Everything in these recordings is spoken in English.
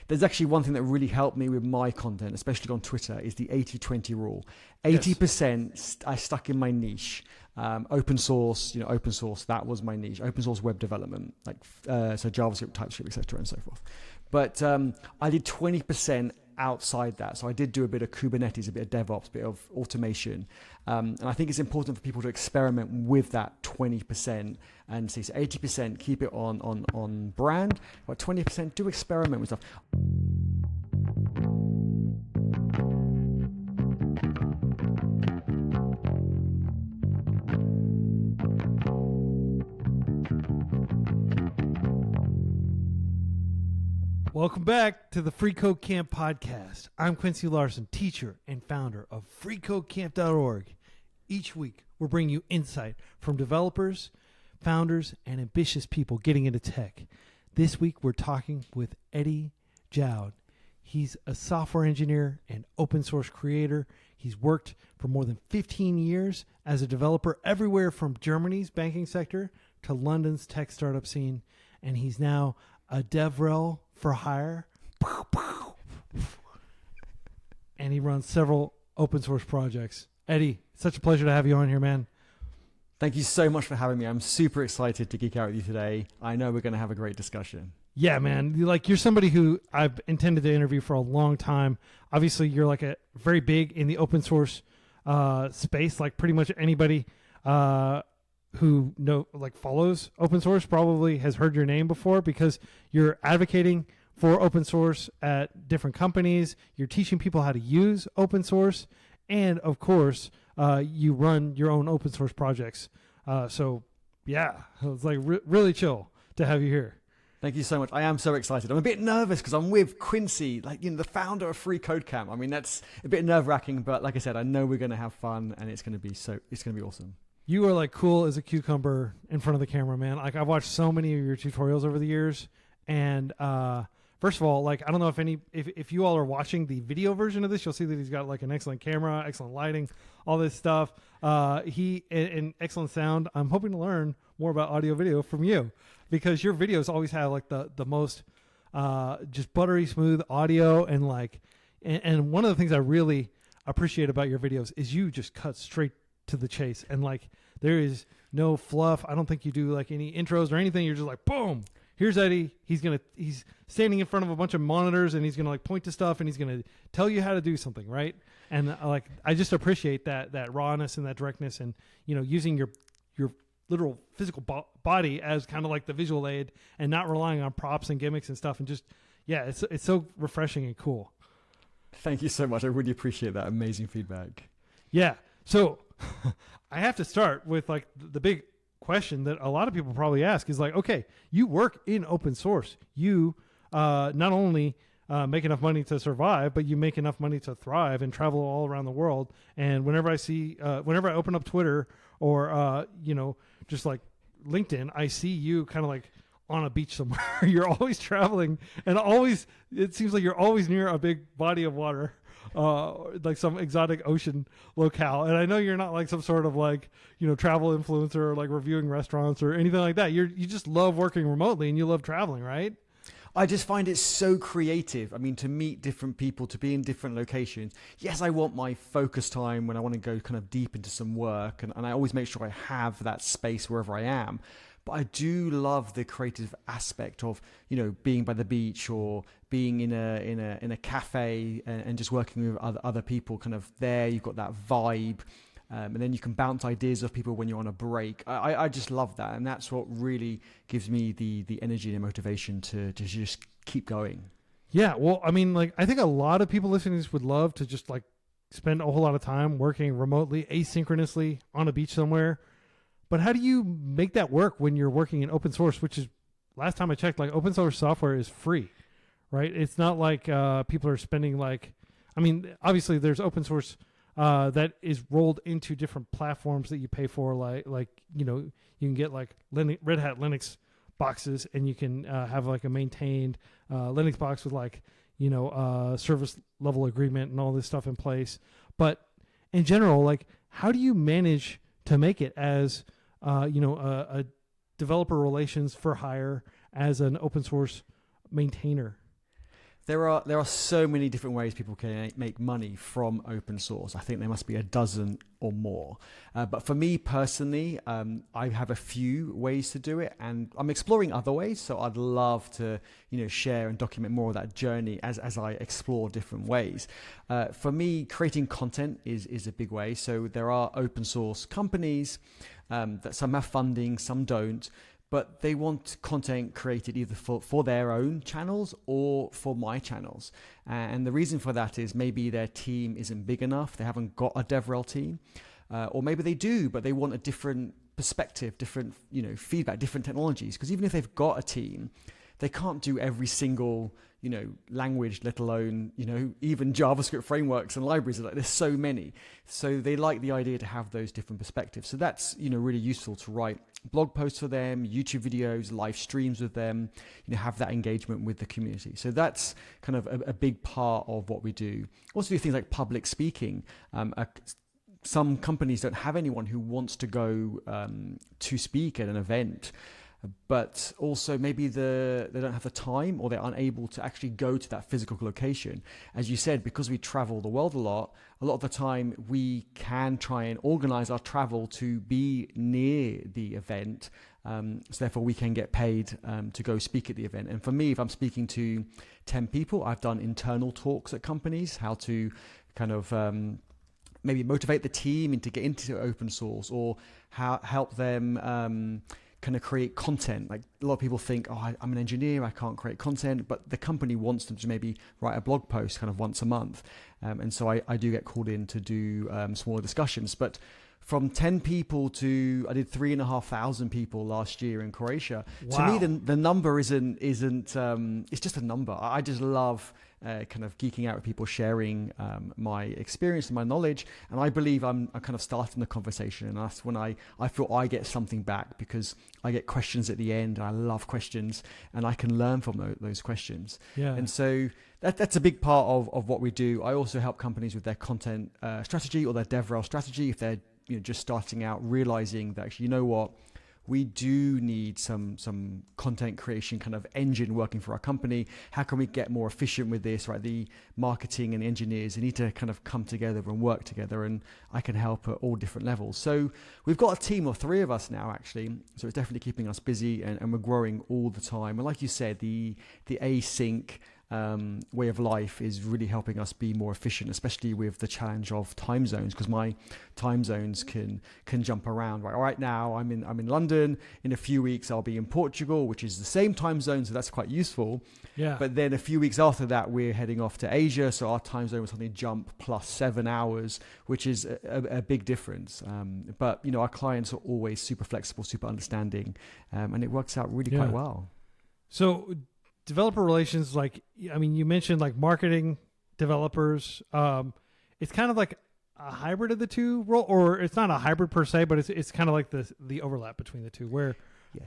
There's actually one thing that really helped me with my content, especially on Twitter, is the 80-20 rule. 80% I stuck in my niche. Open source, that was my niche. Open source web development, so JavaScript, TypeScript, etc., and so forth. But I did 20% outside that. So I did do a bit of Kubernetes, a bit of DevOps, a bit of automation. And I think it's important for people to experiment with that 20% and see. So 80% keep it on brand, but 20% do experiment with stuff. Welcome back to the FreeCodeCamp podcast. I'm Quincy Larson, teacher and founder of freeCodeCamp.org. Each week, we're bringing you insight from developers, founders, and ambitious people getting into tech. This week, we're talking with Eddie Jaoude. He's a software engineer and open source creator. He's worked for more than 15 years as a developer everywhere from Germany's banking sector to London's tech startup scene. And he's now a DevRel for hire. And he runs several open source projects. Eddie, it's such a pleasure to have you on here, man. Thank you so much for having me. I'm super excited to geek out with you today. I know we're going to have a great discussion. Yeah, man. You're somebody who I've intended to interview for a long time. Obviously, you're like a very big in the open source space. Like pretty much anybody who follows open source probably has heard your name before because you're advocating for open source at different companies. You're teaching people how to use open source. And of course, you run your own open source projects. So yeah, it's like really chill to have you here. Thank you so much. I am so excited. I'm a bit nervous because I'm with Quincy, the founder of FreeCodeCamp. I mean, that's a bit nerve-wracking, but like I said, I know we're going to have fun and it's going to be awesome. You are like cool as a cucumber in front of the camera, man. Like I've watched so many of your tutorials over the years. And first of all, I don't know if you all are watching the video version of this, you'll see that he's got like an excellent camera, excellent lighting, all this stuff. And excellent sound. I'm hoping to learn more about audio video from you because your videos always have like the most just buttery smooth audio and one of the things I really appreciate about your videos is you just cut straight to the chase and there is no fluff. I don't think you do like any intros or anything. You're just like, boom, here's Eddie. He's standing in front of a bunch of monitors and he's going to point to stuff and he's going to tell you how to do something. Right. And I just appreciate that rawness and that directness and, using your literal physical body as kind of like the visual aid and not relying on props and gimmicks and stuff. And just, yeah, it's so refreshing and cool. Thank you so much. I really appreciate that amazing feedback. Yeah. So I have to start with the big question that a lot of people probably ask is okay, you work in open source. You not only make enough money to survive, but you make enough money to thrive and travel all around the world. And whenever I open up Twitter or, just like LinkedIn, I see you kind of on a beach somewhere. You're always traveling and it seems like you're always near a big body of water. Like some exotic ocean locale. And I know you're not some sort of travel influencer or reviewing restaurants or anything like that. You just love working remotely and you love traveling, right? I just find it so creative. I mean, to meet different people, to be in different locations. Yes, I want my focus time when I want to go kind of deep into some work. And I always make sure I have that space wherever I am. But I do love the creative aspect of, being by the beach or being in a cafe and just working with other people kind of there. You've got that vibe. And then you can bounce ideas off people when you're on a break. I just love that. And that's what really gives me the energy and motivation to just keep going. Yeah. Well, I mean, I think a lot of people listening to this would love to just spend a whole lot of time working remotely, asynchronously on a beach somewhere. But how do you make that work when you're working in open source, which is, last time I checked, open source software is free, right? It's not people are spending obviously there's open source that is rolled into different platforms that you pay for, you can get Red Hat Linux boxes and you can have a maintained Linux box with service level agreement and all this stuff in place. But in general, how do you manage to make it as a developer relations for hire as an open source maintainer? There are so many different ways people can make money from open source. I think there must be a dozen or more. But for me personally, I have a few ways to do it, and I'm exploring other ways. So I'd love to, share and document more of that journey as I explore different ways. For me, creating content is a big way. So there are open source companies that some have funding, some don't. But they want content created either for their own channels or for my channels. And the reason for that is maybe their team isn't big enough. They haven't got a DevRel team. Or maybe they do, but they want a different perspective, different feedback, different technologies. Because even if they've got a team, they can't do every single language, let alone even JavaScript frameworks and libraries. There's so many. So they like the idea to have those different perspectives. So that's really useful to write blog posts for them, YouTube videos, live streams with them, have that engagement with the community. So that's kind of a big part of what we do. Also do things like public speaking. Some companies don't have anyone who wants to go to speak at an event, but also maybe they don't have the time, or they're unable to actually go to that physical location. As you said, because we travel the world a lot of the time we can try and organize our travel to be near the event. So therefore we can get paid to go speak at the event. And for me, if I'm speaking to 10 people, I've done internal talks at companies, how to kind of maybe motivate the team to get into open source, or help them kind of create content. Like a lot of people think, I'm an engineer, I can't create content, but the company wants them to maybe write a blog post kind of once a month. And so I do get called in to do smaller discussions. But from 10 people I did 3,500 people last year in Croatia. Wow. To me, the number isn't it's just a number. I just love kind of geeking out with people, sharing my experience and my knowledge. And I believe I'm kind of starting the conversation. And that's when I feel I get something back, because I get questions at the end. And I love questions, and I can learn from those questions. Yeah. And so that's a big part of what we do. I also help companies with their content strategy or their DevRel strategy. If they're just starting out, realizing that actually, we do need some content creation kind of engine working for our company. How can we get more efficient with this, right? The marketing and the engineers, they need to kind of come together and work together, and I can help at all different levels. So we've got a team of 3 of us now, actually. So it's definitely keeping us busy, and we're growing all the time. And like you said, the async way of life is really helping us be more efficient, especially with the challenge of time zones, because my time zones can jump around. Right now I'm in London. In a few weeks I'll be in Portugal, which is the same time zone, so that's quite useful. Yeah. But then a few weeks after that we're heading off to Asia, so our time zone will suddenly jump plus 7 hours, which is a big difference. But our clients are always super flexible, super understanding, and it works out really quite well. So developer relations, you mentioned like marketing, developers. It's kind of like a hybrid of the two role, or it's not a hybrid per se, but it's kind of like the overlap between the two, where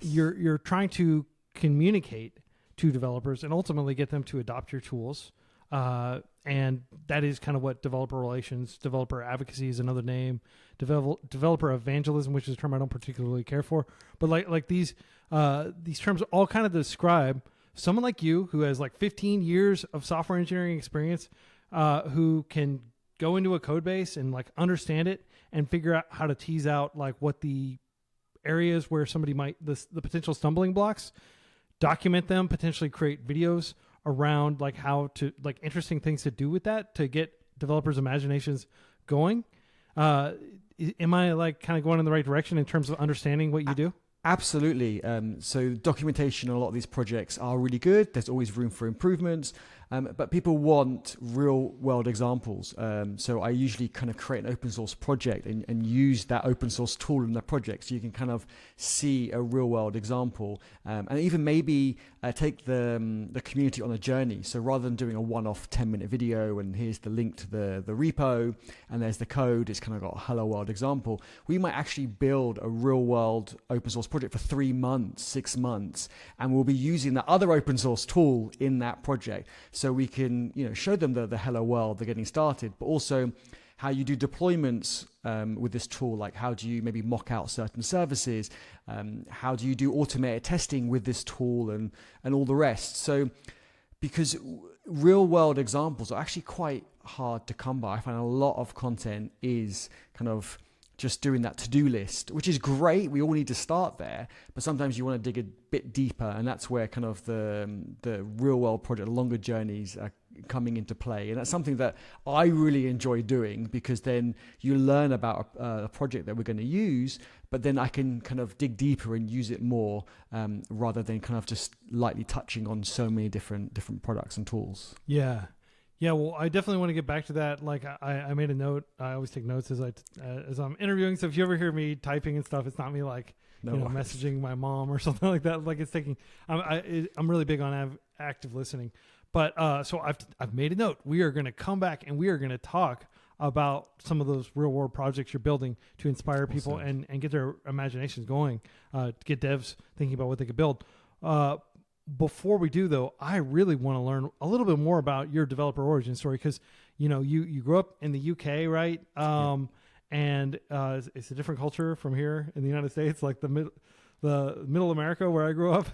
you're trying to communicate to developers and ultimately get them to adopt your tools. And that is kind of what developer relations, developer advocacy is another name, developer evangelism, which is a term I don't particularly care for, but like these terms all kind of describe someone like you who has like 15 years of software engineering experience, who can go into a code base and like understand it and figure out how to tease out like what the areas where somebody might, the potential stumbling blocks, document them, potentially create videos around like how to, like interesting things to do with that to get developers' imaginations going. Am I like kind of going in the right direction in terms of understanding what you do? Absolutely. So documentation on a lot of these projects are really good. There's always room for improvements. But people want real world examples. So I usually kind of create an open source project and use that open source tool in the project, so you can kind of see a real world example, and even maybe take the community on a journey. So rather than doing a one-off 10-minute video and here's the link to the repo and there's the code, it's kind of got a hello world example. We might actually build a real world open source project for 3 months, 6 months, and we'll be using that other open source tool in that project. So we can, show them the hello world, they're getting started, but also how you do deployments with this tool. Like how do you maybe mock out certain services? How do you do automated testing with this tool and all the rest? So because real world examples are actually quite hard to come by. I find a lot of content is kind of just doing that to-do list, which is great. We all need to start there, but sometimes you want to dig a bit deeper, and that's where kind of the real-world project, longer journeys are coming into play. And that's something that I really enjoy doing, because then you learn about a project that we're going to use, but then I can kind of dig deeper and use it more, rather than kind of just lightly touching on so many different products and tools. Yeah, well, I definitely want to get back to that. Like, I made a note. I always take notes as I'm interviewing. So if you ever hear me typing and stuff, it's not me like messaging my mom or something like that. Like, it's taking. I'm really big on active listening. But so I've made a note. We are going to come back and we are going to talk about some of those real world projects you're building to inspire people and get their imaginations going. Get devs thinking about what they could build. Before we do, though, I really want to learn a little bit more about your developer origin story, because you grew up in the UK, right? And it's a different culture from here in the United States, like the middle America where I grew up.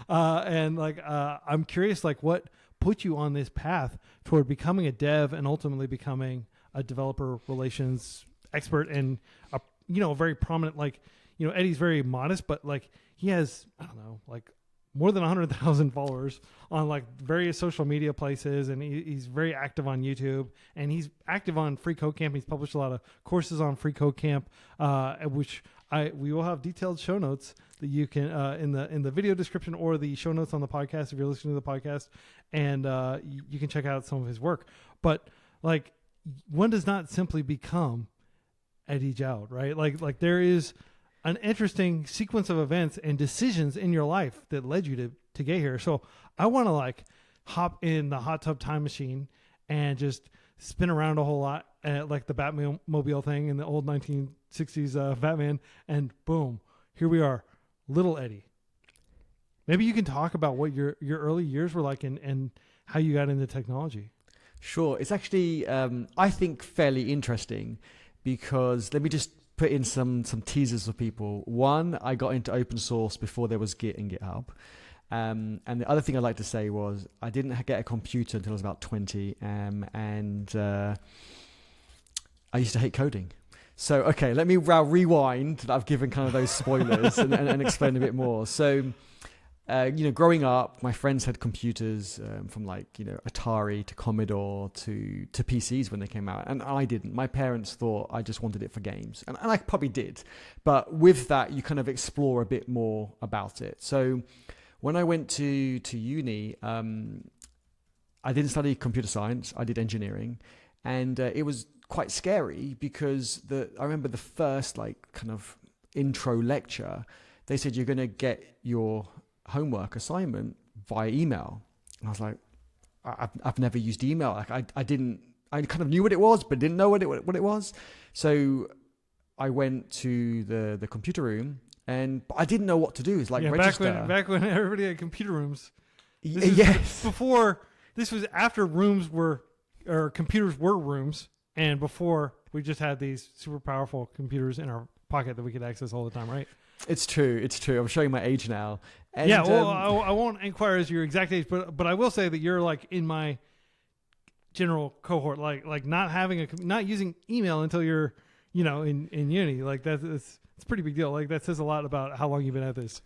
And like I'm curious, like, what put you on this path toward becoming a dev and ultimately becoming a developer relations expert and a very prominent, like, Eddie's very modest, but like he has, I don't know, like more than 100,000 followers on like various social media places, and he's very active on YouTube, and he's active on FreeCodeCamp. He's published a lot of courses on FreeCodeCamp, which we will have detailed show notes that you can in the video description or the show notes on the podcast if you're listening to the podcast, and you can check out some of his work. But like, one does not simply become Eddie Jaoude, right? Like there is an interesting sequence of events and decisions in your life that led you to get here. So I want to like hop in the hot tub time machine and just spin around a whole lot, like the Batmobile thing in the old 1960s Batman, and boom, here we are, little Eddie. Maybe you can talk about what your early years were like and how you got into technology. Sure. It's actually, I think, fairly interesting, because let me just put in some teasers for people. One, I got into open source before there was Git and GitHub. And the other thing I'd like to say was I didn't get a computer until I was about 20. And I used to hate coding. So, okay, let me rewind. I've given kind of those spoilers and explain a bit more. So, growing up, my friends had computers from like, Atari to Commodore to PCs when they came out. And I didn't. My parents thought I just wanted it for games. And I probably did. But with that, you kind of explore a bit more about it. So when I went to uni, I didn't study computer science. I did engineering. And it was quite scary, because I remember the first like kind of intro lecture, they said you're going to get your homework assignment via email. And I was like, I've never used email. Like I kind of knew what it was, but didn't know what it was. So I went to the computer room, and I didn't know what to do. It's like register. Back when everybody had computer rooms. Yes. This was after computers were rooms, and before we just had these super powerful computers in our pocket that we could access all the time, right? It's true. I'm showing my age now. And, yeah, well, I won't inquire as your exact age, but I will say that you're like in my general cohort, like not using email until you're in uni. Like it's a pretty big deal. Like that says a lot about how long you've been at this.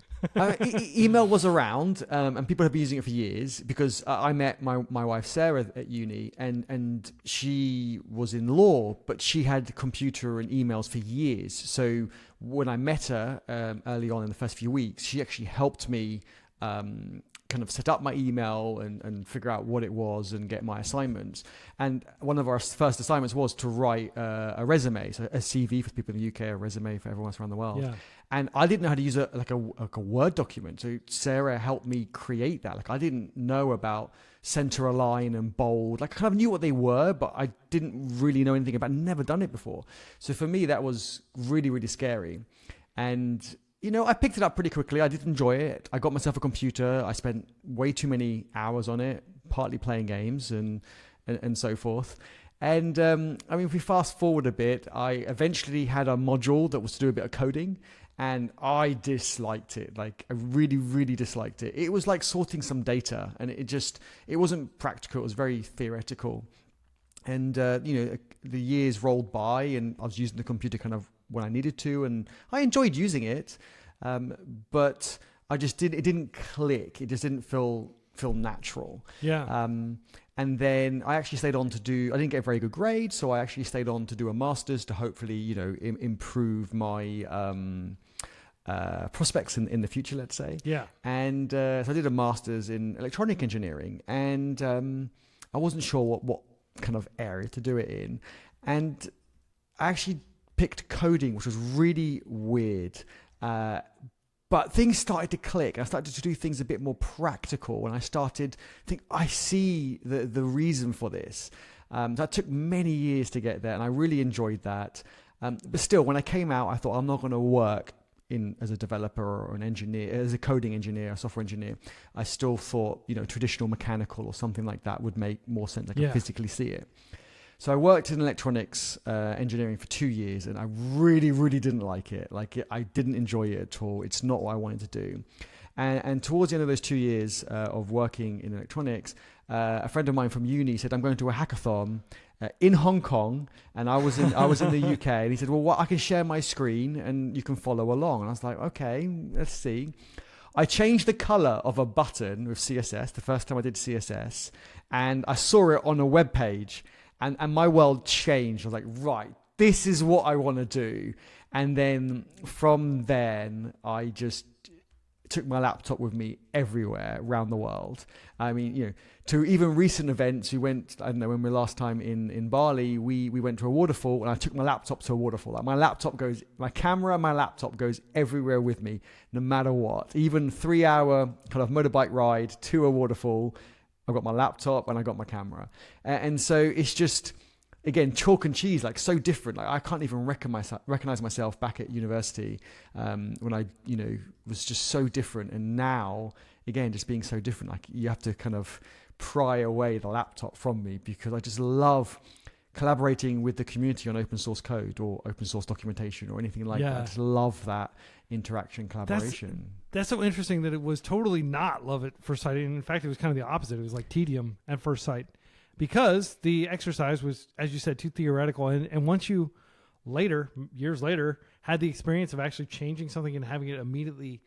Email was around, and people have been using it for years, because I met my wife Sarah at uni, and she was in law, but she had computer and emails for years. So when I met her early on in the first few weeks, she actually helped me kind of set up my email and figure out what it was and get my assignments. And one of our first assignments was to write a resume, so a CV for people in the UK, a resume for everyone else around the world. Yeah. And I didn't know how to use a Word document. So Sarah helped me create that. Like I didn't know about center align and bold. Like I kind of knew what they were, but I didn't really know anything about it. Never done it before. So for me, that was really, really scary. And I picked it up pretty quickly. I did enjoy it. I got myself a computer. I spent way too many hours on it, partly playing games and so forth. And if we fast forward a bit, I eventually had a module that was to do a bit of coding. And I disliked it. Like, I really, really disliked it. It was like sorting some data, and it wasn't practical. It was very theoretical. And, the years rolled by, and I was using the computer kind of when I needed to, and I enjoyed using it. But it didn't click. It just didn't feel natural. Yeah. And then I actually stayed on I didn't get a very good grade, so I actually stayed on to do a master's to hopefully, improve my prospects in the future, let's say. Yeah. And so I did a master's in electronic engineering, and I wasn't sure what kind of area to do it in. And I actually picked coding, which was really weird. But things started to click. I started to do things a bit more practical, and I started to think, I see the reason for this. That took many years to get there, and I really enjoyed that. But still, when I came out, I thought, I'm not going to work as a developer or an engineer, as a coding engineer, a software engineer. I still thought, traditional mechanical or something like that would make more sense. I could physically see it. So I worked in electronics engineering for 2 years, and I really, really didn't like it. I didn't enjoy it at all. It's not what I wanted to do. And towards the end of those 2 years of working in electronics, a friend of mine from uni said, I'm going to a hackathon in Hong Kong, and I was in the UK, and he said, well, I can share my screen and you can follow along. And I was like, okay, let's see. I changed the color of a button with CSS the first time I did CSS, and I saw it on a web page. And my world changed. I was like, right, this is what I want to do. And then from then, I just took my laptop with me everywhere around the world. I mean, to even recent events. We went, I don't know, when we were last time in Bali, we went to a waterfall, and I took my laptop to a waterfall. Like, my camera, my laptop goes everywhere with me, no matter what. Even 3-hour kind of motorbike ride to a waterfall, I've got my laptop and I got my camera. And so it's just, again, chalk and cheese, like so different. Like I can't even recognize myself back at university when I, was just so different. And now, again, just being so different, like you have to kind of pry away the laptop from me, because I just love collaborating with the community on open source code or open source documentation or anything like that. I just love that interaction, collaboration. That's so interesting that it was totally not love at first sight. And in fact, it was kind of the opposite. It was like tedium at first sight, because the exercise was, as you said, too theoretical. And once you years later, had the experience of actually changing something and having it immediately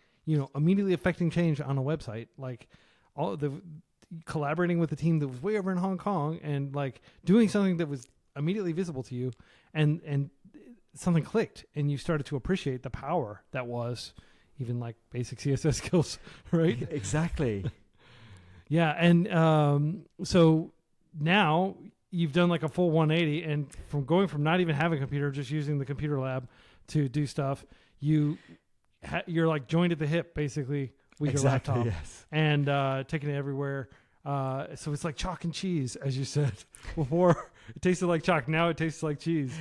affecting change on a website, like all the collaborating with the team that was way over in Hong Kong and like doing something that was immediately visible to you, and something clicked, and you started to appreciate the power that was even like basic CSS skills, right? Exactly. Yeah. And so now you've done like a full 180, and from going from not even having a computer, just using the computer lab to do stuff, you're like joined at the hip basically with your laptop, yes. and taking it everywhere. So it's like chalk and cheese, as you said before. It tasted like chalk. Now it tastes like cheese.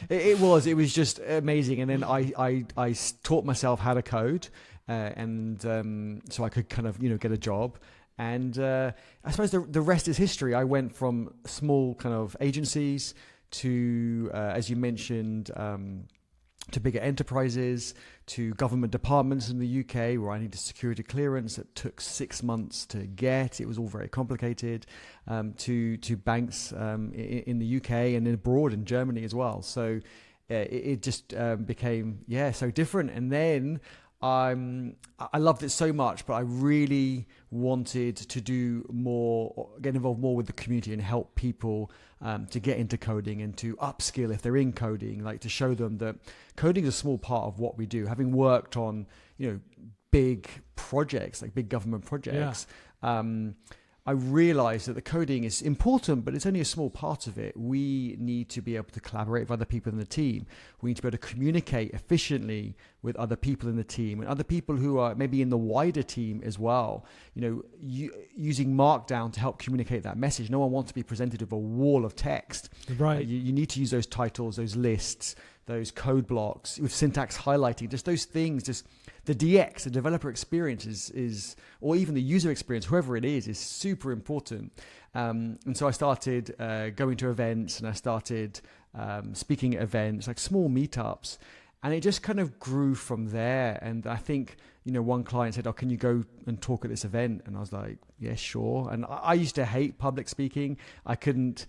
It was just amazing. And then I taught myself how to code, and so I could kind of, get a job. And I suppose the rest is history. I went from small kind of agencies to, as you mentioned, to bigger enterprises, to government departments in the UK where I needed security clearance that took 6 months to get. It was all very complicated. To banks in the UK and abroad in Germany as well. So it just became so different. And then I loved it so much, but I really wanted to do more, get involved more with the community and help people to get into coding and to upskill if they're in coding, like to show them that coding is a small part of what we do. Having worked on, big projects, like big government projects, I realized that the coding is important, but it's only a small part of it. We need to be able to collaborate with other people in the team. We need to be able to communicate efficiently with other people in the team and other people who are maybe in the wider team as well. Using Markdown to help communicate that message. No one wants to be presented with a wall of text. Right. You need to use those titles, those lists, those code blocks with syntax highlighting, just those things, just the DX, the developer experience is, or even the user experience, whoever it is super important. And so I started going to events, and I started speaking at events, like small meetups. And it just kind of grew from there. And I think, one client said, "Oh, can you go and talk at this event?" And I was like, "Yeah, sure." And I used to hate public speaking. I couldn't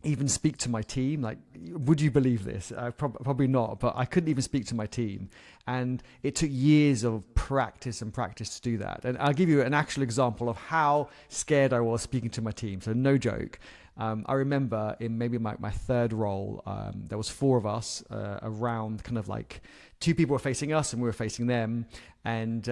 even speak to my team. Like, would you believe this? Probably not, but I couldn't even speak to my team. And it took years of practice to do that. And I'll give you an actual example of how scared I was speaking to my team. So no joke. I remember in maybe my third role, there was 4 of us around, kind of like 2 people were facing us and we were facing them. And,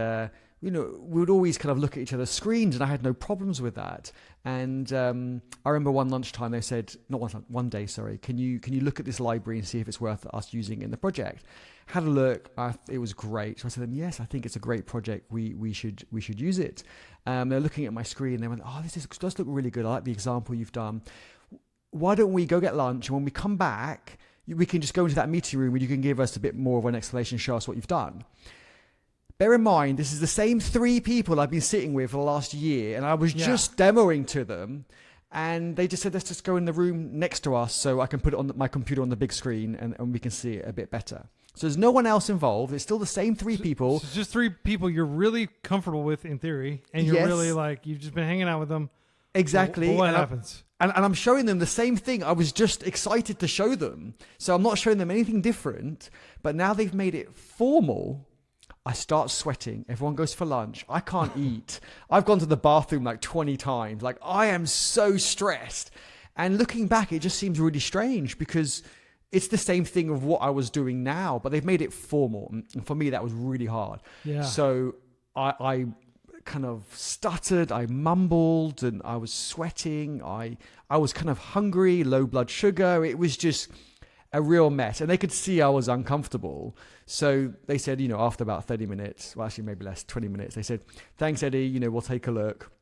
we would always kind of look at each other's screens, and I had no problems with that. And I remember one lunchtime they said, one day, can you look at this library and see if it's worth us using in the project? Had a look, it was great. So I said to them, yes, I think it's a great project. We should use it. They're looking at my screen. They went, "Oh, this does look really good. I like the example you've done. Why don't we go get lunch? And when we come back, we can just go into that meeting room and you can give us a bit more of an explanation, show us what you've done." Bear in mind, this is the same 3 people I've been sitting with for the last year, and I was just demoing to them, and they just said, "Let's just go in the room next to us so I can put it on my computer on the big screen and we can see it a bit better." So there's no one else involved. It's still the same 3 people. So it's just 3 people you're really comfortable with in theory, and you're really like, you've just been hanging out with them. Exactly. But what happens? And I'm showing them the same thing. I was just excited to show them. So I'm not showing them anything different, but now they've made it formal. I start sweating. Everyone goes for lunch. I can't eat. I've gone to the bathroom like 20 times. Like, I am so stressed. And looking back, it just seems really strange because it's the same thing of what I was doing now, but they've made it formal. And for me, that was really hard. Yeah. So I kind of stuttered, I mumbled, and I was sweating. I was kind of hungry, low blood sugar. It was just a real mess. And they could see I was uncomfortable. So they said, after about 30 minutes, well, actually maybe less, 20 minutes, they said, "Thanks, Eddie, we'll take a look."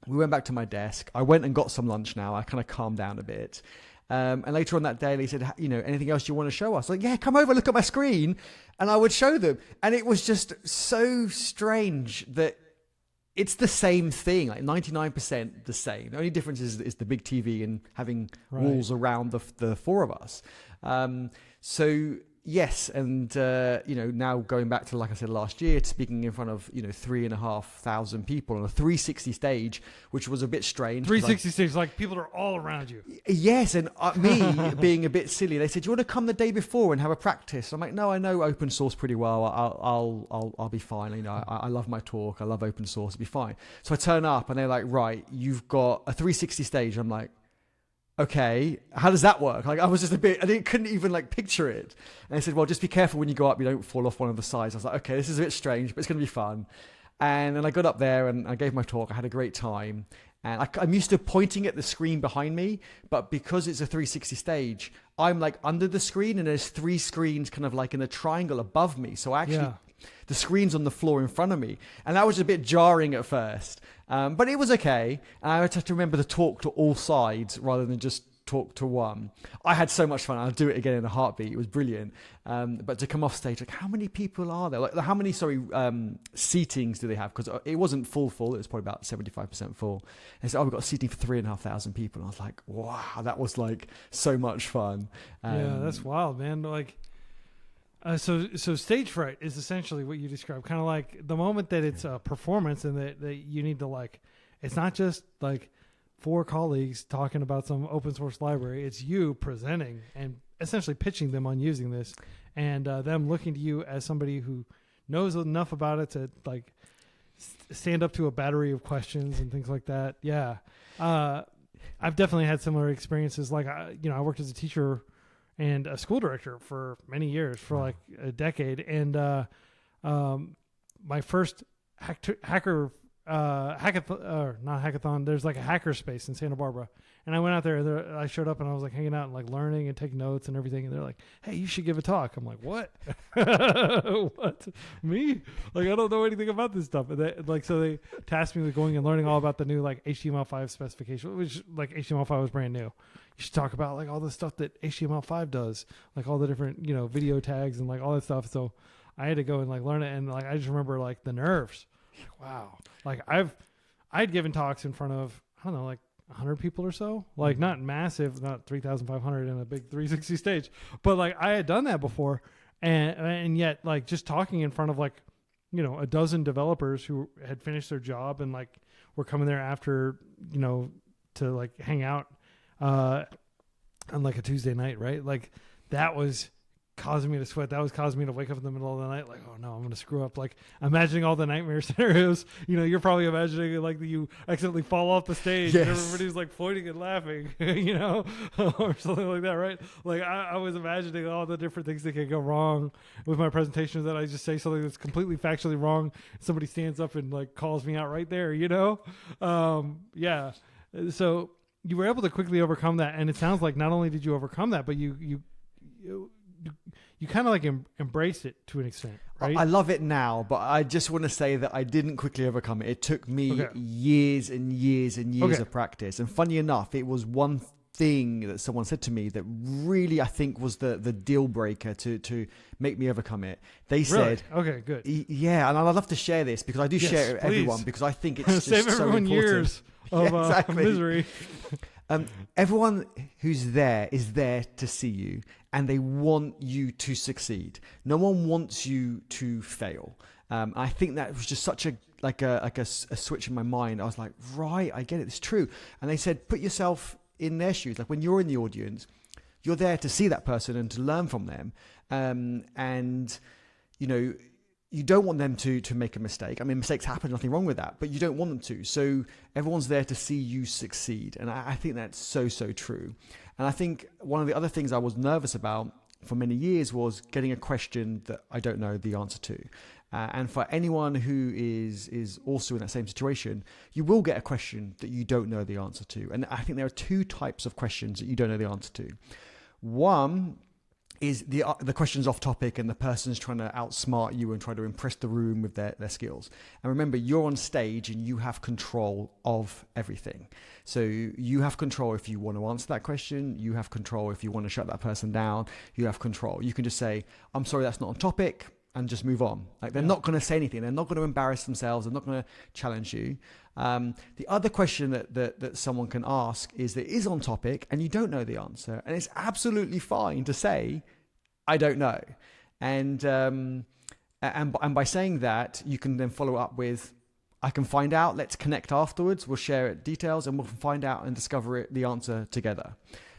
We went back to my desk. I went and got some lunch now. I kind of calmed down a bit. And later on that day, they said, "Anything else you want to show us?" Like, "Yeah, come over, look at my screen." And I would show them. And it was just so strange that it's the same thing, like 99% the same. The only difference is the big TV and having walls around the 4 of us. So yes, and now going back to, like I said last year, to speaking in front of 3,500 people on a 360 stage, which was a bit strange. 360 stage, like people are all around you. Yes, and me being a bit silly, they said, "Do you want to come the day before and have a practice?" I'm like, "No, I know open source pretty well. I'll be fine. I love my talk. I love open source. It'll be fine." So I turn up and they're like, "Right, you've got a 360 stage." I'm like, "Okay, how does that work?" Like, I was just couldn't even like picture it. And they said, "Well, just be careful when you go up, you don't fall off one of the sides." I was like, "Okay, this is a bit strange, but it's going to be fun." And then I got up there and I gave my talk. I had a great time. And I'm used to pointing at the screen behind me, but because it's a 360 stage, I'm like under the screen and there's 3 screens kind of like in a triangle above me. So actually, the screen's on the floor in front of me. And that was a bit jarring at first. But it was okay. And I had to remember to talk to all sides rather than just talk to one. I had so much fun. I'll do it again in a heartbeat. It was brilliant. But to come off stage, like, how many people are there? Like, how many, seatings do they have? Because it wasn't full. It was probably about 75% full. And they said, "Oh, we've got seating for 3,500 people." And I was like, wow, that was like so much fun. Yeah, that's wild, man. Like, so stage fright is essentially what you described. Kind of like the moment that it's a performance and that you need to, like, it's not just like 4 colleagues talking about some open source library. It's you presenting and essentially pitching them on using this, and them looking to you as somebody who knows enough about it to like stand up to a battery of questions and things like that. Yeah. I've definitely had similar experiences. Like, I worked as a teacher and a school director for many years, for like a decade. And my first hackathon, not hackathon, there's like a hacker space in Santa Barbara. And I went out there, I showed up and I was like hanging out and like learning and taking notes and everything. And they're like, "Hey, you should give a talk." I'm like, "What?" "What? Me? Like, I don't know anything about this stuff." And so they tasked me with going and learning all about the new like HTML5 specification, which like HTML5 was brand new. You should talk about like all the stuff that HTML5 does, like all the different, video tags and like all that stuff. So I had to go and like learn it. And like, I just remember like the nerves. Like, wow. Like I'd given talks in front of, I don't know, like 100 people or so, like not massive, not 3,500 in a big 360 stage, but like I had done that before, and yet like just talking in front of like, you know, a dozen developers who had finished their job and like were coming there after, you know, to like hang out on like a Tuesday night, right? Like that was causing me to sweat. That was causing me to wake up in the middle of the night like, oh no, I'm going to screw up. Like imagining all the nightmare scenarios. You know, you're probably imagining like you accidentally fall off the stage and everybody's like pointing and laughing, you know, or something like that, right? Like I was imagining all the different things that could go wrong with my presentations, that I just say something that's completely factually wrong. Somebody stands up and like calls me out right there, you know? Yeah. So you were able to quickly overcome that. And it sounds like not only did you overcome that, but you kind of like embrace it to an extent, right? I love it now, but I just want to say that I didn't quickly overcome it. It took me years and years and years of practice. And funny enough, it was one thing that someone said to me that really, I think, was the deal breaker to make me overcome it. They said, okay, good. Yeah, and I'd love to share this because I do share it with everyone because I think it's just save everyone so important. Years of misery. Everyone who's there is there to see you and they want you to succeed. No one wants you to fail. I think that was just such a switch in my mind. I was like, right, I get it. It's true. And they said, put yourself in their shoes. Like when you're in the audience, you're there to see that person and to learn from them. And, you know, you don't want them to make a mistake. I mean, mistakes happen, nothing wrong with that, but you don't want them to. So everyone's there to see you succeed. And I think that's so true. And I think one of the other things I was nervous about for many years was getting a question that I don't know the answer to. And for anyone who is also in that same situation, you will get a question that you don't know the answer to. And I think there are two types of questions that you don't know the answer to. One is the question's off topic and the person's trying to outsmart you and try to impress the room with their skills. And remember, you're on stage and you have control of everything. So you have control if you want to answer that question. You have control if you want to shut that person down. You have control. You can just say, I'm sorry, that's not on topic, and just move on. Like they're not going to say anything. They're not going to embarrass themselves. They're not going to challenge you. The other question that someone can ask is that is on topic and you don't know the answer. And it's absolutely fine to say, I don't know. And by saying that, you can then follow up with, I can find out, let's connect afterwards. We'll share details and we'll find out and discover the answer together.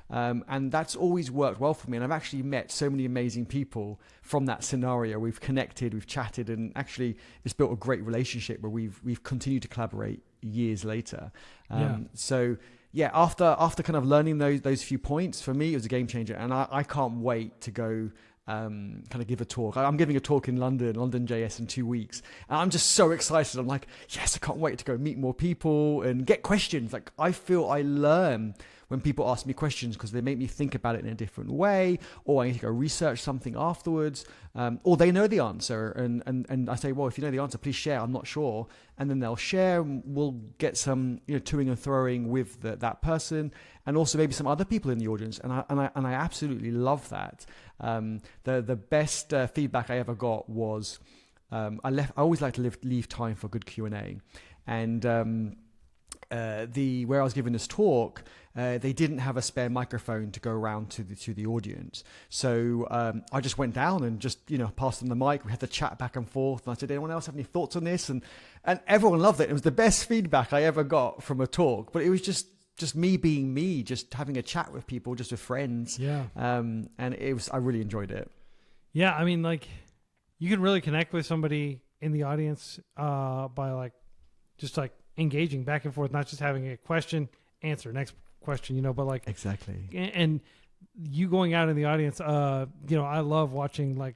And that's always worked well for me. And I've actually met so many amazing people from that scenario. We've connected, we've chatted, and actually it's built a great relationship where we've continued to collaborate years later. So yeah, after kind of learning those few points, for me, it was a game changer. And I can't wait to go kind of give a talk. I'm giving a talk in London JS in 2 weeks. And I'm just so excited. I'm like, yes, I can't wait to go meet more people and get questions. Like I feel I learn when people ask me questions because they make me think about it in a different way, or I need to go research something afterwards, or they know the answer. And I say, well, if you know the answer, please share. I'm not sure. And then they'll share. We'll get some toing and throwing with that person, and also maybe some other people in the audience. And I absolutely love that. The best feedback I ever got was I always like to leave time for good Q&A. And where I was giving this talk, they didn't have a spare microphone to go around to the audience. So I just went down and just passed them the mic. We had to chat back and forth. And I said, anyone else have any thoughts on this? And everyone loved it. It was the best feedback I ever got from a talk. But it was just me being me, just having a chat with people, just with friends. Yeah. And I really enjoyed it. Yeah, I mean, like you can really connect with somebody in the audience by just engaging back and forth, not just having a question, answer, next question, but like exactly. And you going out in the audience, I love watching like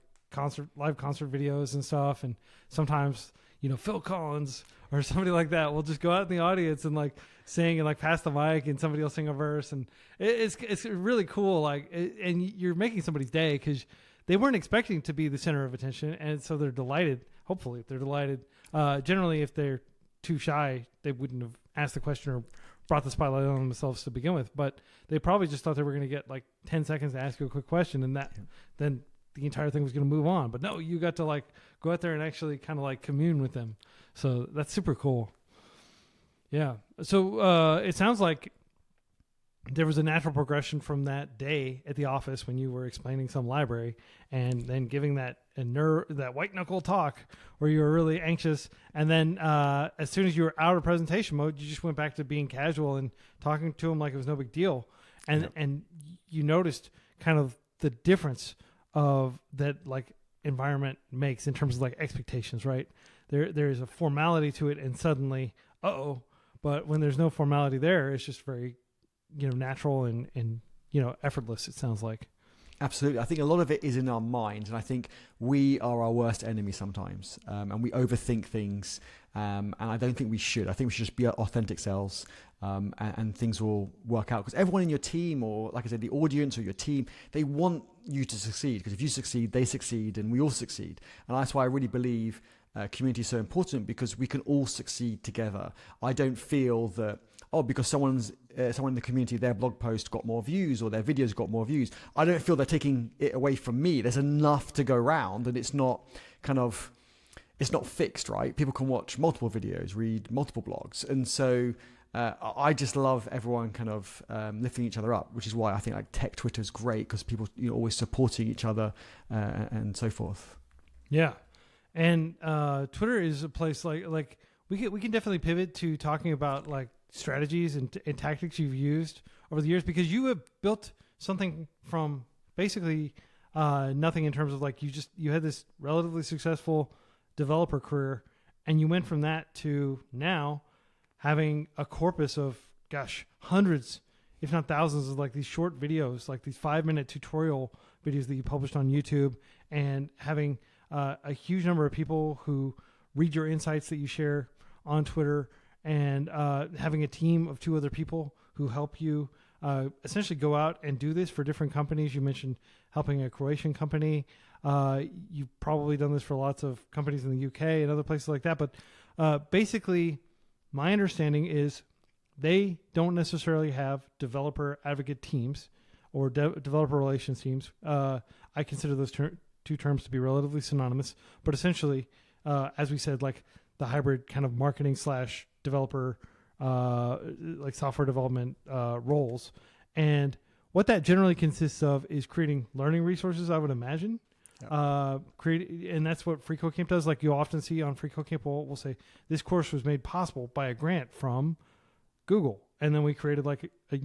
live concert videos and stuff. And sometimes, Phil Collins or somebody like that will just go out in the audience and like sing and like pass the mic and somebody will sing a verse. And it's really cool. And you're making somebody's day because they weren't expecting to be the center of attention. And so they're delighted. Hopefully they're delighted. Generally, if they're too shy, they wouldn't have asked the question or brought the spotlight on themselves to begin with, but they probably just thought they were going to get like 10 seconds to ask you a quick question and then the entire thing was going to move on. But no, you got to like go out there and actually kind of like commune with them. So that's super cool. Yeah. So it sounds like there was a natural progression from that day at the office when you were explaining some library and then giving that white knuckle talk where you were really anxious. And then as soon as you were out of presentation mode, you just went back to being casual and talking to them like it was no big deal. And you noticed kind of the difference of that like environment makes in terms of like expectations, right? There is a formality to it, and suddenly, but when there's no formality there, it's just very, natural and effortless, it sounds like. Absolutely. I think a lot of it is in our minds, and I think we are our worst enemy sometimes, and we overthink things, and I don't think we should. I think we should just be our authentic selves, and things will work out, because everyone in your team, or like I said, the audience or your team, they want you to succeed, because if you succeed, they succeed, and we all succeed. And that's why I really believe community is so important, because we can all succeed together. I don't feel that, because someone in the community, their blog post got more views or their videos got more views, I don't feel they're taking it away from me. There's enough to go around, and it's not fixed, right? People can watch multiple videos, read multiple blogs. And so I just love everyone kind of lifting each other up, which is why I think like tech Twitter is great, because people always supporting each other and so forth. Yeah. And Twitter is a place like we can definitely pivot to talking about like strategies and tactics you've used over the years, because you have built something from basically nothing, in terms of like you had this relatively successful developer career, and you went from that to now having a corpus of hundreds, if not thousands, of like these short videos, like these 5-minute tutorial videos that you published on YouTube, and having a huge number of people who read your insights that you share on Twitter, and having a team of 2 other people who help you essentially go out and do this for different companies. You mentioned helping a Croatian company. You've probably done this for lots of companies in the UK and other places like that. But basically, my understanding is they don't necessarily have developer advocate teams or developer relations teams. I consider those two terms to be relatively synonymous, but essentially, as we said, like the hybrid kind of marketing / developer, like software development roles. And what that generally consists of is creating learning resources, I would imagine. Yeah. And that's what FreeCodeCamp does. Like you often see on FreeCodeCamp, we'll say this course was made possible by a grant from Google. And then we created like a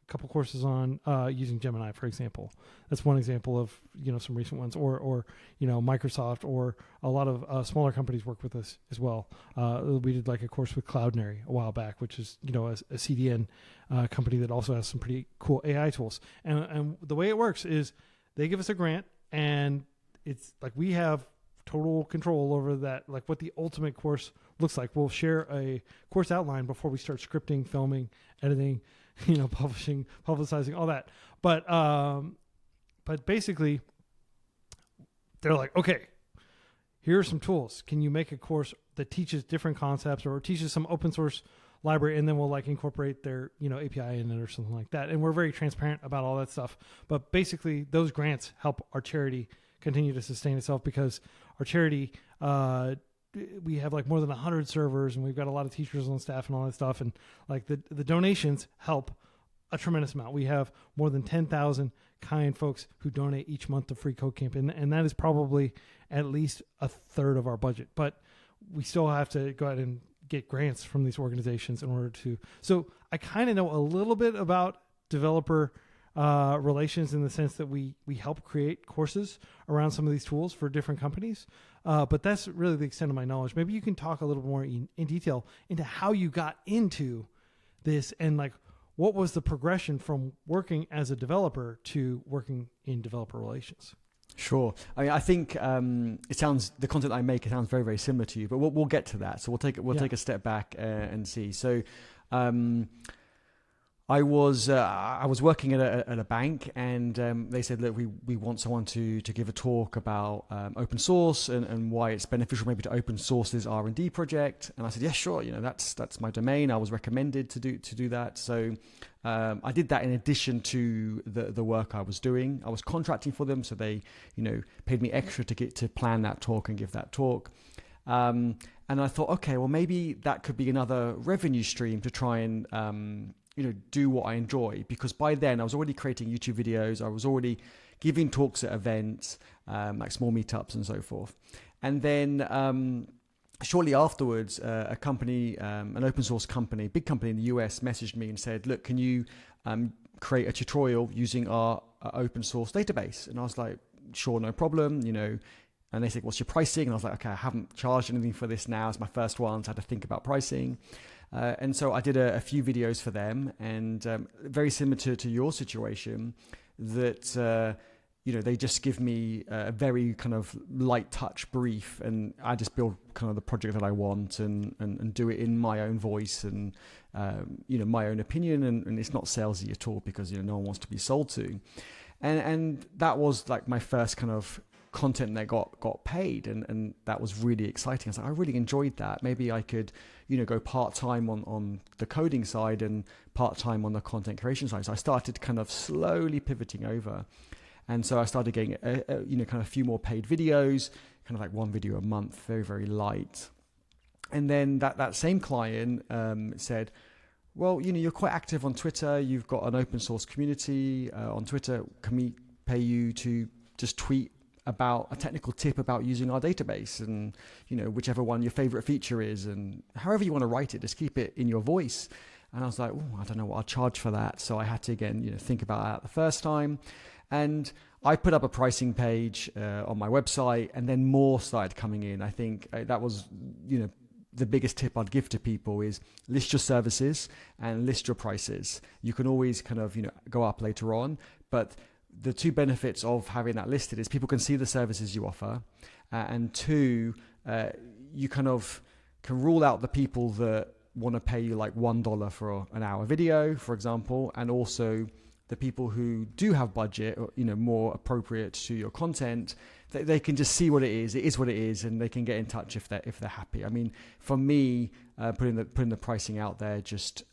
couple courses on using Gemini, for example. That's one example of some recent ones, or Microsoft, or a lot of smaller companies work with us as well. We did like a course with Cloudinary a while back, which is a CDN company that also has some pretty cool AI tools. And the way it works is they give us a grant, and it's like we have total control over that, like what the ultimate course looks like. We'll share a course outline before we start scripting, filming, editing, publishing, publicizing, all that. But basically, they're like, okay, here are some tools. Can you make a course that teaches different concepts or teaches some open source library, and then we'll like incorporate their API in it or something like that. And we're very transparent about all that stuff. But basically, those grants help our charity continue to sustain itself, because our charity, we have like more than 100 servers, and we've got a lot of teachers on staff and all that stuff. And like the donations help a tremendous amount. We have more than 10,000 kind folks who donate each month to FreeCodeCamp, and that is probably at least a third of our budget. But we still have to go out and get grants from these organizations in order to. So I kind of know a little bit about developer relations, in the sense that we help create courses around some of these tools for different companies. But that's really the extent of my knowledge. Maybe you can talk a little more in detail into how you got into this, and like what was the progression from working as a developer to working in developer relations. Sure. I mean, I think the content I make, it sounds very, very similar to you, but we'll get to that. So we'll take a step back and see. So I was working at a bank, and they said, look, we want someone to give a talk about open source and why it's beneficial maybe to open source this R&D project. And I said, yeah, sure. That's my domain. I was recommended to do that. So I did that in addition to the work I was doing. I was contracting for them, so they paid me extra to plan that talk and give that talk. And I thought, okay, well, maybe that could be another revenue stream to try and do what I enjoy, because by then I was already creating YouTube videos. I was already giving talks at events, like small meetups and so forth. And then shortly afterwards, a company, an open source company, big company in the US, messaged me and said, look, can you create a tutorial using our open source database? And I was like, sure, no problem, And they said, what's your pricing? And I was like, okay, I haven't charged anything for this now. It's my first one, so I had to think about pricing. And so I did a few videos for them, and very similar to your situation, that they just give me a very kind of light touch brief, and I just build kind of the project that I want and do it in my own voice and my own opinion, and it's not salesy at all, because no one wants to be sold to, and that was like my first kind of content that got paid, and that was really exciting. I was like, I really enjoyed that. Maybe I could go part-time on the coding side and part-time on the content creation side. So I started kind of slowly pivoting over, and so I started getting kind of a few more paid videos, kind of like one video a month, very, very light. And then that same client said, well, you're quite active on Twitter, you've got an open source community on Twitter, can we pay you to just tweet about a technical tip about using our database, and whichever one your favorite feature is, and however you want to write it, just keep it in your voice. And I was like, I don't know what I'll charge for that. So I had to again think about that the first time, and I put up a pricing page on my website, and then more started coming in. I think that was the biggest tip I'd give to people is list your services and list your prices. You can always kind of go up later on, but the two benefits of having that listed is people can see the services you offer, and two, you kind of can rule out the people that want to pay you like $1 for an hour video, for example, and also the people who do have budget, or, more appropriate to your content. They can just see what it is what it is, and they can get in touch if they're happy. I mean, for me, putting the pricing out there just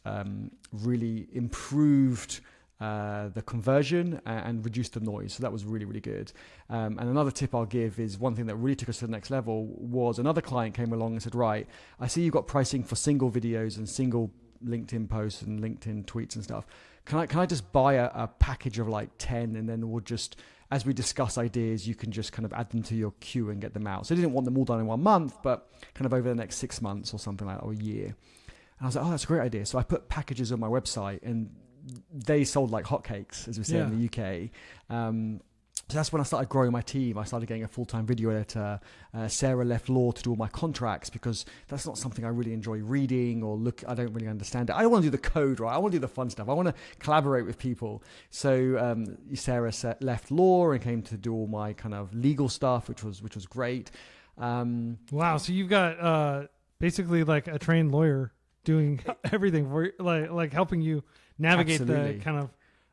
really improved the conversion and reduce the noise. So that was really, really good. And another tip I'll give is one thing that really took us to the next level was another client came along and said, right, I see you've got pricing for single videos and single LinkedIn posts and LinkedIn tweets and stuff. Can I just buy a package of like 10, and then we'll just, as we discuss ideas, you can just kind of add them to your queue and get them out. So I didn't want them all done in 1 month, but kind of over the next 6 months or something like that, or a year. And I was like, oh, that's a great idea. So I put packages on my website, and they sold like hotcakes, as we say in the UK. So that's when I started growing my team. I started getting a full-time video editor. Sarah left law to do all my contracts, because that's not something I really enjoy reading or look. I don't really understand it. I don't want to do the code, right? I want to do the fun stuff. I want to collaborate with people. So Sarah left law and came to do all my kind of legal stuff, which was great. Wow. So you've got basically like a trained lawyer doing everything for you, like helping you navigate Absolutely. the kind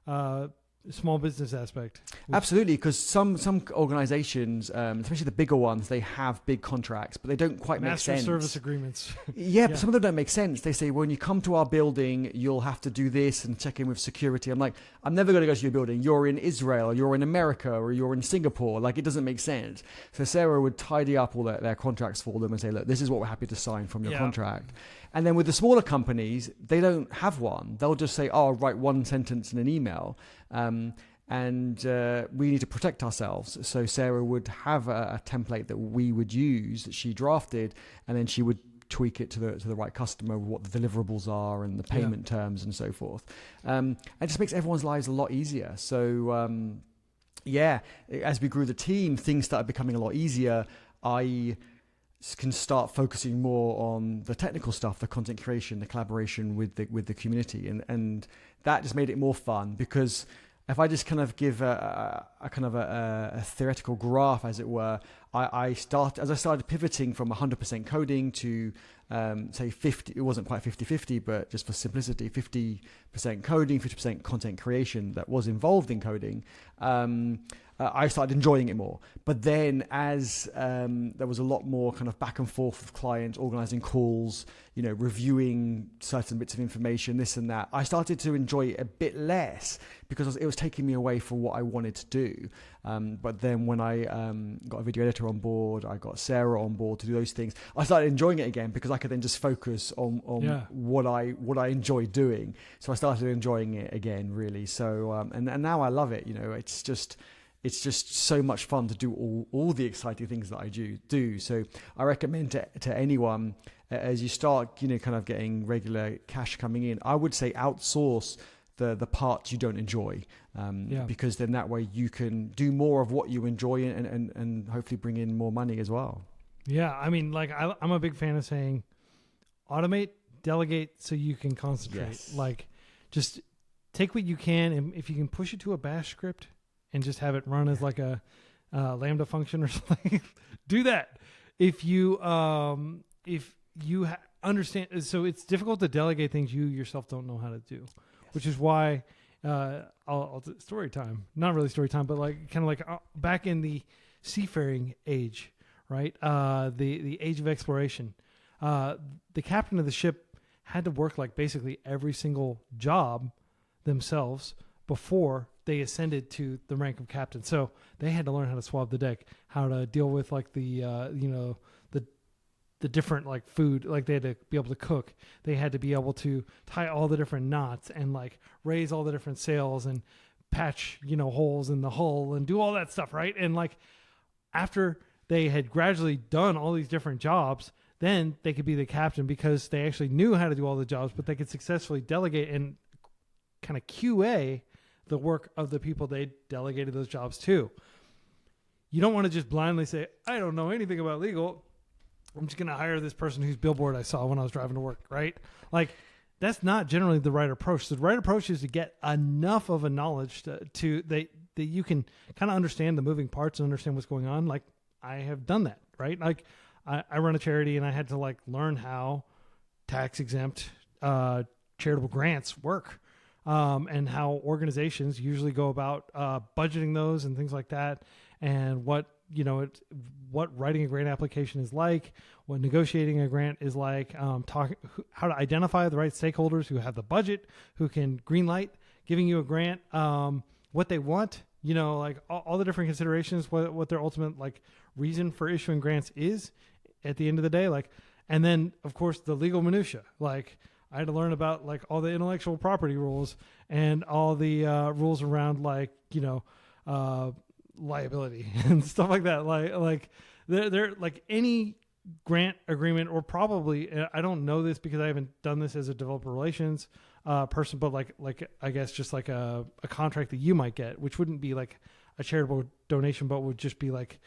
of small business aspect. Absolutely, because some organizations, especially the bigger ones, they have big contracts, but they don't quite make sense. Master service agreements. Yeah, but some of them don't make sense. They say, when you come to our building, you'll have to do this and check in with security. I'm like, I'm never going to go to your building. You're in Israel, or you're in America, or you're in Singapore. Like, it doesn't make sense. So Sarah would tidy up all their contracts for them and say, look, this is what we're happy to sign from your contract. And then with the smaller companies, they don't have one. They'll just say, oh, write one sentence in an email. And we need to protect ourselves. So Sarah would have a template that we would use, that she drafted, and then she would tweak it to the right customer, what the deliverables are and the payment terms and so forth. It just makes everyone's lives a lot easier. So as we grew the team, things started becoming a lot easier. I can start focusing more on the technical stuff, the content creation, the collaboration with the community, and that just made it more fun, because if I just kind of give a theoretical graph, as it were, as I started pivoting from 100% coding to say 50, it wasn't quite 50-50, but just for simplicity, 50% coding, 50% content creation that was involved in coding. I started enjoying it more. But then as there was a lot more kind of back and forth with clients, organizing calls, reviewing certain bits of information, this and that, I started to enjoy it a bit less, because it was taking me away from what I wanted to do. But then when I got a video editor on board, I got Sarah on board to do those things, I started enjoying it again, because I could then just focus on Yeah. what I enjoy doing. So I started enjoying it again, really. So and now I love it. It's just so much fun to do all the exciting things that I do. So I recommend to anyone, as you start, kind of getting regular cash coming in, I would say outsource the parts you don't enjoy, because then that way you can do more of what you enjoy and hopefully bring in more money as well. Yeah. I mean, like I'm a big fan of saying automate, delegate so you can concentrate. Yes. Like just take what you can, and if you can push it to a bash script and just have it run as like a Lambda function or something, do that. If you understand, so it's difficult to delegate things you yourself don't know how to do, which is why I'll story time, not really story time, but like kind of like back in the seafaring age, right? The age of exploration, the captain of the ship had to work like basically every single job themselves before they ascended to the rank of captain. So they had to learn how to swab the deck, how to deal with like the different like food, like they had to be able to cook. They had to be able to tie all the different knots and like raise all the different sails and patch, holes in the hull and do all that stuff. Right. And like after they had gradually done all these different jobs, then they could be the captain because they actually knew how to do all the jobs, but they could successfully delegate and kind of QA the work of the people they delegated those jobs to. You don't want to just blindly say, I don't know anything about legal, I'm just going to hire this person whose billboard I saw when I was driving to work, right? Like, that's not generally the right approach. The right approach is to get enough of a knowledge to that you can kind of understand the moving parts and understand what's going on. Like, I have done that, right? Like, I run a charity and I had to like learn how tax exempt charitable grants work, and how organizations usually go about budgeting those and things like that, and what writing a grant application is like, what negotiating a grant is like, how to identify the right stakeholders who have the budget, who can greenlight giving you a grant, what they want, like all the different considerations, what their ultimate like reason for issuing grants is at the end of the day. Like, and then of course the legal minutia, like I had to learn about like all the intellectual property rules and all the rules around like, liability and stuff like that. Like they're like any grant agreement, or probably, I don't know this because I haven't done this as a developer relations person, but like I guess just like a contract that you might get, which wouldn't be like a charitable donation, but would just be like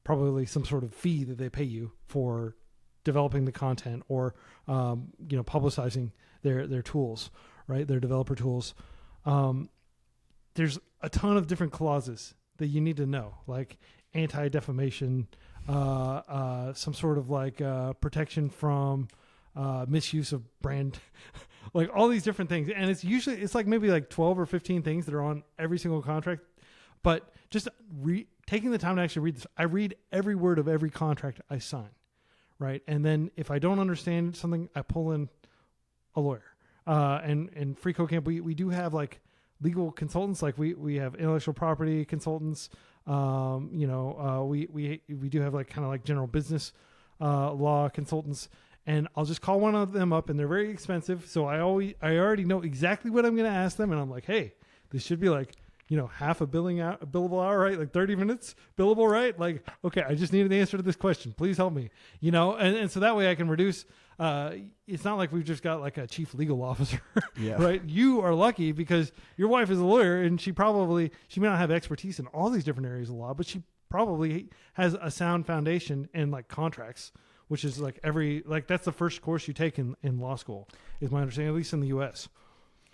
probably some sort of fee that they pay you for developing the content or publicizing their tools, right? Their developer tools. There's a ton of different clauses that you need to know, like anti-defamation, some sort of like protection from misuse of brand, like all these different things. And it's like maybe like 12 or 15 things that are on every single contract. But just taking the time to actually read this, I read every word of every contract I sign, right? And then if I don't understand something, I pull in a lawyer. And freeCodeCamp, we do have like legal consultants, like we have intellectual property consultants. We do have like kind of like general business law consultants, and I'll just call one of them up, and they're very expensive. So I already know exactly what I'm going to ask them, and I'm like, hey, this should be like, half a billable hour, right? Like 30 minutes billable, right? Like, okay, I just needed the answer to this question. Please help me, and so that way I can reduce. It's not like we've just got like a chief legal officer, yeah. Right? You are lucky because your wife is a lawyer, and she may not have expertise in all these different areas of law, but she probably has a sound foundation in like contracts, which is like that's the first course you take in law school, is my understanding, at least in the US.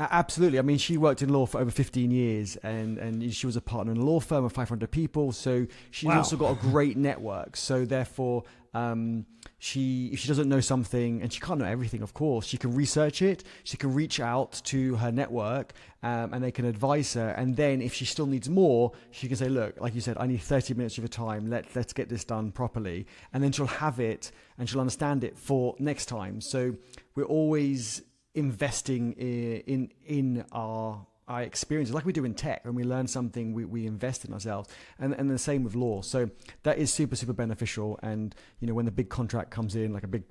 Absolutely. I mean, she worked in law for over 15 years and she was a partner in a law firm of 500 people. So she's also got a great network. So therefore, if she doesn't know something, and she can't know everything, of course, she can research it. She can reach out to her network and they can advise her. And then if she still needs more, she can say, look, like you said, I need 30 minutes of your time. Let's get this done properly. And then she'll have it and she'll understand it for next time. So we're always investing in our I experience it, like we do in tech. When we learn something, we invest in ourselves, and the same with law. So that is super, super beneficial. And when the big contract comes in, like a big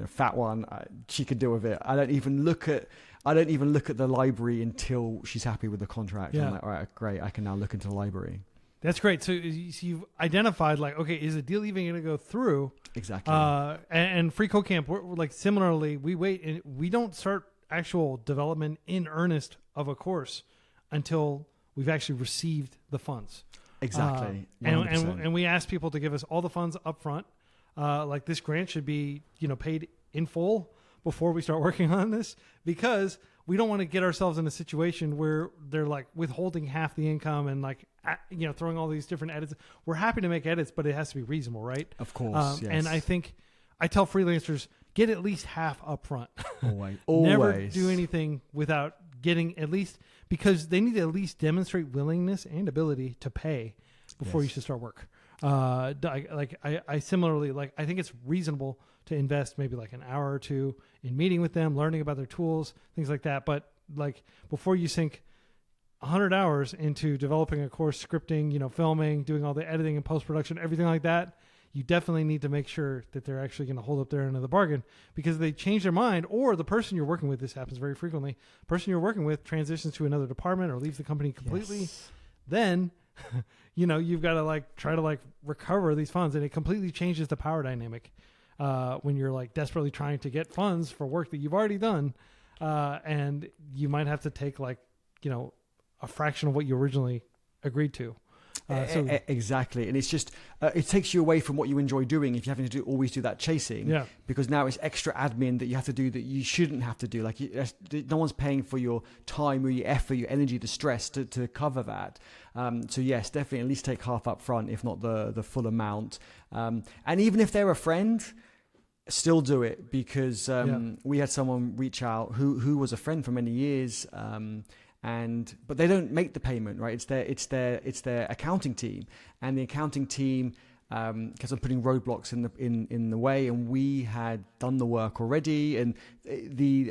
fat one, she could deal with it. I don't even look at the library until she's happy with the contract. Yeah. I'm like, all right, great, I can now look into the library. That's great. So you've identified like, okay, is the deal even going to go through? Exactly. And Free Code Camp, we're like similarly, we wait and we don't start actual development in earnest of a course until we've actually received the funds. Exactly. And we ask people to give us all the funds up front. Like this grant should be, paid in full before we start working on this, because we don't want to get ourselves in a situation where they're like withholding half the income and like, throwing all these different edits. We're happy to make edits, but it has to be reasonable, right? Of course. Yes. And I think I tell freelancers, get at least half up front. Always. Never do anything without getting at least, because they need to at least demonstrate willingness and ability to pay before you should start work. I similarly, like, I think it's reasonable to invest maybe like an hour or two in meeting with them, learning about their tools, things like that. But like before you sink 100 hours into developing a course, scripting, filming, doing all the editing and post-production, everything like that, you definitely need to make sure that they're actually going to hold up their end of the bargain, because if they change their mind, or the person you're working with, this happens very frequently, the person you're working with transitions to another department or leaves the company completely, then you've got to like try to like recover these funds, and it completely changes the power dynamic when you're like desperately trying to get funds for work that you've already done, and you might have to take like a fraction of what you originally agreed to. Exactly. And it's just, it takes you away from what you enjoy doing if you're having to always do that chasing. Yeah. Because now it's extra admin that you have to do that you shouldn't have to do. Like no one's paying for your time or your effort, your energy, the stress to cover that. So yes, definitely at least take half up front, if not the full amount. And even if they're a friend, still do it, because we had someone reach out who was a friend for many years, but they don't make the payment, right? It's their accounting team, and the accounting team kept on putting roadblocks in the way. And we had done the work already, and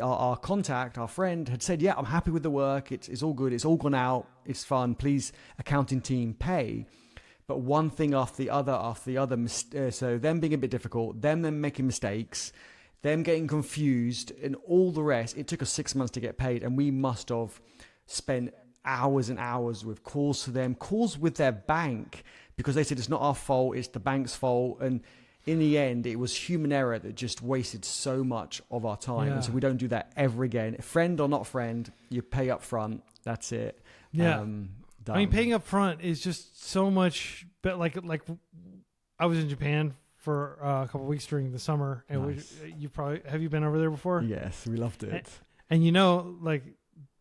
our contact, our friend, had said, "Yeah, I'm happy with the work. It's all good. It's all gone out. It's fun. Please, accounting team, pay." But one thing after the other. So them being a bit difficult, them making mistakes, them getting confused, and all the rest. It took us 6 months to get paid, and we must have spent hours and hours with calls to them, calls with their bank, because they said it's not our fault, it's the bank's fault. And in the end, it was human error that just wasted so much of our time. And so we don't do that ever again. Friend or not friend, you pay up front. That's it. Yeah. I mean, paying up front is just so much, but like I was in Japan for a couple of weeks during the summer, and nice. Have you been over there before? Yes, we loved it. And like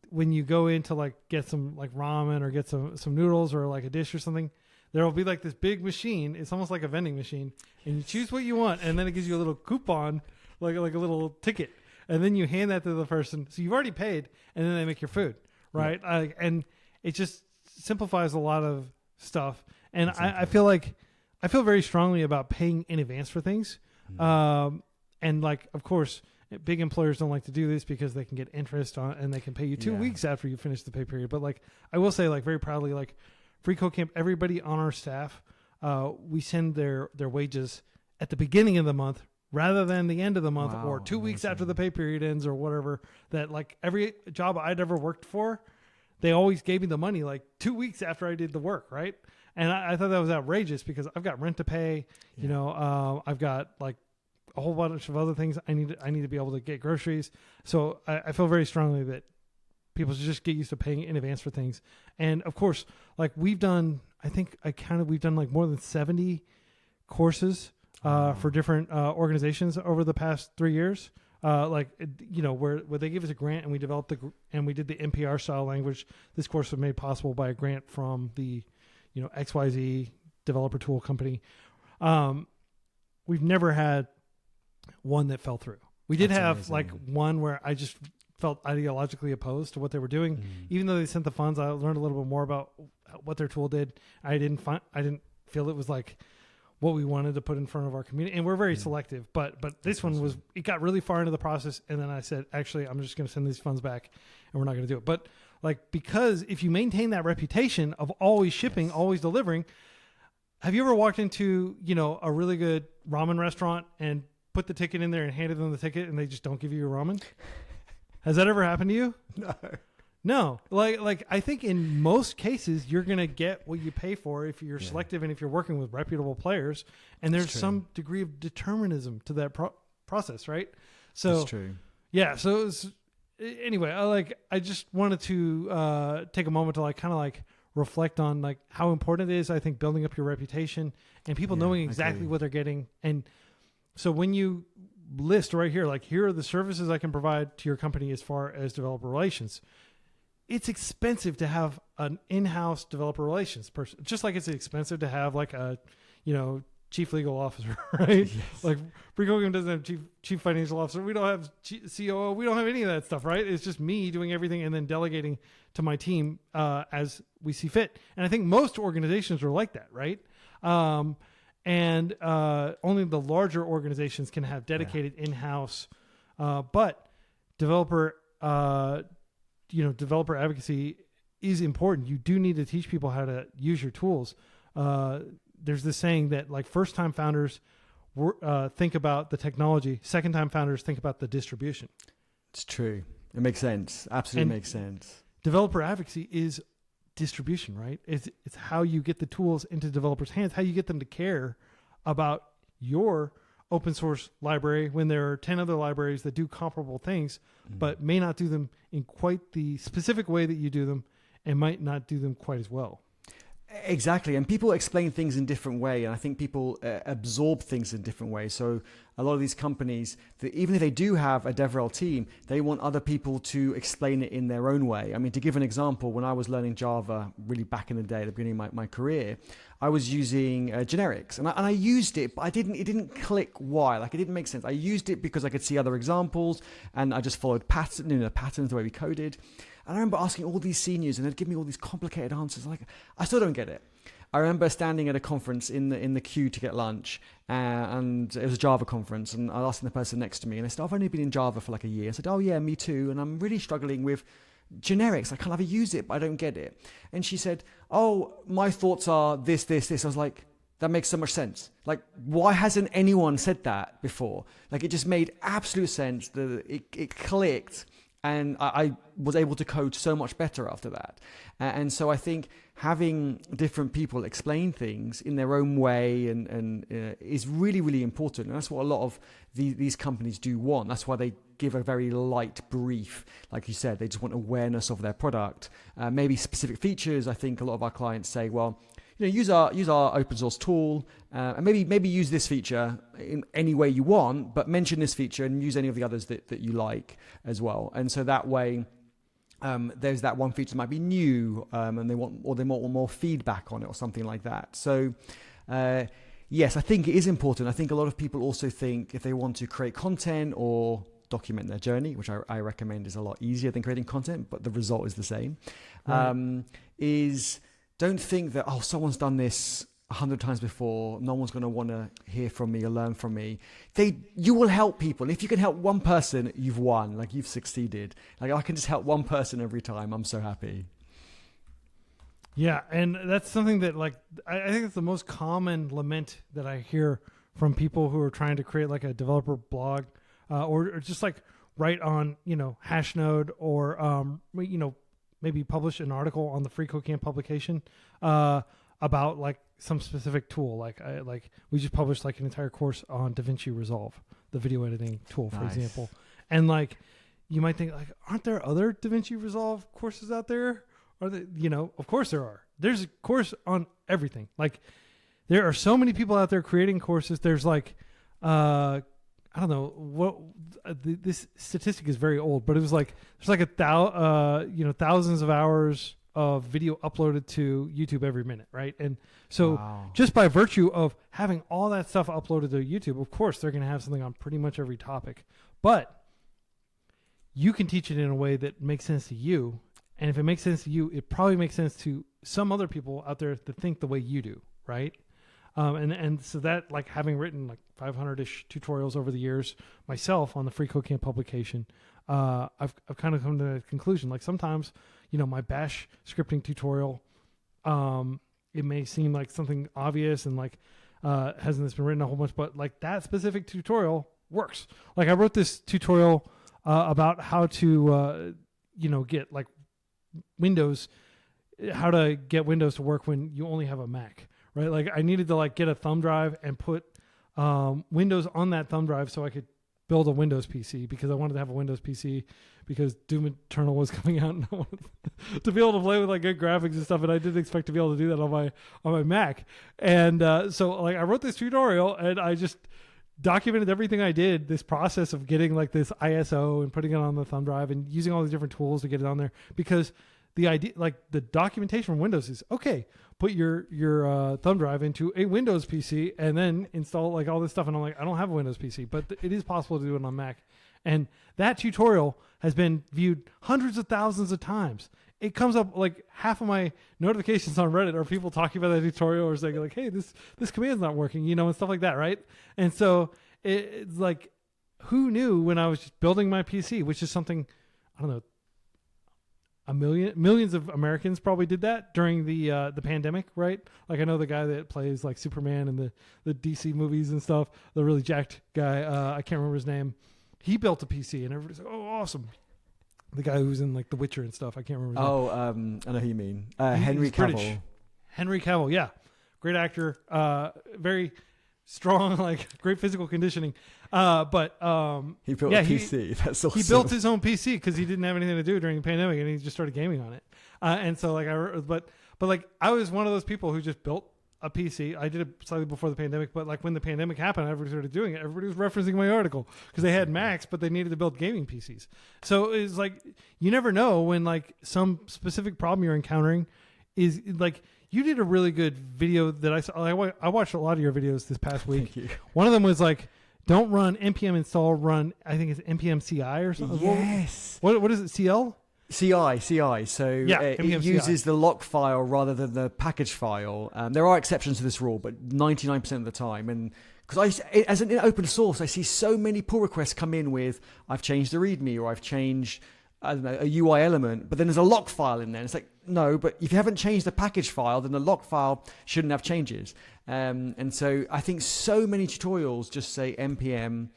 when you go in to like get some like ramen or get some noodles or like a dish or something, there will be like this big machine. It's almost like a vending machine, and you choose what you want, and then it gives you a little coupon, like a little ticket, and then you hand that to the person. So you've already paid, and then they make your food, right? Yeah. And it just simplifies a lot of stuff. And exactly. I feel very strongly about paying in advance for things. And like, of course, big employers don't like to do this because they can get interest on, and they can pay you 2 weeks after you finish the pay period. But like, I will say, like, very proudly, like Free Code Camp, everybody on our staff, we send their wages at the beginning of the month rather than the end of the month, or 2 weeks after the pay period ends, or whatever. That like every job I'd ever worked for, they always gave me the money like 2 weeks after I did the work, right? And I thought that was outrageous, because I've got rent to pay, I've got like a whole bunch of other things. I need to be able to get groceries. So I feel very strongly that people should just get used to paying in advance for things. And of course, like we've done like more than 70 courses for different organizations over the past 3 years. Where they give us a grant, and we developed and we did the NPR style language. This course was made possible by a grant from the, XYZ developer tool company. We've never had one that fell through. We did have amazing. Like one where I just felt ideologically opposed to what they were doing. Even though they sent the funds, I learned a little bit more about what their tool did. I didn't feel it was like what we wanted to put in front of our community, and we're very selective, but this one it got really far into the process, and then I said, actually, I'm just going to send these funds back, and we're not going to do it. But like, because if you maintain that reputation of always shipping, always delivering, have you ever walked into, a really good ramen restaurant and put the ticket in there and handed them the ticket and they just don't give you your ramen? Has that ever happened to you? No. Like I think in most cases you're going to get what you pay for if you're selective and if you're working with reputable players, and there's some degree of determinism to that process, right? So that's true. Yeah. So anyway, I just wanted to take a moment to kind of reflect on how important it is, I think, building up your reputation and people knowing exactly what they're getting. And so when you list right here, here are the services I can provide to your company as far as developer relations, it's expensive to have an in-house developer relations person, just like it's expensive to have a, chief legal officer, right? Yes. Like freeCodeCamp doesn't have chief financial officer. We don't have COO. We don't have any of that stuff, right? It's just me doing everything and then delegating to my team as we see fit. And I think most organizations are like that, right? And only the larger organizations can have dedicated in-house, but developer advocacy is important. You do need to teach people how to use your tools. There's this saying that first-time founders think about the technology. Second-time founders think about the distribution. It's true. It makes sense. Absolutely makes sense. Developer advocacy is distribution, right? It's how you get the tools into developers' hands, how you get them to care about your open source library when there are 10 other libraries that do comparable things, but may not do them in quite the specific way that you do them and might not do them quite as well. Exactly. And people explain things in different ways. And I think people absorb things in different ways. So a lot of these companies, even if they do have a DevRel team, they want other people to explain it in their own way. I mean, to give an example, when I was learning Java really back in the day, at the beginning of my career, I was using generics and I used it, but it didn't click why. It didn't make sense. I used it because I could see other examples and I just followed patterns, the way we coded. And I remember asking all these seniors and they'd give me all these complicated answers. I still don't get it. I remember standing at a conference in the queue to get lunch, and it was a Java conference, and I was asking the person next to me, and they said, I've only been in Java for a year. I said, oh yeah, me too, and I'm really struggling with generics. I can't ever use it, but I don't get it. And she said, oh, my thoughts are this. I was like, that makes so much sense. Why hasn't anyone said that before? It just made absolute sense. It clicked. And I was able to code so much better after that. And so I think having different people explain things in their own way and is really, really important. And that's what a lot of these companies do want. That's why they give a very light brief. Like you said, they just want awareness of their product. Maybe specific features. I think a lot of our clients say, well, use our open source tool, and maybe use this feature in any way you want, but mention this feature and use any of the others that you like as well. And so that way, there's that one feature that might be new, and they want more feedback on it or something like that. So, yes, I think it is important. I think a lot of people also think if they want to create content or document their journey, which I recommend is a lot easier than creating content, but the result is the same, right. Don't think that, someone's done this 100 times before. No one's going to want to hear from me or learn from me. You will help people. And if you can help one person, you've won. You've succeeded. I can just help one person every time. I'm so happy. Yeah. And that's something that I think it's the most common lament that I hear from people who are trying to create a developer blog, or just write on, Hashnode or, maybe publish an article on the FreeCodeCamp publication about some specific tool. We just published an entire course on DaVinci Resolve, the video editing tool, for example. And you might think aren't there other DaVinci Resolve courses out there? Are they, of course there are. There's a course on everything. There are so many people out there creating courses. There's I don't know what this statistic is very old, but it was there's thousands of hours of video uploaded to YouTube every minute, right? And so just by virtue of having all that stuff uploaded to YouTube, of course they're going to have something on pretty much every topic, but you can teach it in a way that makes sense to you. And if it makes sense to you, it probably makes sense to some other people out there that think the way you do, right? And so that, having written 500-ish tutorials over the years myself on the FreeCodeCamp publication, I've kind of come to that conclusion. Sometimes, my bash scripting tutorial. It may seem like something obvious and like, hasn't this been written a whole bunch, but like that specific tutorial works. Like I wrote this tutorial, about how to, get like Windows, how to get Windows to work when you only have a Mac, right? Like I needed to like get a thumb drive and put, Windows on that thumb drive so I could build a Windows PC, because I wanted to have a Windows PC because Doom Eternal was coming out and I wanted to be able to play with like good graphics and stuff. And I didn't expect to be able to do that on my Mac. And so like I wrote this tutorial and I just documented everything I did, this process of getting like this ISO and putting it on the thumb drive and using all these different tools to get it on there, because the idea, like the documentation from Windows is, okay, put your thumb drive into a Windows PC and then install like all this stuff. And I'm like, I don't have a Windows PC, but it is possible to do it on Mac. And that tutorial has been viewed hundreds of thousands of times. It comes up like half of my notifications on Reddit are people talking about that tutorial or saying like, hey, this command's not working, and stuff like that. Right. And so it's like, who knew when I was just building my PC, which is something, I don't know, millions of Americans probably did that during the pandemic, right? Like I know the guy that plays like Superman and the DC movies and stuff, the really jacked guy, I can't remember his name. He built a PC and everybody's like, oh, awesome. The guy who's in like The Witcher and stuff, I can't remember his name. I know who you mean. Henry Cavill. British. Henry Cavill, yeah. Great actor, very strong, like great physical conditioning. But he built a PC. That's awesome. He built his own PC because he didn't have anything to do during the pandemic, and he just started gaming on it. And so like but like I was one of those people who just built a PC. I did it slightly before the pandemic, but like when the pandemic happened, everybody started doing it. Everybody was referencing my article because they had Macs, but they needed to build gaming PCs. So it's like you never know when like some specific problem you're encountering is like. You did a really good video that I saw. I watched a lot of your videos this past week. Thank you. One of them was like, don't run npm install, run, I think it's npm CI or something. Yes. What is it, CL? CI. So yeah, it uses the lock file rather than the package file. There are exceptions to this rule, but 99% of the time. And because as an open source, I see so many pull requests come in with, I've changed the README or I've changed, I don't know, a UI element, but then there's a lock file in there. And it's like, no, but if you haven't changed the package file, then the lock file shouldn't have changes. And so I think so many tutorials just say npm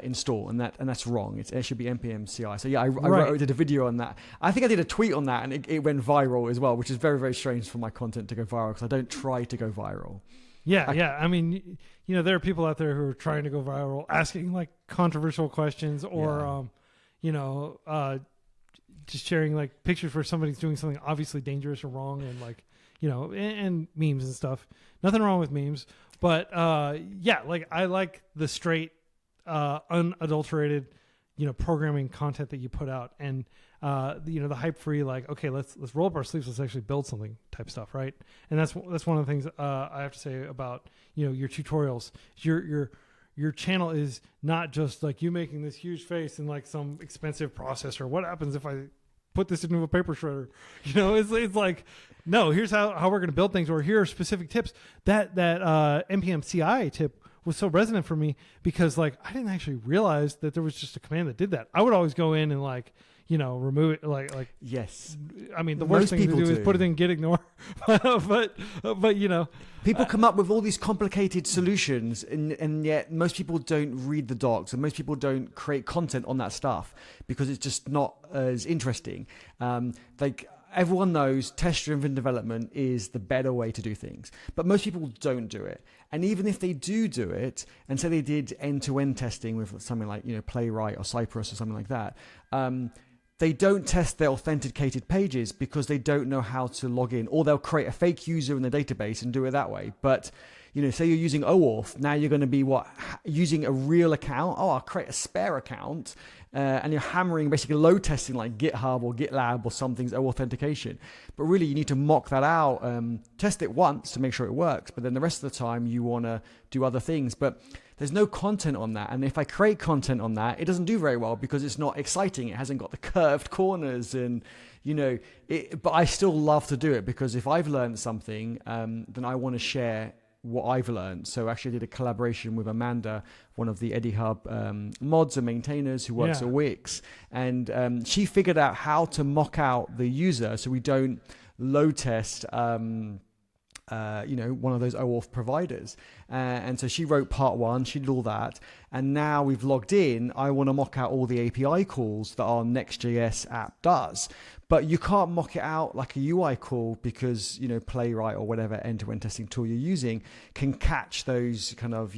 install, and that's wrong. It should be npm CI. So yeah, I did a video on that. I think I did a tweet on that, and it went viral as well, which is very, very strange for my content to go viral because I don't try to go viral. Yeah. I mean, there are people out there who are trying to go viral, asking like controversial questions or, just sharing like pictures where somebody's doing something obviously dangerous or wrong, and like, and memes and stuff. Nothing wrong with memes, but like I like the straight, unadulterated, programming content that you put out, and the hype free, like, okay, let's roll up our sleeves, let's actually build something type stuff, right? And that's one of the things I have to say about your tutorials. Your channel is not just like you making this huge face in like some expensive processor. What happens if I put this into a paper shredder? It's like, no, here's how we're going to build things, or here are specific tips. That npm CI tip was so resonant for me because like I didn't actually realize that there was just a command that did that. I would always go in and like remove it, like yes. I mean, the worst thing to do is put it in git ignore, but people come up with all these complicated solutions, and yet most people don't read the docs, and most people don't create content on that stuff because it's just not as interesting. Like everyone knows, test-driven development is the better way to do things, but most people don't do it. And even if they do it, and say they did end-to-end testing with something like Playwright or Cypress or something like that. They don't test their authenticated pages because they don't know how to log in, or they'll create a fake user in the database and do it that way. But, say you're using OAuth, now you're going to be using a real account. Oh, I'll create a spare account. And you're hammering, basically load testing like GitHub or GitLab or something's authentication. But really, you need to mock that out, test it once to make sure it works. But then the rest of the time, you want to do other things. But there's no content on that. And if I create content on that, it doesn't do very well because it's not exciting. It hasn't got the curved corners and, but I still love to do it because if I've learned something, then I want to share what I've learned. So actually I did a collaboration with Amanda, one of the Eddie Hub mods and maintainers who works at Wix. And she figured out how to mock out the user so we don't load test one of those OAuth providers. And so she wrote part one, she did all that. And now we've logged in, I want to mock out all the API calls that our Next.js app does. But you can't mock it out like a UI call because, Playwright or whatever end-to-end testing tool you're using can catch those kind of,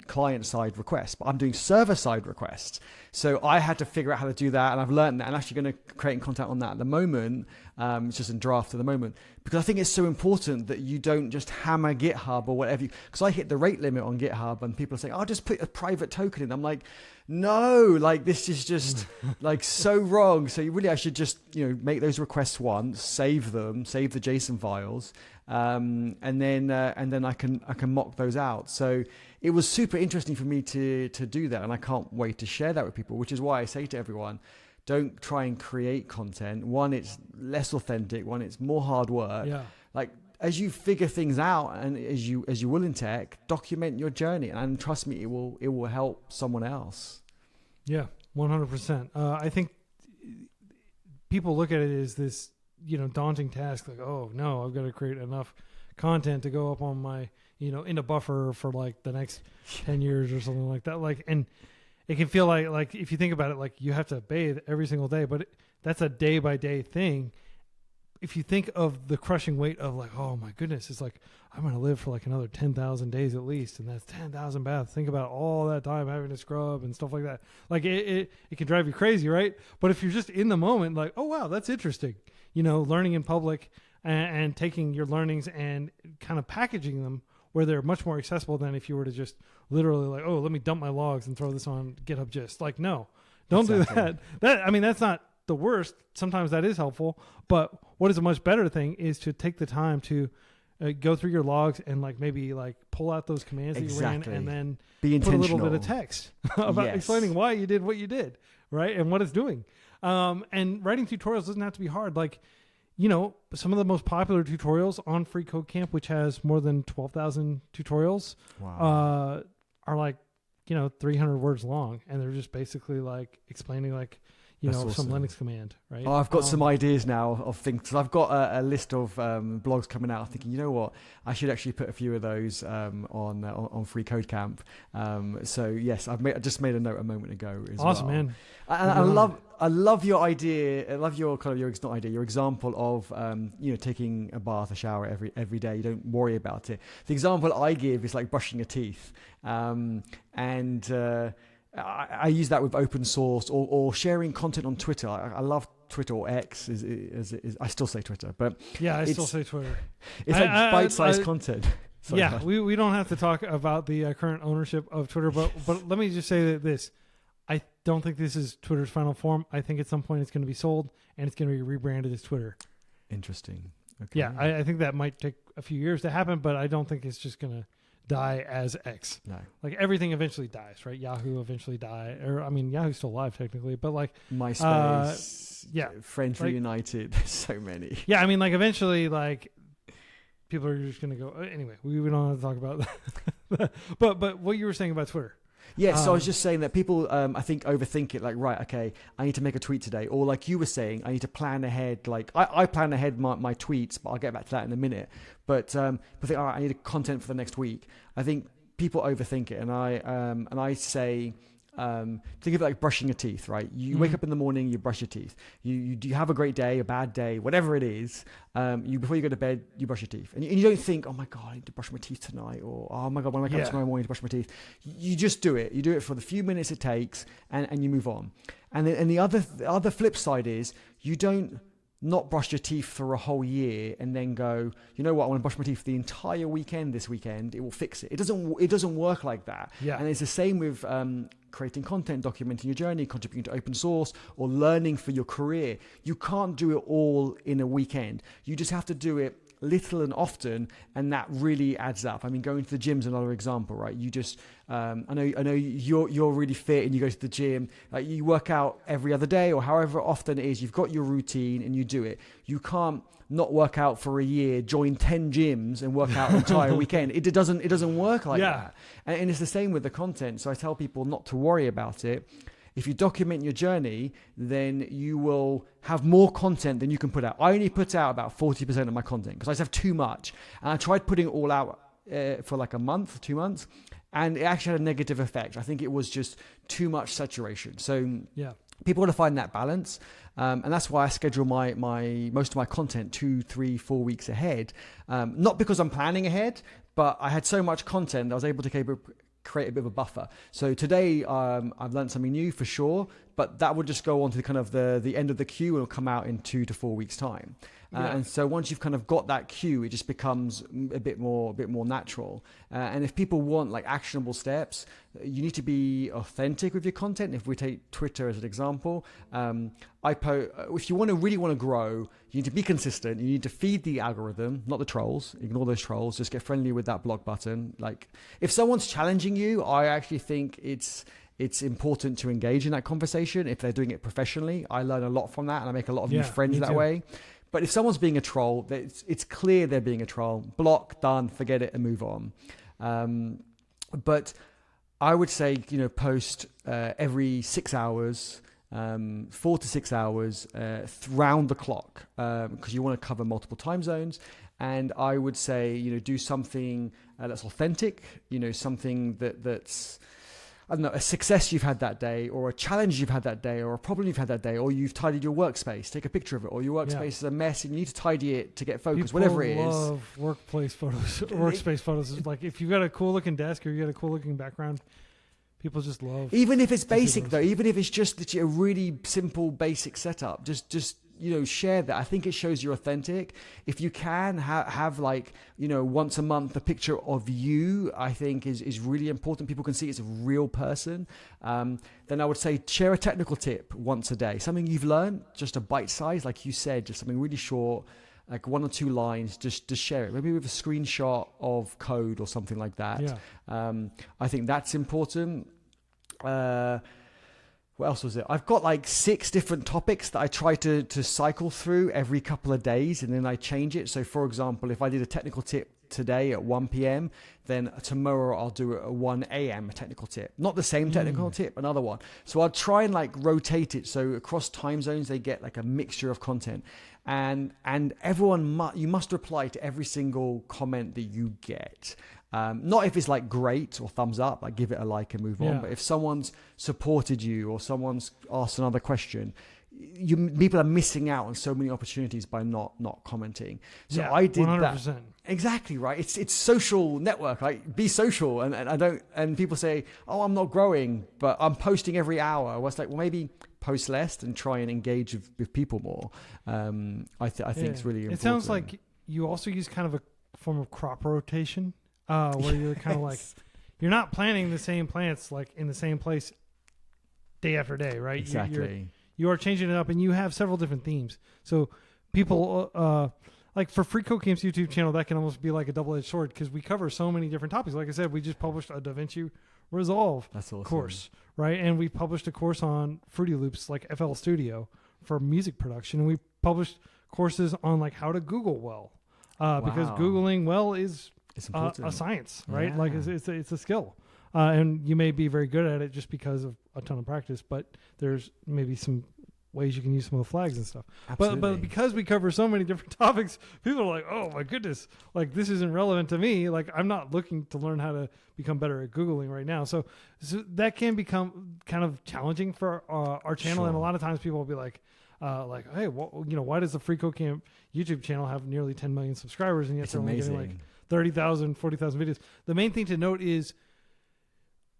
client-side requests. But I'm doing server-side requests. So I had to figure out how to do that, and I've learned that. I'm actually going to create content on that at the moment. It's just in draft at the moment. Because I think it's so important that you don't just hammer GitHub or whatever. Because I hit the rate limit on GitHub, and people are saying, "I'll just put a private token in." I'm like, no, like this is just like so wrong. So I should just, make those requests once, save them, save the JSON files, and then I can mock those out. So it was super interesting for me to do that, and I can't wait to share that with people, which is why I say to everyone, don't try and create content. One, it's less authentic. One, it's more hard work. Yeah. Like as you figure things out, and as you will in tech, document your journey, and trust me, it will help someone else. Yeah, 100%. I think people look at it as this, daunting task. Like, oh no, I've got to create enough content to go up on my, in a buffer for like the next 10 years or something like that. Like, and it can feel like if you think about it, like you have to bathe every single day, but that's a day by day thing. If you think of the crushing weight of like, oh my goodness, it's like, I'm going to live for like another 10,000 days at least. And that's 10,000 baths. Think about all that time having to scrub and stuff like that. Like it can drive you crazy, right? But if you're just in the moment, like, oh wow, that's interesting. Learning in public and taking your learnings and kind of packaging them where they're much more accessible than if you were to just literally like, oh, let me dump my logs and throw this on GitHub Gist. Like, no, don't do that. That's not the worst. Sometimes that is helpful, but what is a much better thing is to take the time to go through your logs and like maybe like pull out those commands that you ran and then put a little bit of text about explaining why you did what you did, right? And what it's doing. And writing tutorials doesn't have to be hard. Like, some of the most popular tutorials on freeCodeCamp, which has more than 12,000 tutorials, are like, 300 words long. And they're just basically like explaining like, awesome. Some Linux command, right? Oh, I've got some ideas now of things. Because I've got a list of blogs coming out. I'm thinking, you know what? I should actually put a few of those on freeCodeCamp. So yes, I just made a note a moment ago as awesome, well. Man. And I love your idea. I love your kind of your example of taking a bath, a shower every day. You don't worry about it. The example I give is like brushing your teeth, I use that with open source or sharing content on Twitter. I love Twitter, or X. I still say Twitter, but I still say Twitter. It's like bite-sized content. Sorry, we don't have to talk about the current ownership of Twitter, but let me just say this. I don't think this is Twitter's final form. I think at some point it's going to be sold and it's going to be rebranded as Twitter. Interesting. Okay. Yeah, I think that might take a few years to happen, but I don't think it's just going to die as X. No. Like everything eventually dies, right? Yahoo eventually died. Yahoo's still alive technically, but like MySpace, Friends like, Reunited, there's so many. Yeah, eventually like people are just going to go, anyway, we don't have to talk about that. but what you were saying about Twitter. Yeah, so I was just saying that people, I think, overthink it. Like, right, okay, I need to make a tweet today. Or like you were saying, I need to plan ahead. Like, I plan ahead my tweets, but I'll get back to that in a minute. But think, all right, I need content for the next week. I think people overthink it. And I say, think of it like brushing your teeth, right? You wake up in the morning, you brush your teeth. You have a great day, a bad day, whatever it is. Before you go to bed, you brush your teeth, and you don't think, oh my god, I need to brush my teeth tonight, or oh my god, when I wake up tomorrow morning to brush my teeth. You just do it. You do it for the few minutes it takes, and you move on. And the other flip side is you don't not brush your teeth for a whole year and then go, you know what, I want to brush my teeth the entire weekend this weekend. It will fix it. It doesn't work like that. Yeah. And it's the same with creating content, documenting your journey, contributing to open source, or learning for your career. You can't do it all in a weekend. You just have to do it little and often, and that really adds up. I mean, going to the gym's another example, right? You just, I know you're really fit and you go to the gym, like you work out every other day or however often it is. You've got your routine and you do it. You can't not work out for a year, join 10 gyms and work out an entire weekend. It doesn't work like that. And it's the same with the content. So I tell people not to worry about it. If you document your journey, then you will have more content than you can put out. I only put out about 40% of my content because I just have too much. And I tried putting it all out for like a month, 2 months, and it actually had a negative effect. I think it was just too much saturation. So people want to find that balance. And that's why I schedule my most of my content 2, 3, 4 weeks ahead. Not because I'm planning ahead, but I had so much content I was able to create a bit of a buffer. So today I've learned something new for sure, but that would just go on to kind of the end of the queue and it'll come out in 2 to 4 weeks time. And so once you've kind of got that queue, it just becomes a bit more natural. And if people want like actionable steps, you need to be authentic with your content. If we take Twitter as an example, if you really want to grow, you need to be consistent. You need to feed the algorithm, not the trolls. Ignore those trolls. Just get friendly with that block button. Like if someone's challenging you, I actually think it's important to engage in that conversation. If they're doing it professionally, I learn a lot from that and I make a lot of new friends that way. But if someone's being a troll, it's clear they're being a troll. Block, done, forget it and move on. But I would say, post every 6 hours, 4 to 6 hours, round the clock, because you want to cover multiple time zones. And I would say, do something that's authentic, something that's, I don't know, a success you've had that day, or a challenge you've had that day, or a problem you've had that day, or you've tidied your workspace. Take a picture of it, or your workspace is a mess and you need to tidy it to get focused, people whatever it is. Love workplace photos, workspace photos. It's like if you've got a cool looking desk or you got a cool looking background, people just love. Even if it's basic though, even if it's just a really simple basic setup, just share that. I think it shows you're authentic. If you can have like, once a month, a picture of you, I think is really important. People can see it's a real person. Then I would say share a technical tip once a day, something you've learned, just a bite size, like you said, just something really short, like 1 or 2 lines, just share it. Maybe with a screenshot of code or something like that. I think that's important. What else was it? I've got like 6 different topics that I try to cycle through every couple of days, and then I change it. So for example, if I did a technical tip today at 1 p.m, then tomorrow I'll do it at 1 a.m, a technical tip. Not the same technical tip, another one. So I'll try and like rotate it. So across time zones, they get like a mixture of content. And everyone, you must reply to every single comment that you get. Not if it's like great or thumbs up, like give it a like and move on. But if someone's supported you or someone's asked another question, people are missing out on so many opportunities by not commenting. So I did 100%. That. Exactly right. It's social network. Like be social, and people say, oh, I'm not growing, but I'm posting every hour. Well, it's like, well, maybe post less and try and engage with people more. I think it's really important. It sounds like you also use kind of a form of crop rotation. Where you're kind of like, you're not planting the same plants like in the same place day after day, right? Exactly. You are changing it up, and you have several different themes. So people, like for freeCodeCamp's YouTube channel, that can almost be like a double-edged sword because we cover so many different topics. Like I said, we just published a DaVinci Resolve course, right? And we published a course on Fruity Loops, like FL Studio for music production, and we published courses on like how to Google well, because Googling well is it's a science, right? Yeah. Like it's a skill, and you may be very good at it just because of a ton of practice. But there's maybe some ways you can use some of the flags and stuff. But because we cover so many different topics, people are like, oh my goodness, like this isn't relevant to me. Like I'm not looking to learn how to become better at Googling right now. So that can become kind of challenging for our channel. Sure. And a lot of times people will be like, hey, why does the freeCodeCamp YouTube channel have nearly 10 million subscribers and yet they're only getting like 30,000, 40,000 videos? The main thing to note is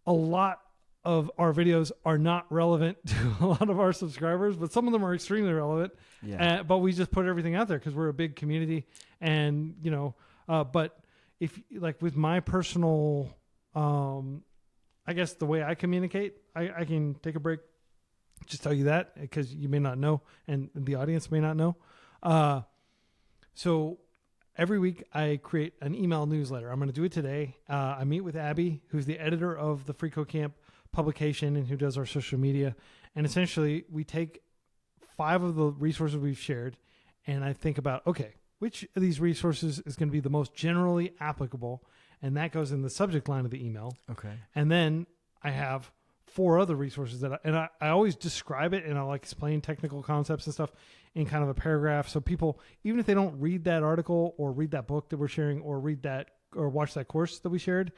a lot of our videos are not relevant to a lot of our subscribers, but some of them are extremely relevant. Yeah. But we just put everything out there because we're a big community. And, but if like with my personal I guess the way I communicate, I can take a break, just tell you that, because you may not know, and the audience may not know. So every week I create an email newsletter. I'm going to do it today. I meet with Abby, who's the editor of the FreeCodeCamp publication and who does our social media. And essentially we take 5 of the resources we've shared, and I think about, okay, which of these resources is going to be the most generally applicable? And that goes in the subject line of the email. Okay. And then I have 4 other resources that I always describe it, and I'll like explain technical concepts and stuff in kind of a paragraph. So people, even if they don't read that article or read that book that we're sharing or read that or watch that course that we shared,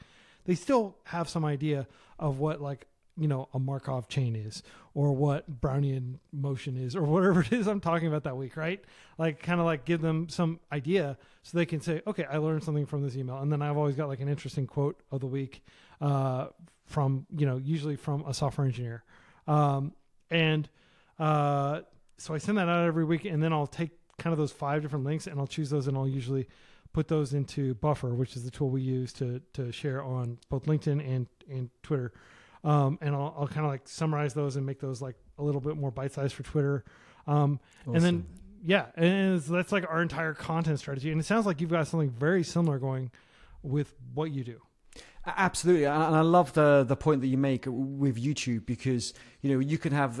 they still have some idea of what, like, you know, a Markov chain is, or what Brownian motion is, or whatever it is I'm talking about that week, right? Like, kind of like give them some idea so they can say, okay, I learned something from this email. And then I've always got like an interesting quote of the week from, you know, usually from a software engineer. So I send that out every week, and then I'll take kind of those 5 different links and I'll choose those, and I'll usually put those into Buffer, which is the tool we use to share on both LinkedIn and Twitter. And I'll kind of like summarize those and make those like a little bit more bite-sized for Twitter. Awesome. And then, yeah, and that's like our entire content strategy. And it sounds like you've got something very similar going with what you do. Absolutely, and I love the point that you make with YouTube, because you know you can have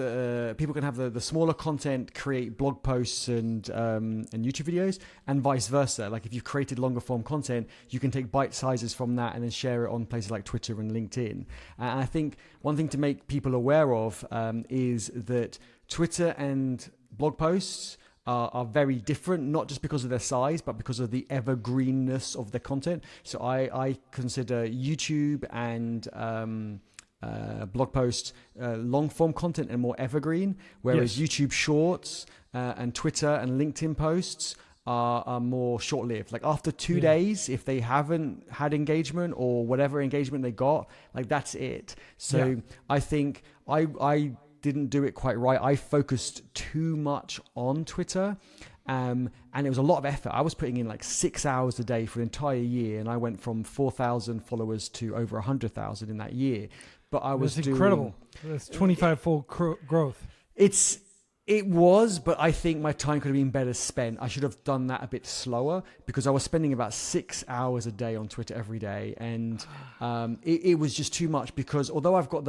people can have the smaller content create blog posts and YouTube videos, and vice versa. Like if you've created longer form content, you can take bite sizes from that and then share it on places like Twitter and LinkedIn. And I think one thing to make people aware of is that Twitter and blog posts are very different, not just because of their size, but because of the evergreenness of their content. So I consider YouTube and blog posts long form content and more evergreen, whereas Yes. YouTube Shorts and Twitter and LinkedIn posts are more short-lived. Like after 2 days, if they haven't had engagement or whatever engagement they got, like that's it. So I think I didn't do it quite right. I focused too much on Twitter, and it was a lot of effort. I was putting in like 6 hours a day for an entire year, and I went from 4,000 followers to over 100,000 in that year. But I was That's incredible. That's 25-fold growth. It was, but I think my time could have been better spent. I should have done that a bit slower, because I was spending about 6 hours a day on Twitter every day, and it was just too much. Because although I've got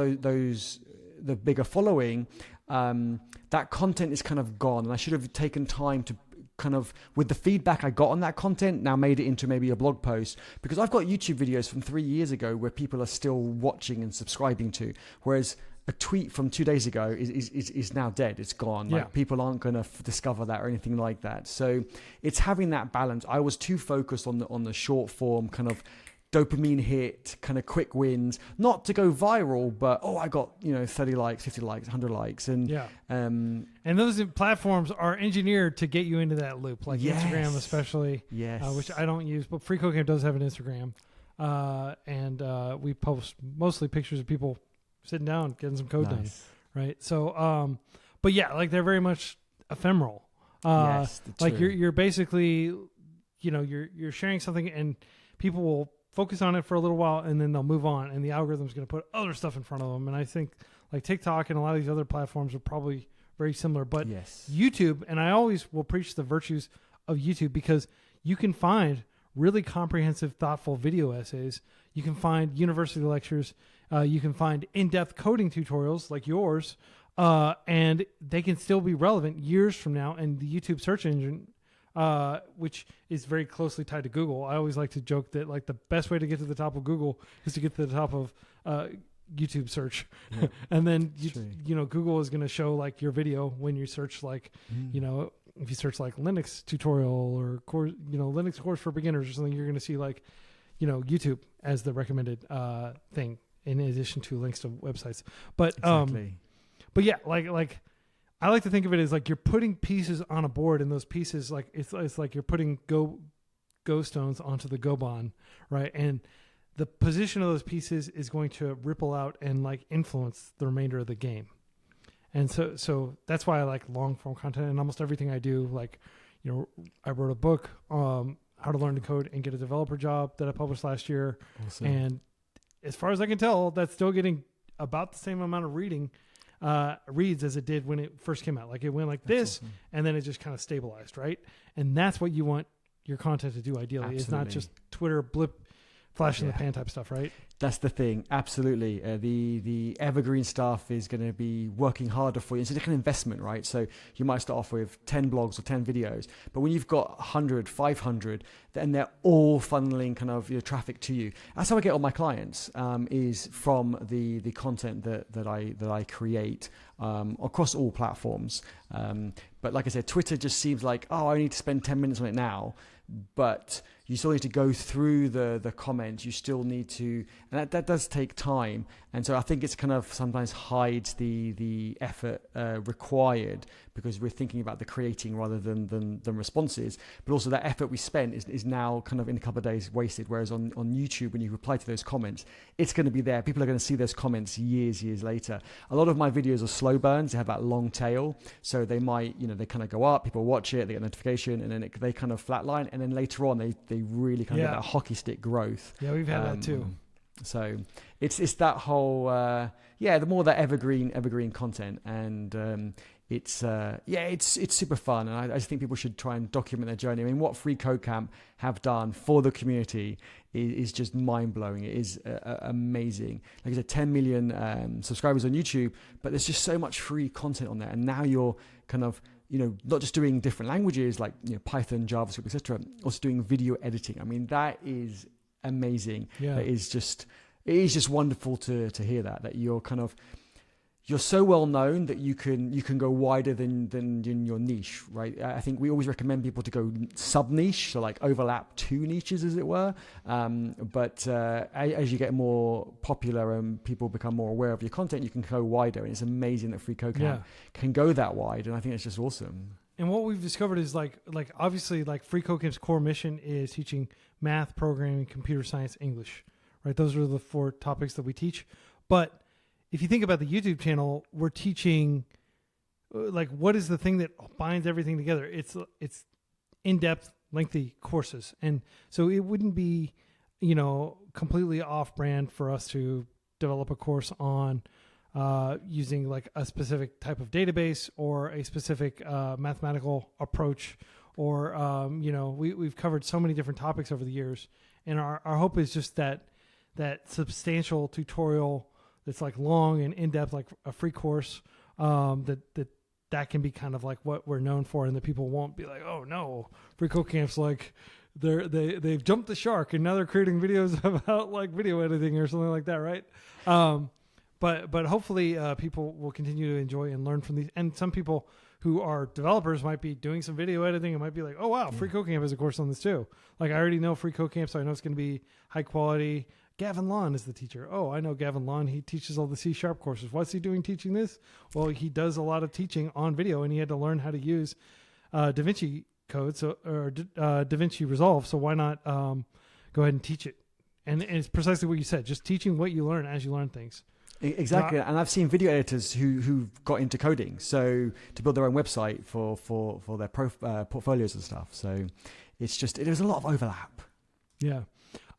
the bigger following, that content is kind of gone, and I should have taken time to kind of, with the feedback I got on that content, now made it into maybe a blog post, because I've got YouTube videos from 3 years ago where people are still watching and subscribing to, whereas a tweet from 2 days ago is now dead. It's gone. Like people aren't going to discover that or anything like that. So it's having that balance. I was too focused on the short form kind of dopamine hit, kind of quick wins, not to go viral, but I got 30 likes, 50 likes, 100 likes, and and those platforms are engineered to get you into that loop, like Instagram especially, which I don't use, but FreeCodeCamp does have an Instagram, and we post mostly pictures of people sitting down getting some code done, right? So, but yeah, like they're very much ephemeral. Like you're basically, you're sharing something, and people will focus on it for a little while, and then they'll move on, and the algorithm's going to put other stuff in front of them. And I think like TikTok and a lot of these other platforms are probably very similar, but YouTube, and I always will preach the virtues of YouTube, because you can find really comprehensive, thoughtful video essays. You can find university lectures. You can find in-depth coding tutorials like yours, and they can still be relevant years from now. And the YouTube search engine, which is very closely tied to Google. I always like to joke that like the best way to get to the top of Google is to get to the top of YouTube search. And then, Google is going to show like your video when you search like, if you search like Linux tutorial or course, Linux course for beginners or something, you're going to see like, YouTube as the recommended thing in addition to links to websites. But, but yeah, like, I like to think of it as like you're putting pieces on a board, and those pieces, like it's like you're putting go stones onto the Gobon, right? And the position of those pieces is going to ripple out and like influence the remainder of the game. And so that's why I like long form content, and almost everything I do. Like, I wrote a book, How to Learn to Code and Get a Developer Job, that I published last year. Awesome. And as far as I can tell, that's still getting about the same amount of reads as it did when it first came out. Like it went like this, awesome. And then it just kind of stabilized, right? And that's what you want your content to do ideally. Absolutely. It's not just Twitter blip, flash in the pan type stuff, right? That's the thing. Absolutely. The evergreen stuff is going to be working harder for you. It's a different investment, right? So you might start off with 10 blogs or 10 videos, but when you've got 100, 500, then they're all funneling kind of your traffic to you. That's how I get all my clients, is from the content that I create across all platforms. But like I said, Twitter just seems like, oh, I need to spend 10 minutes on it now. But you still need to go through the comments. You still need to, and that does take time. And so I think it's kind of sometimes hides the effort required, because we're thinking about the creating rather than responses. But also that effort we spent is now kind of in a couple of days wasted. Whereas on YouTube, when you reply to those comments, it's going to be there. People are going to see those comments years later. A lot of my videos are slow burns. They have that long tail. So they might, they kind of go up, people watch it, they get a notification, and then they kind of flatline. And then later on, they really kind of get that hockey stick growth. Yeah, we've had that too. So it's that whole, the more that evergreen content, and it's super fun. And I just think people should try and document their journey. I mean, what freeCodeCamp have done for the community is just mind blowing. It is amazing. Like I said, 10 million subscribers on YouTube, but there's just so much free content on there. And now you're kind of, not just doing different languages like Python, JavaScript, etc., also doing video editing. I mean, that is amazing. Yeah. It is just wonderful to hear that you're so well known that you can go wider than in your niche, right? I think we always recommend people to go sub niche, so like overlap two niches, as it were. But as you get more popular and people become more aware of your content, you can go wider, and it's amazing that freeCodeCamp can go that wide, and I think it's just awesome. And what we've discovered is like obviously like freeCodeCamp's core mission is teaching math, programming, computer science, English, right? Those are the 4 topics that we teach. But if you think about the YouTube channel, we're teaching like what is the thing that binds everything together? It's in-depth, lengthy courses. And so it wouldn't be, completely off-brand for us to develop a course on using like a specific type of database or a specific mathematical approach, or we've covered so many different topics over the years, and our hope is just that substantial tutorial that's like long and in-depth, like a free course, that can be kind of like what we're known for, and that people won't be like, oh no, freeCodeCamp's like they've jumped the shark and now they're creating videos about like video editing or something like that, right? But hopefully people will continue to enjoy and learn from these. And some people who are developers might be doing some video editing and might be like, oh wow, freeCodeCamp has a course on this too. Like I already know freeCodeCamp, so I know it's going to be high quality. Gavin Lawn is the teacher. Oh, I know Gavin Lawn. He teaches all the C# courses. What's he doing teaching this? Well, he does a lot of teaching on video, and he had to learn how to use DaVinci Code, or DaVinci Resolve. So why not go ahead and teach it? And it's precisely what you said, just teaching what you learn as you learn things. Exactly. And I've seen video editors who've got into coding, so to build their own website for their portfolios and stuff. So there's a lot of overlap. Yeah.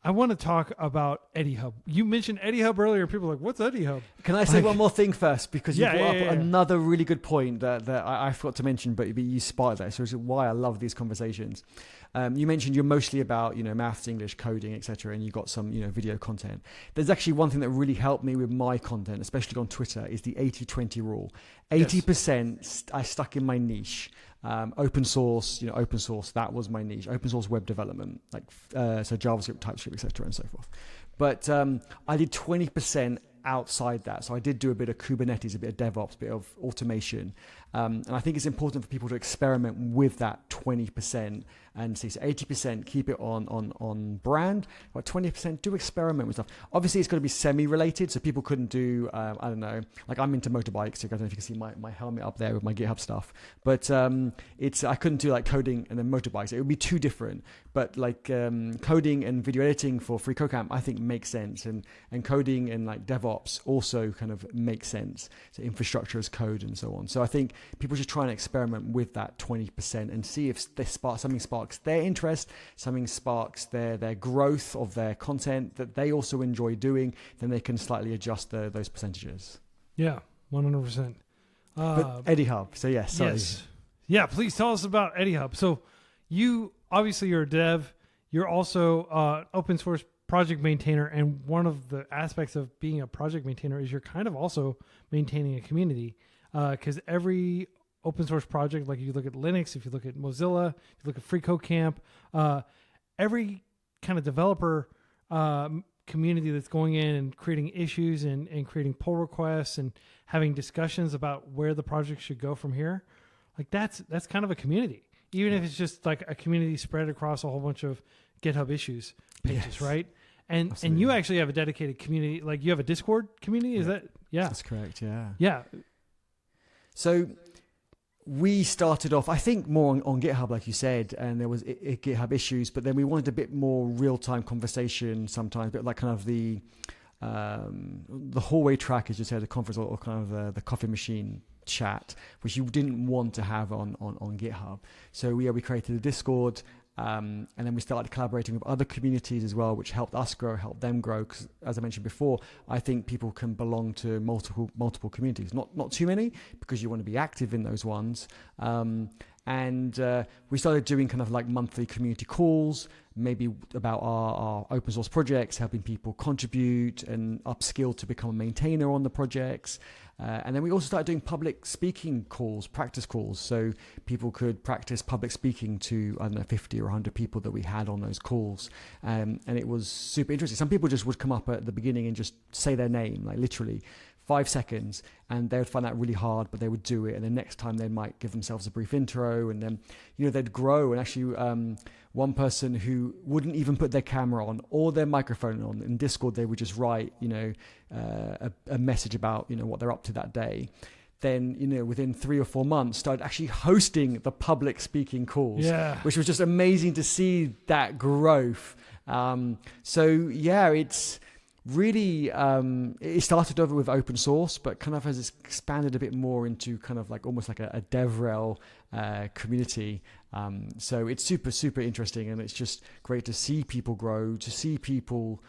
I want to talk about Eddie Hub. You mentioned Eddie Hub earlier. People are like, what's Eddie Hub? Can I say one more thing first? Because you brought up another really good point that I forgot to mention, but you sparked that. So it's why I love these conversations. You mentioned you're mostly about, maths, English, coding, etc., and you got some, video content. There's actually one thing that really helped me with my content, especially on Twitter, is the 80-20 rule. 80% I stuck in my niche. Open source, that was my niche. Open source web development, so JavaScript, TypeScript, etc., and so forth. But I did 20% outside that. So I did do a bit of Kubernetes, a bit of DevOps, a bit of automation. And I think it's important for people to experiment with that 20% and see. So 80% keep it on brand, but 20% do experiment with stuff. Obviously, it's got to be semi-related, so people couldn't do, I don't know, like I'm into motorbikes, so I don't know if you can see my helmet up there with my GitHub stuff. But I couldn't do like coding and then motorbikes. It would be too different. But like coding and video editing for freeCodeCamp, I think makes sense. And coding and like DevOps also kind of makes sense. So infrastructure as code and so on. So I think People just try and experiment with that 20% and see if something sparks their interest, something sparks their growth of their content that they also enjoy doing, then they can slightly adjust those percentages. Yeah, 100%. But Eddie Hub, so yes, sorry. Yes. Yeah, please tell us about Eddie Hub. So you, obviously you're a dev, you're also open source project maintainer, and one of the aspects of being a project maintainer is you're kind of also maintaining a community, because every open source project, like you look at Linux, if you look at Mozilla, if you look at freeCodeCamp, every kind of developer community that's going in and creating issues and creating pull requests and having discussions about where the project should go from here, like that's kind of a community, even if it's just like a community spread across a whole bunch of GitHub issues pages, yes. Right? And Absolutely. And you actually have a dedicated community, like you have a Discord community, is that? Yeah. That's correct, yeah. Yeah. So we started off, I think, more on GitHub, like you said, and there was GitHub issues, but then we wanted a bit more real-time conversation sometimes, a bit like kind of the hallway track, as you said, the conference, or kind of the coffee machine chat, which you didn't want to have on GitHub. So we created a Discord, and then we started collaborating with other communities as well, which helped us grow, helped them grow. Because as I mentioned before, I think people can belong to multiple communities, not too many, because you want to be active in those ones. And we started doing kind of like monthly community calls, maybe about our open source projects, helping people contribute and upskill to become a maintainer on the projects. And then we also started doing public speaking calls, practice calls, so people could practice public speaking to, I don't know, 50 or 100 people that we had on those calls. And it was super interesting. Some people just would come up at the beginning and just say their name, like literally 5 seconds, and they would find that really hard, but they would do it. And then next time they might give themselves a brief intro, and then, they'd grow. And actually, one person who wouldn't even put their camera on or their microphone on, in Discord, they would just write, a message about, what they're up to that day. Then, within 3 or 4 months, started actually hosting the public speaking calls, which was just amazing to see that growth. It's really, it started over with open source, but kind of has expanded a bit more into kind of like almost like a DevRel community. So it's super, super interesting, and it's just great to see people grow, to see people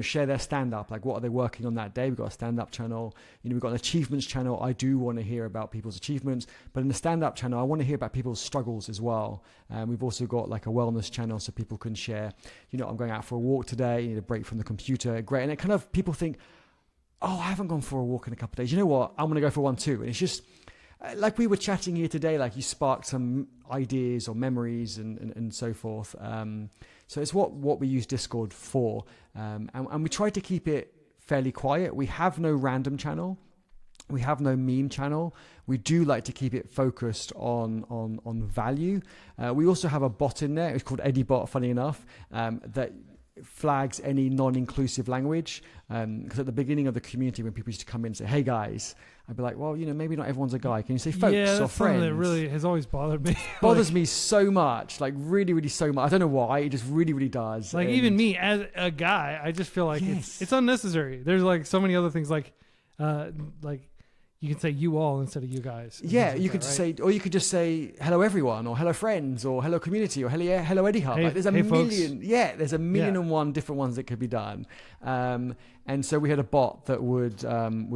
share their stand-up, like what are they working on that day. We've got a stand-up channel, we've got an achievements channel. I do want to hear about people's achievements, but in the stand-up channel, I want to hear about people's struggles as well. We've also got like a wellness channel, so people can share, I'm going out for a walk today, need a break from the computer, great. And it kind of, people think, oh, I haven't gone for a walk in a couple of days. You know what? I'm going to go for one too. And it's just, like we were chatting here today, like you sparked some ideas or memories and so forth. So it's what we use Discord for. And we try to keep it fairly quiet. We have no random channel. We have no meme channel. We do like to keep it focused on value. We also have a bot in there. It's called Eddie Bot, funny enough, that flags any non-inclusive language. Because at the beginning of the community, when people used to come in and say, hey guys, I'd be like, well, maybe not everyone's a guy. Can you say folks or friends? That really has always bothered me. Bothers me so much, like really, really so much. I don't know why. It just really, really does. Like even me as a guy, I just feel like it's unnecessary. There's like so many other things, like you can say you all instead of you guys. Yeah, you could say, or you could just say hello everyone, or hello friends, or hello community, or hello Eddie Hub. Like, there's a million. Folks. Yeah, there's a million and one different ones that could be done. And so we had a bot that would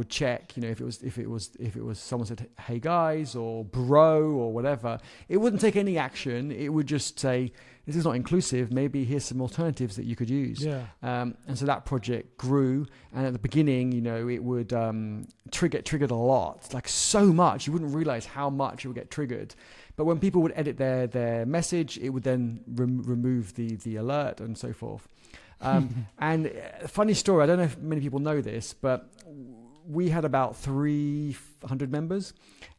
check, if it was someone said hey guys or bro or whatever, it wouldn't take any action. It would just say, this is not inclusive. Maybe here's some alternatives that you could use. Yeah. And so that project grew. And at the beginning, it would triggered a lot, like so much. You wouldn't realize how much it would get triggered. But when people would edit their message, it would then remove the alert and so forth. And funny story, I don't know if many people know this, but we had about 300 members.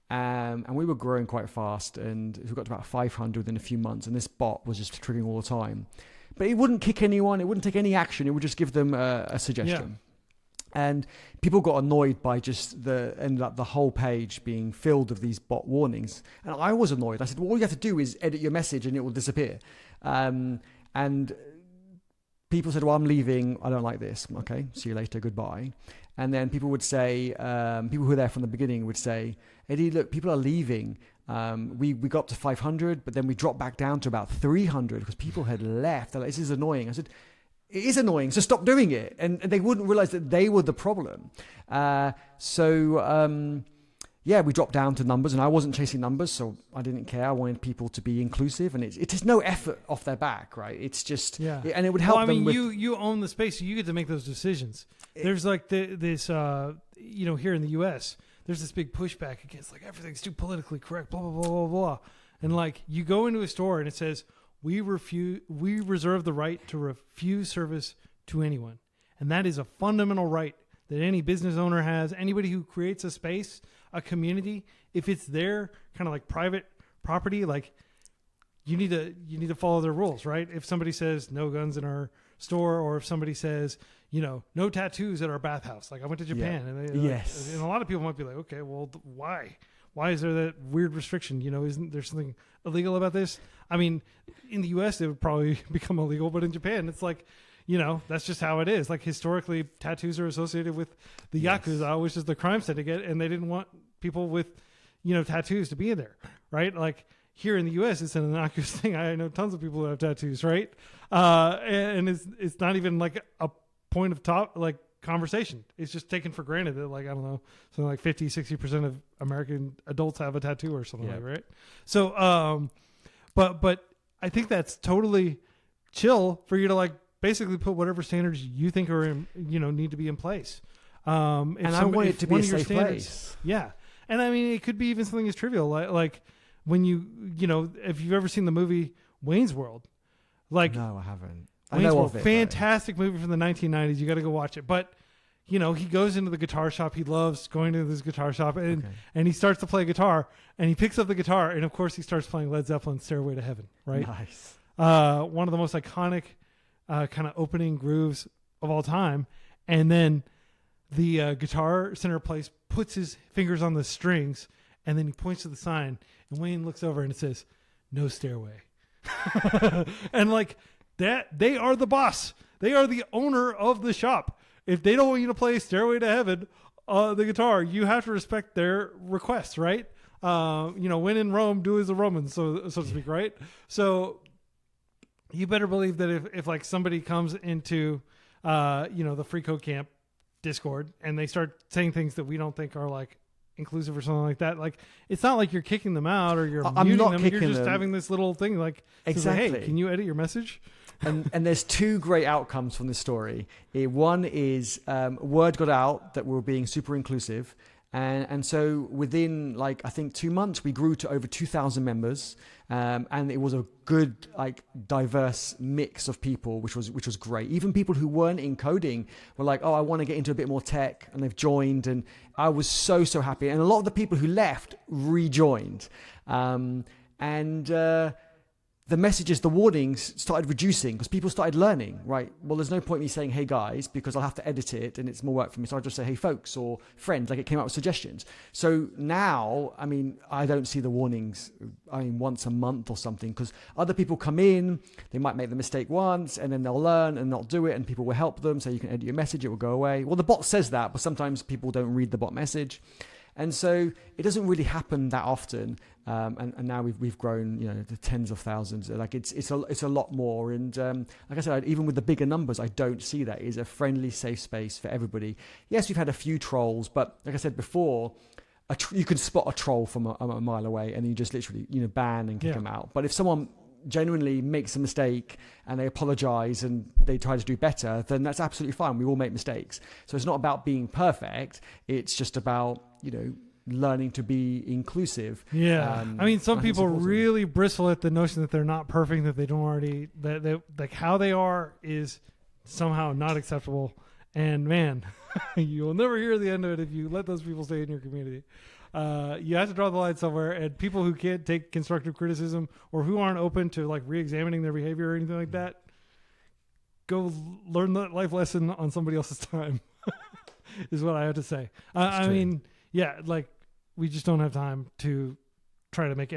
And we were growing quite fast, and we got to about 500 within a few months, and this bot was just triggering all the time. But it wouldn't kick anyone, it wouldn't take any action, it would just give them a suggestion. Yeah. And people got annoyed by just ended up the whole page being filled of these bot warnings. And I was annoyed. I said, well, all you have to do is edit your message and it will disappear. And people said, well, I'm leaving. I don't like this. Okay, see you later. Goodbye. And then people would say, people who were there from the beginning would say, Eddie, look, people are leaving. We got up to 500, but then we dropped back down to about 300 because people had left. They're like, this is annoying. I said, it is annoying, so stop doing it. And they wouldn't realize that they were the problem. Yeah, we dropped down to numbers, and I wasn't chasing numbers, so I didn't care. I wanted people to be inclusive, and it is no effort off their back, right? It's just, and it would help them with... you own the space, so you get to make those decisions. There's like this, here in the U.S., there's this big pushback against, like, everything's too politically correct, blah, blah, blah, blah, blah. And, like, you go into a store, and it says, we reserve the right to refuse service to anyone. And that is a fundamental right that any business owner has. Anybody who creates a space, a community, if it's their kind of like private property, like you need to follow their rules, right? If somebody says no guns in our store, or if somebody says, no tattoos at our bathhouse. Like I went to Japan, and and a lot of people might be like, okay, well, why? Why is there that weird restriction? Isn't there something illegal about this? I mean, in the U.S. it would probably become illegal, but in Japan it's like, that's just how it is. Like historically, tattoos are associated with the Yakuza, which is the crime syndicate, and they didn't want people with, tattoos to be in there, right? Like here in the U.S., it's an innocuous thing. I know tons of people who have tattoos, right? And it's not even like a point of conversation. It's just taken for granted that, like, I don't know, something like 50-60% of American adults have a tattoo or something, right? So, but I think that's totally chill for you to like basically put whatever standards you think are in, need to be in place. And I want it to be a safe place. Yeah. And I mean, it could be even something as trivial, like when if you've ever seen the movie Wayne's World, like, no, I haven't. Wayne's World, fantastic movie from the 1990s. You got to go watch it. But, he goes into the guitar shop. He loves going to this guitar shop, and he starts to play guitar, and he picks up the guitar, and of course he starts playing Led Zeppelin's Stairway to Heaven, right? Nice. One of the most iconic kind of opening grooves of all time. And then the guitar center place puts his fingers on the strings, and then he points to the sign, and Wayne looks over and it says, "No stairway." And like that, they are the boss. They are the owner of the shop. If they don't want you to play Stairway to Heaven, the guitar, you have to respect their requests, right? When in Rome, do as the Romans, so to speak, right? So you better believe that if like somebody comes into, the Free Code Camp Discord and they start saying things that we don't think are like inclusive or something like that, like it's not like you're kicking them out or you're muting them. You're just having this little thing like, exactly. Hey, can you edit your message? And there's two great outcomes from this story. One is word got out that we were being super inclusive. And so within I think 2 months, we grew to over 2,000 members. And it was a good, diverse mix of people, which was great. Even people who weren't in coding were like, oh, I want to get into a bit more tech, and they've joined. And I was so, so happy. And a lot of the people who left rejoined. The messages, the warnings started reducing because people started learning, right? Well, there's no point me saying, hey guys, because I'll have to edit it and it's more work for me. So I just say, hey folks or friends, it came out with suggestions. So now, I don't see the warnings, once a month or something, because other people come in, they might make the mistake once and then they'll learn and not do it, and people will help them. So you can edit your message, it will go away. Well, the bot says that, but sometimes people don't read the bot message. And so it doesn't really happen that often. And now we've grown, to tens of thousands. It's a lot more. And like I said, even with the bigger numbers, I don't see that. It's a friendly, safe space for everybody. Yes, we've had a few trolls, but like I said before, you can spot a troll from a mile away, and you just literally, ban and kick them out. But if someone genuinely makes a mistake and they apologize and they try to do better, then that's absolutely fine. We all make mistakes. So it's not about being perfect. It's just about, learning to be inclusive. Yeah. Some people really bristle at the notion that they're not perfect, that they don't already, that they, like how they are is somehow not acceptable. And man, you'll never hear the end of it if you let those people stay in your community. You have to draw the line somewhere, and people who can't take constructive criticism or who aren't open to re-examining their behavior or anything like that, go learn that life lesson on somebody else's time is what I have to say. We just don't have time to try to make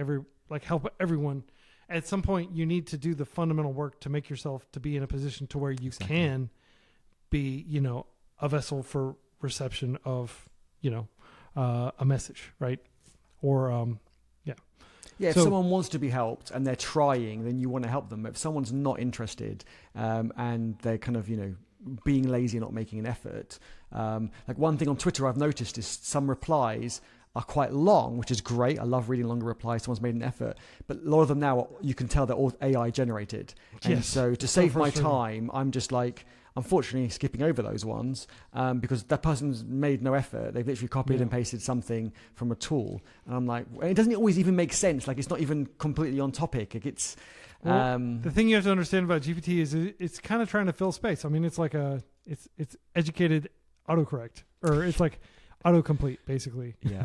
help everyone at some point you need to do the fundamental work to make yourself to be in a position to where you can be, you know, a vessel for reception of, you know, a message, right? Or, yeah, if someone wants to be helped and they're trying, then you want to help them. If someone's not interested and they're kind of, you know, being lazy and not making an effort, like one thing on Twitter I've noticed is some replies are quite long, which is great. I love reading longer replies. Someone's made an effort, but a lot of them now, you can tell they're all AI generated. And so to save my time, I'm just like, unfortunately skipping over those ones because that person's made no effort. They've literally copied and pasted something from a tool. And I'm like, it doesn't always even make sense. Like it's not even completely on topic. It's the thing you have to understand about GPT is it's kind of trying to fill space. I mean, it's like it's educated autocorrect, or it's like autocomplete basically. Yeah.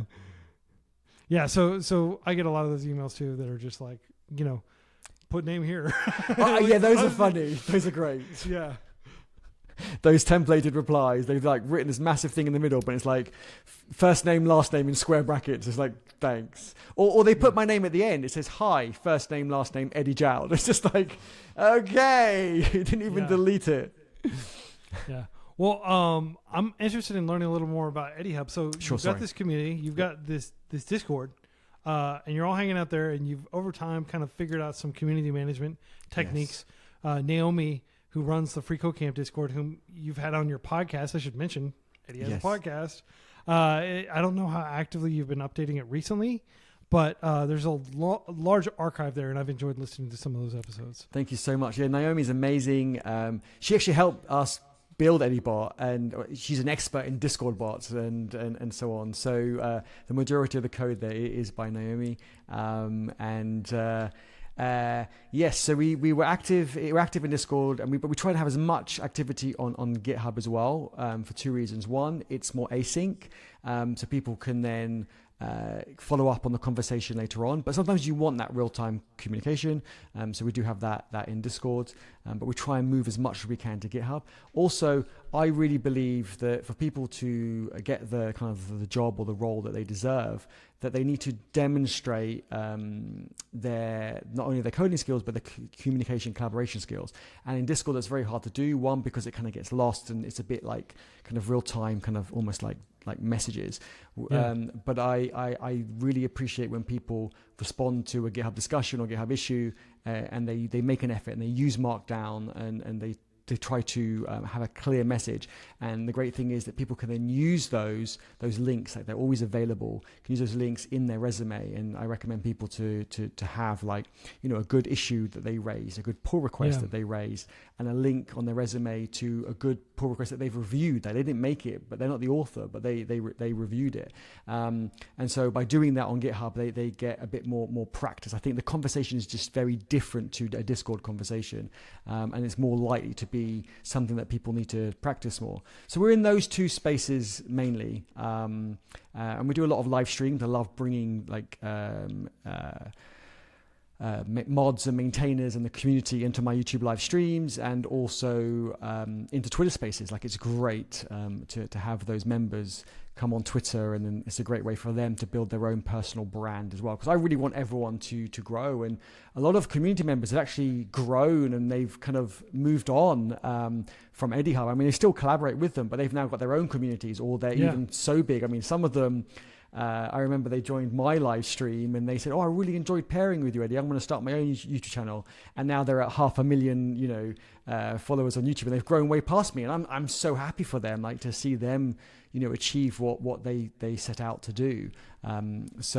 Yeah. So I get a lot of those emails too that are just like, you know, put name here. Yeah, those are funny. Those are great. Yeah. Those templated replies, they've like written this massive thing in the middle, but it's like first name, last name in square brackets. It's like, thanks. Or they put my name at the end. It says, hi, first name, last name, Eddie Jaoude. It's just like, okay, you didn't even delete it. Yeah. Well, I'm interested in learning a little more about Eddie Hub. So you've got this community, you've got this Discord, and you're all hanging out there, and you've over time kind of figured out some community management techniques. Yes. Naomi, who runs the freeCodeCamp Discord, whom you've had on your podcast. I should mention, Eddie has a podcast. I don't know how actively you've been updating it recently, but there's a large archive there, and I've enjoyed listening to some of those episodes. Thank you so much. Yeah, Naomi's amazing. She actually helped us build EddieBot, and she's an expert in Discord bots and so on. So the majority of the code there is by Naomi. Yes, so we were active. We're active in Discord, but we try to have as much activity on GitHub as well for two reasons. One, it's more async, so people can then follow up on the conversation later on. But sometimes you want that real-time communication, so we do have that in Discord. But we try and move as much as we can to GitHub. Also, I really believe that for people to get the kind of the job or the role that they deserve, that they need to demonstrate their not only their coding skills but the communication collaboration skills. And in Discord, that's very hard to do. One, because it kind of gets lost and it's a bit like kind of real time, kind of almost like messages. Yeah. But I really appreciate when people respond to a GitHub discussion or GitHub issue and they make an effort and they use Markdown and they try to have a clear message. And the great thing is that people can then use those links, like they're always available, can use those links in their resume. And I recommend people to have, like, you know, a good issue that they raise, a good pull request that they raise, and a link on their resume to a good pull request that they've reviewed. That they didn't make it, but they're not the author, but they reviewed it. And so by doing that on GitHub, they get a bit more practice. I think the conversation is just very different to a Discord conversation, and it's more likely to be something that people need to practice more. So we're in those two spaces mainly, and we do a lot of live streams. I love bringing like mods and maintainers and the community into my YouTube live streams, and also into Twitter Spaces. Like, it's great to have those members come on Twitter, and then it's a great way for them to build their own personal brand as well, because I really want everyone to grow. And a lot of community members have actually grown and they've kind of moved on from Eddie Hub. I mean, they still collaborate with them, but they've now got their own communities, or they're even so big. I mean, some of them, I remember they joined my live stream and they said, I really enjoyed pairing with you, Eddie. I'm going to start my own YouTube channel. And now they're at 500,000, followers on YouTube, and they've grown way past me. And I'm so happy for them, like, to see them, achieve what they set out to do. It's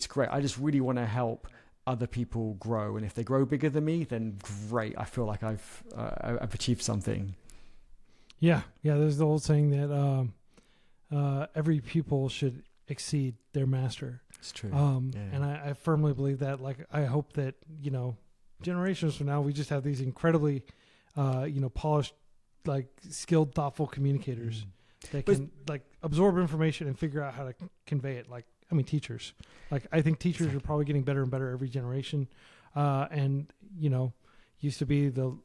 great. I just really want to help other people grow. And if they grow bigger than me, then great. I feel like I've achieved something. Yeah. There's the old saying that, every pupil should exceed their master. It's true. And I firmly believe that. Like, I hope that, generations from now, we just have these incredibly, polished, like, skilled, thoughtful communicators that can absorb information and figure out how to convey it. Like, I mean, teachers. Like, I think teachers are probably getting better and better every generation. And used to be the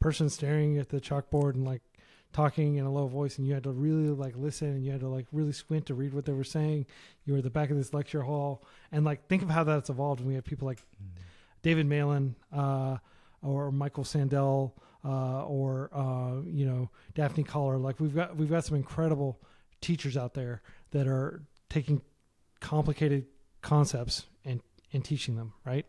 person staring at the chalkboard and, like, talking in a low voice, and you had to really like listen, and you had to like really squint to read what they were saying. You were at the back of this lecture hall, and like think of how that's evolved. And we have people like David Malin or Michael Sandel or Daphne Collar. Like we've got some incredible teachers out there that are taking complicated concepts and teaching them, right?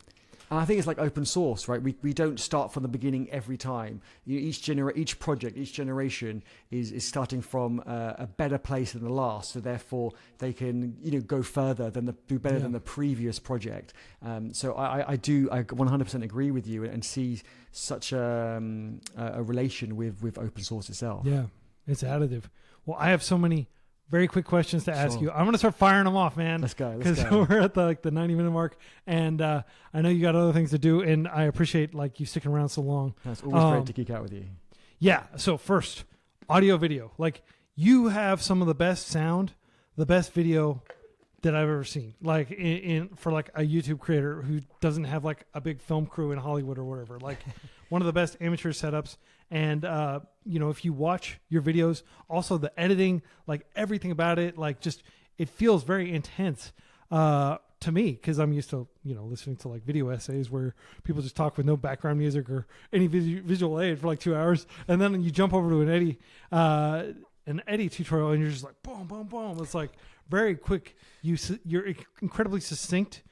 And I think it's like open source, right? We don't start from the beginning every time. Each project, each generation is starting from a better place than the last. So therefore, they can go further do better than the previous project. So I 100% agree with you and see such a relation with open source itself. Yeah, it's additive. Well, I have so many very quick questions to ask you. I'm going to start firing them off, man. Let's go. Because we're at the 90-minute mark, and I know you got other things to do, and I appreciate like you sticking around so long. It's always great to geek out with you. Yeah. So first, audio, video. Like you have some of the best sound, the best video that I've ever seen. Like for like a YouTube creator who doesn't have like a big film crew in Hollywood or whatever. Like one of the best amateur setups. And, if you watch your videos, also the editing, like everything about it, like just, it feels very intense, to me. Cause I'm used to, listening to like video essays where people just talk with no background music or any visual aid for like 2 hours. And then you jump over to an Eddie tutorial and you're just like, boom, boom, boom. It's like very quick. You're incredibly succinct.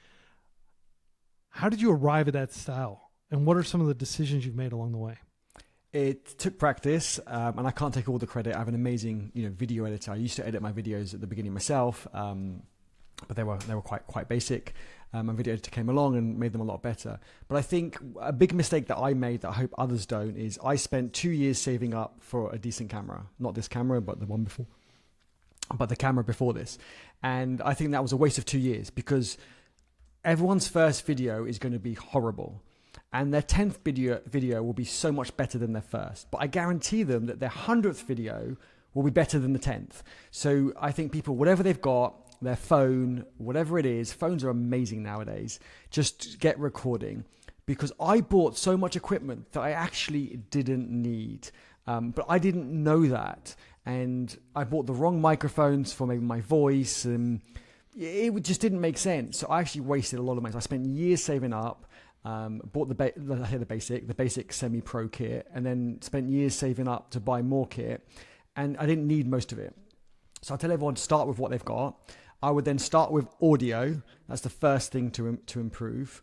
How did you arrive at that style? And what are some of the decisions you've made along the way? It took practice, and I can't take all the credit. I have an amazing, video editor. I used to edit my videos at the beginning myself, but they were quite basic. My video editor came along and made them a lot better. But I think a big mistake that I made that I hope others don't is I spent 2 years saving up for a decent camera. Not this camera, but the one before. But the camera before this. And I think that was a waste of 2 years because everyone's first video is going to be horrible. And their 10th video will be so much better than their first. But I guarantee them that their 100th video will be better than the 10th. So I think people, whatever they've got, their phone, whatever it is, phones are amazing nowadays, just get recording. Because I bought so much equipment that I actually didn't need. But I didn't know that. And I bought the wrong microphones for maybe my voice. And it just didn't make sense. So I actually wasted a lot of money. So I spent years saving up. Bought the basic semi-pro kit, and then spent years saving up to buy more kit, and I didn't need most of it. So I tell everyone to start with what they've got. I would then start with audio. That's the first thing to improve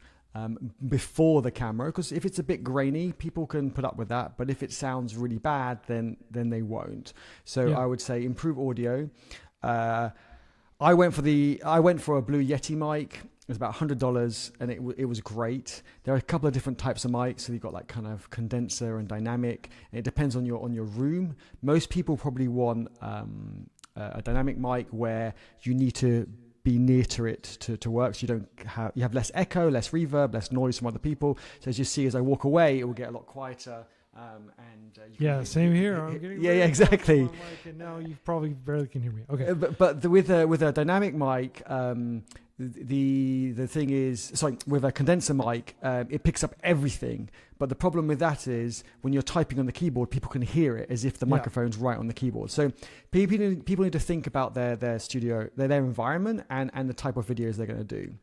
before the camera, because if it's a bit grainy, people can put up with that. But if it sounds really bad, then they won't. So I would say improve audio. I went for a Blue Yeti mic. It was about $100, and it was great. There are a couple of different types of mics. So you've got like kind of condenser and dynamic. And it depends on your room. Most people probably want a dynamic mic where you need to be near to it to work. So you have less echo, less reverb, less noise from other people. So as you see, as I walk away, it will get a lot quieter. Same here. I'm getting exactly. And now you probably barely can hear me. Okay, but with a dynamic mic, the thing is, with a condenser mic, it picks up everything. But the problem with that is when you're typing on the keyboard, people can hear it as if the microphone's right on the keyboard. So people need to think about their studio, their environment, and the type of videos they're going to do.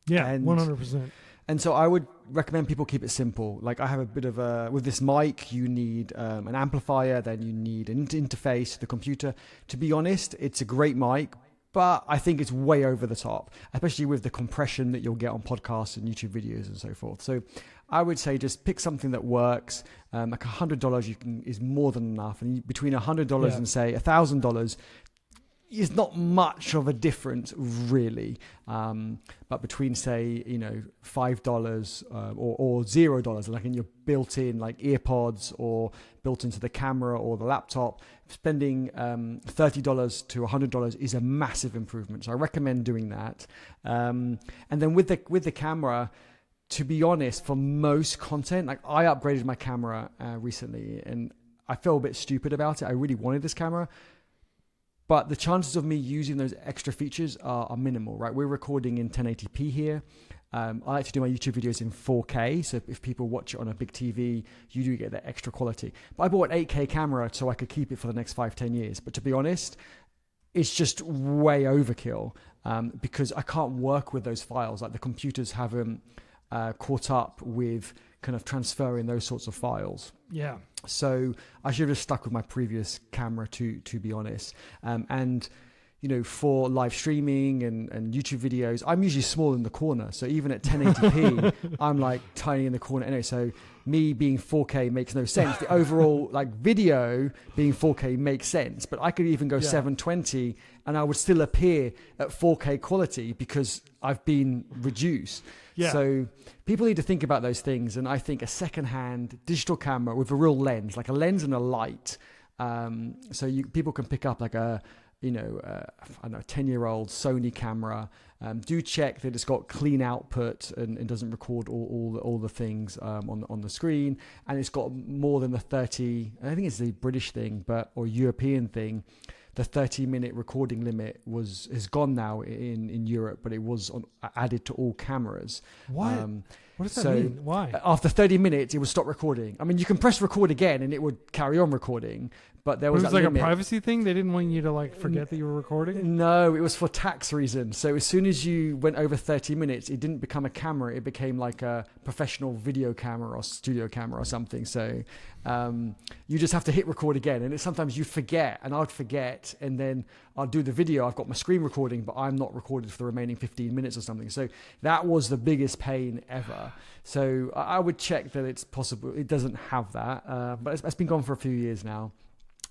Yeah, 100%. And so I would recommend people keep it simple. Like I have a bit of with this mic, you need an amplifier, then you need an interface to the computer. To be honest, it's a great mic, but I think it's way over the top, especially with the compression that you'll get on podcasts and YouTube videos and so forth. So I would say just pick something that works. Like $100 is more than enough. And between $100 and say $1,000, is not much of a difference really, but between say $5 or $0, like in your built-in like earpods or built into the camera or the laptop, spending $30 to $100 is a massive improvement. So I recommend doing that. And then with the camera, to be honest, for most content, like I upgraded my camera recently, and I feel a bit stupid about it. I really wanted this camera. But the chances of me using those extra features are minimal, right? We're recording in 1080p here. I like to do my YouTube videos in 4K, so if people watch it on a big TV, you do get that extra quality. But I bought an 8K camera so I could keep it for the next 5-10 years. But to be honest, it's just way overkill, because I can't work with those files. Like the computers haven't caught up with kind of transferring those sorts of files. Yeah. So I should have just stuck with my previous camera, to be honest. And for live streaming and YouTube videos, I'm usually small in the corner. So even at 1080p, I'm like tiny in the corner anyway. So me being 4K makes no sense. The overall like video being 4K makes sense, but I could even go 720 and I would still appear at 4K quality because I've been reduced. Yeah. So people need to think about those things. And I think a secondhand digital camera with a real lens, like a lens and a light. So people can pick up like a, I don't know, 10-year-old Sony camera. Do check that it's got clean output and doesn't record all the things on the screen, and it's got more than the 30. I think it's the British thing, or European thing. The 30-minute recording limit is gone now in Europe, but it was added to all cameras. What? What does that mean? Why? After 30 minutes, it would stop recording. I mean, you can press record again, and it would carry on recording. But there was like limit. A privacy thing. They didn't want you to like forget that you were recording. No, it was for tax reasons. So as soon as you went over 30 minutes, it didn't become a camera. It became like a professional video camera or studio camera or something. So you just have to hit record again. And sometimes you forget, and I'd forget, and then I'll do the video. I've got my screen recording, but I'm not recorded for the remaining 15 minutes or something. So that was the biggest pain ever. So I would check that it's possible. It doesn't have that, but it's been gone for a few years now.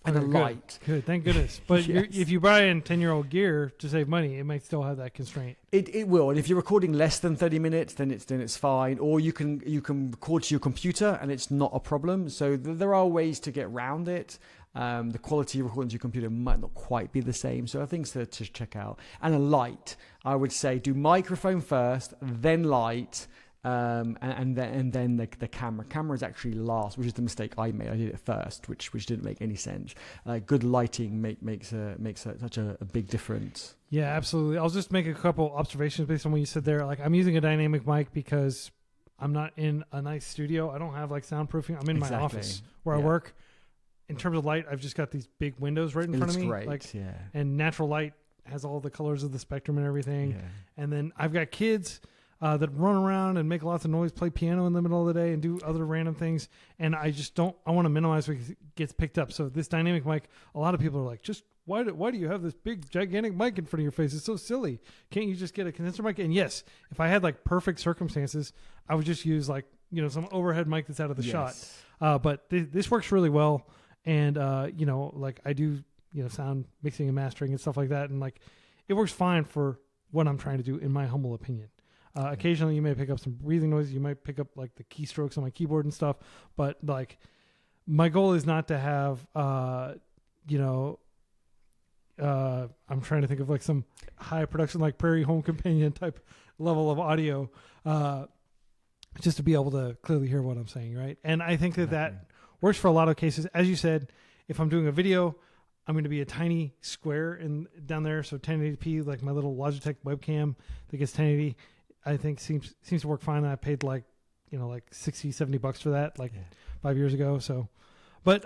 And a light. Good, thank goodness. But yes. If you buy in 10-year-old gear to save money, it might still have that constraint. It will. And if you're recording less than 30 minutes, then it's fine. Or you can record to your computer, and it's not a problem. So there are ways to get around it. The quality of recording to your computer might not quite be the same. So I think to check out. And a light, I would say do microphone first, then light. And then the camera is actually last, which is the mistake I made. I did it first, which didn't make any sense. Good lighting makes such a big difference. Yeah, absolutely. I'll just make a couple observations based on what you said there. Like, I'm using a dynamic mic because I'm not in a nice studio. I don't have like soundproofing. I'm in my office where I work. In terms of light, I've just got these big windows right in front of me. Great, and natural light has all the colors of the spectrum and everything. Yeah. And then I've got kids that run around and make lots of noise, play piano in the middle of the day and do other random things. And I want to minimize what gets picked up. So this dynamic mic, a lot of people are like, just why do you have this big gigantic mic in front of your face? It's so silly. Can't you just get a condenser mic? And yes, if I had like perfect circumstances, I would just use like, some overhead mic that's out of the shot. But this works really well. And, like I do, sound mixing and mastering and stuff like that. And like, it works fine for what I'm trying to do in my humble opinion. Occasionally you may pick up some breathing noise. You might pick up like the keystrokes on my keyboard and stuff. But like my goal is not to have, I'm trying to think of like some high production, like Prairie Home Companion type level of audio, just to be able to clearly hear what I'm saying. Right. And I think that works for a lot of cases. As you said, if I'm doing a video, I'm going to be a tiny square down there. So 1080p, like my little Logitech webcam that gets 1080, I think seems to work fine. I paid like $60, $70 for that 5 years ago. So, but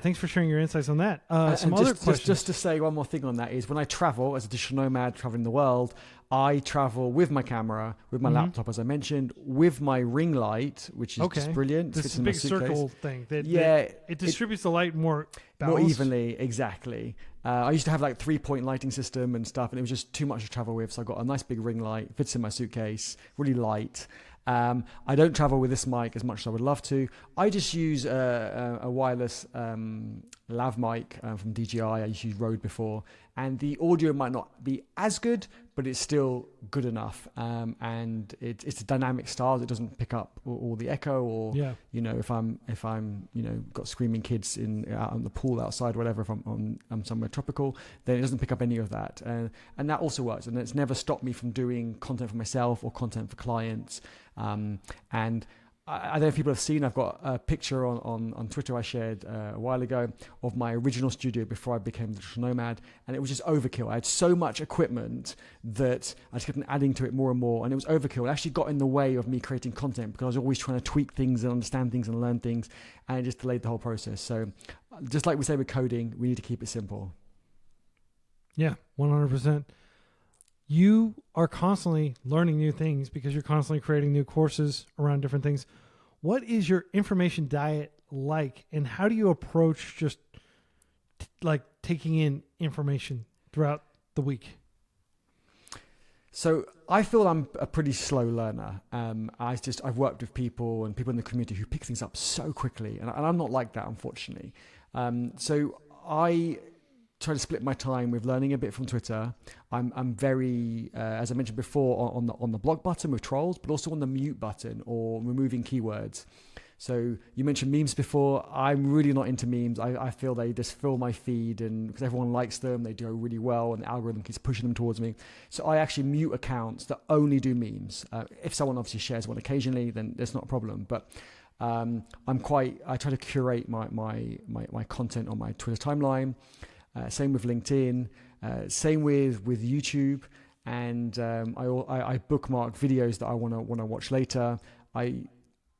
thanks for sharing your insights on that. Some other questions. Just to say one more thing on that is when I travel as a digital nomad traveling the world, I travel with my camera, with my laptop, as I mentioned, with my ring light, which is just brilliant. This is a big circle thing. It distributes the light more evenly. Exactly. I used to have like 3-point lighting system and stuff, and it was just too much to travel with. So I got a nice big ring light, fits in my suitcase, really light. I don't travel with this mic as much as I would love to. I just use a wireless lav mic from DJI. I used to use Rode before, and the audio might not be as good, but it's still good enough. And it's a dynamic style. It doesn't pick up all the echo, or if I'm got screaming kids out on the pool outside, whatever. If I'm somewhere tropical, then it doesn't pick up any of that. And that also works. And it's never stopped me from doing content for myself or content for clients. And I don't know if people have seen, I've got a picture on Twitter I shared a while ago of my original studio before I became the digital nomad, and it was just overkill. I had so much equipment that I just kept adding to it more and more, and it was overkill. It actually got in the way of me creating content because I was always trying to tweak things and understand things and learn things, and it just delayed the whole process. So just like we say with coding, we need to keep it simple. Yeah, 100%. You are constantly learning new things because you're constantly creating new courses around different things. What is your information diet like, and how do you approach just like taking in information throughout the week? So I feel I'm a pretty slow learner. I've worked with people and people in the community who pick things up so quickly, and I'm not like that, unfortunately. So I try to split my time with learning a bit from Twitter. I'm very, as I mentioned before, on the block button with trolls, but also on the mute button or removing keywords. So you mentioned memes before. I'm really not into memes. I feel they just fill my feed, and because everyone likes them, they do really well, and the algorithm keeps pushing them towards me. So I actually mute accounts that only do memes. If someone obviously shares one occasionally, then there's not a problem. But I try to curate my content on my Twitter timeline. Same with LinkedIn, same with YouTube, and I bookmark videos that I want to watch later. I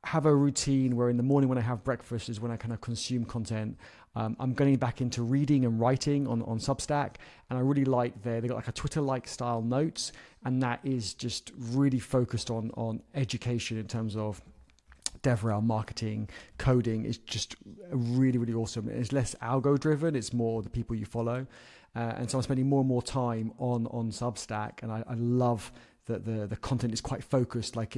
have a routine where in the morning when I have breakfast is when I kind of consume content. I'm getting back into reading and writing on Substack, and I really like they got like a Twitter-like style notes, and that is just really focused on education in terms of DevRel, marketing, coding. Is just really, really awesome. It's less algo driven. It's more the people you follow. And so I'm spending more and more time on Substack, and I love that the content is quite focused. Like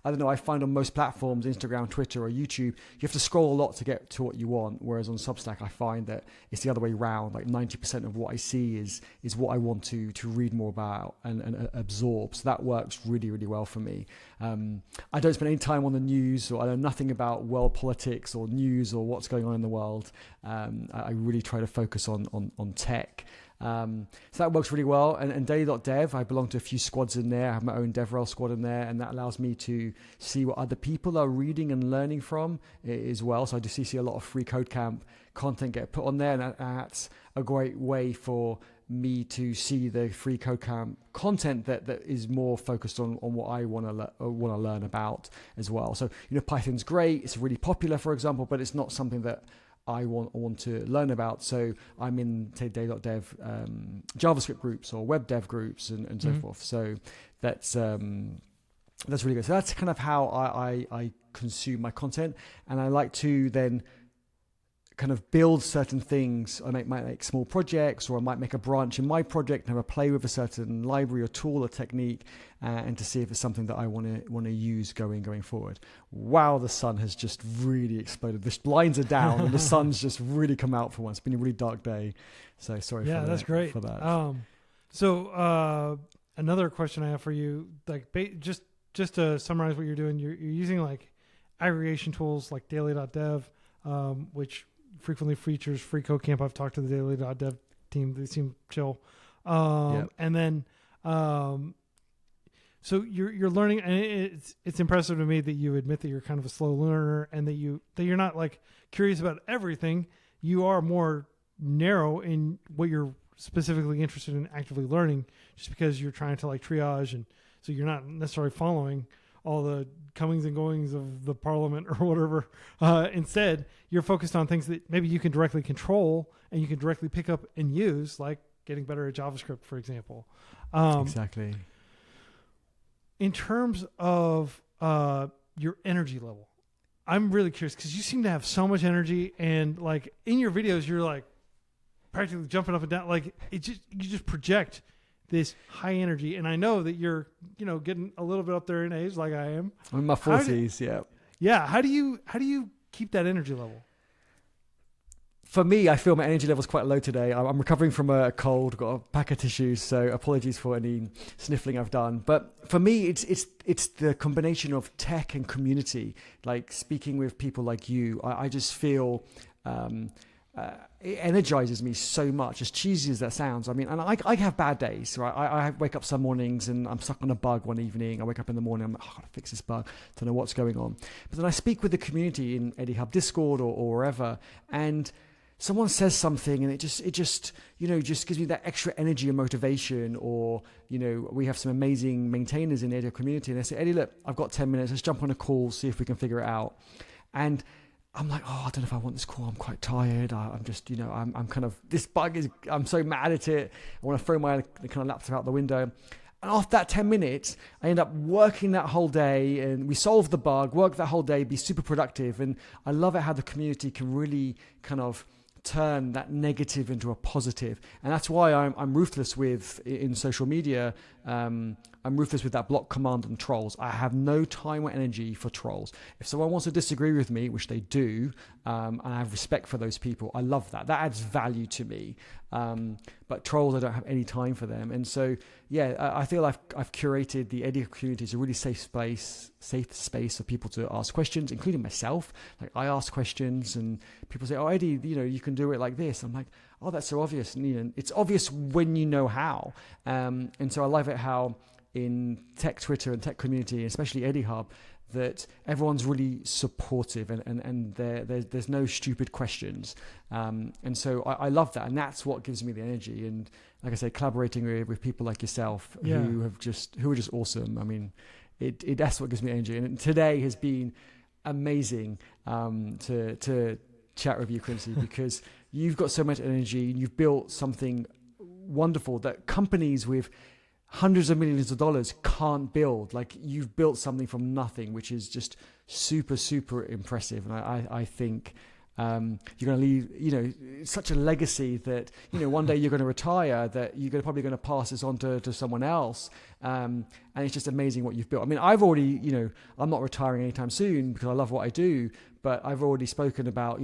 I don't know, I find on most platforms, Instagram, Twitter, or YouTube, you have to scroll a lot to get to what you want. Whereas on Substack, I find that it's the other way around. Like 90% of what I see is what I want to read more about and absorb. So that works really, really well for me. I don't spend any time on the news, or I know nothing about world politics or news or what's going on in the world. I really try to focus on tech. So that works really well. And daily.dev, I belong to a few squads in there. I have my own DevRel squad in there, and that allows me to see what other people are reading and learning from as well. So I just see a lot of freeCodeCamp content get put on there, and that's a great way for me to see the freeCodeCamp content that is more focused on what I want to learn about as well. So, Python's great. It's really popular, for example, but it's not something that I want to learn about. So I'm in, say, day.dev JavaScript groups or web dev groups and so forth. So that's really good. So that's kind of how I consume my content, and I like to then kind of build certain things. I might make small projects, or I might make a branch in my project and have a play with a certain library or tool or technique, and to see if it's something that I want to use going forward. Wow, the sun has just really exploded. The blinds are down and the sun's just really come out for once. It's been a really dark day, so sorry. Yeah, that's great. For that. So another question I have for you, like just to summarize what you're doing, you're using like aggregation tools like daily.dev, which frequently features freeCodeCamp. I've talked to the daily.dev team. They seem chill. And then, so you're learning, and it's impressive to me that you admit that you're kind of a slow learner, and that you're not like curious about everything. You are more narrow in what you're specifically interested in actively learning, just because you're trying to like triage, and so you're not necessarily following all the comings and goings of the parliament or whatever. Instead, you're focused on things that maybe you can directly control and you can directly pick up and use, like getting better at JavaScript, for example. Exactly. In terms of your energy level, I'm really curious because you seem to have so much energy, and like in your videos, you're like practically jumping up and down. Like you just project this high energy, and I know that you're, getting a little bit up there in age, like I am. I'm in my 40s, yeah. Yeah. How do you keep that energy level? For me, I feel my energy level is quite low today. I'm recovering from a cold, got a pack of tissues, so apologies for any sniffling I've done. But for me, it's the combination of tech and community. Like speaking with people like you, I just feel it energizes me so much, as cheesy as that sounds. I mean, and I have bad days, right? I wake up some mornings and I'm stuck on a bug one evening. I wake up in the morning, I'm like, I gotta fix this bug. Don't know what's going on. But then I speak with the community in Eddie Hub Discord or wherever, and someone says something and it just gives me that extra energy and motivation. Or, we have some amazing maintainers in the Eddie community, and they say, Eddie, look, I've got 10 minutes. Let's jump on a call, see if we can figure it out. And I'm like, I don't know if I want this call. I'm quite tired. I'm just, I'm kind of, this bug is, I'm so mad at it. I want to throw my kind of laptop out the window. And after that 10 minutes, I end up working that whole day, and we solve the bug, work that whole day, be super productive. And I love it how the community can really kind of turn that negative into a positive. And that's why I'm ruthless in social media. I'm ruthless with that block command and trolls. I have no time or energy for trolls. If someone wants to disagree with me, which they do, and I have respect for those people, I love that. That adds value to me. But trolls, I don't have any time for them. And so, I feel I've curated the Eddie community as a really safe space for people to ask questions, including myself. Like, I ask questions and people say, oh, Eddie, you can do it like this. I'm like, oh, that's so obvious. And it's obvious when you know how. And so I love it how in tech Twitter and tech community, especially Eddie Hub, that everyone's really supportive and there's no stupid questions. And so I love that. And that's what gives me the energy. And like I say, collaborating with people like yourself who are just awesome. I mean, that's what gives me energy. And today has been amazing to chat with you, Quincy, because you've got so much energy and you've built something wonderful that companies with hundreds of millions of dollars can't build. Like, you've built something from nothing, which is just super, super impressive. And I think you're going to leave, such a legacy that, one day you're going to retire, that you're probably going to pass this on to someone else. And it's just amazing what you've built. I mean, I've already, I'm not retiring anytime soon because I love what I do, but I've already spoken about,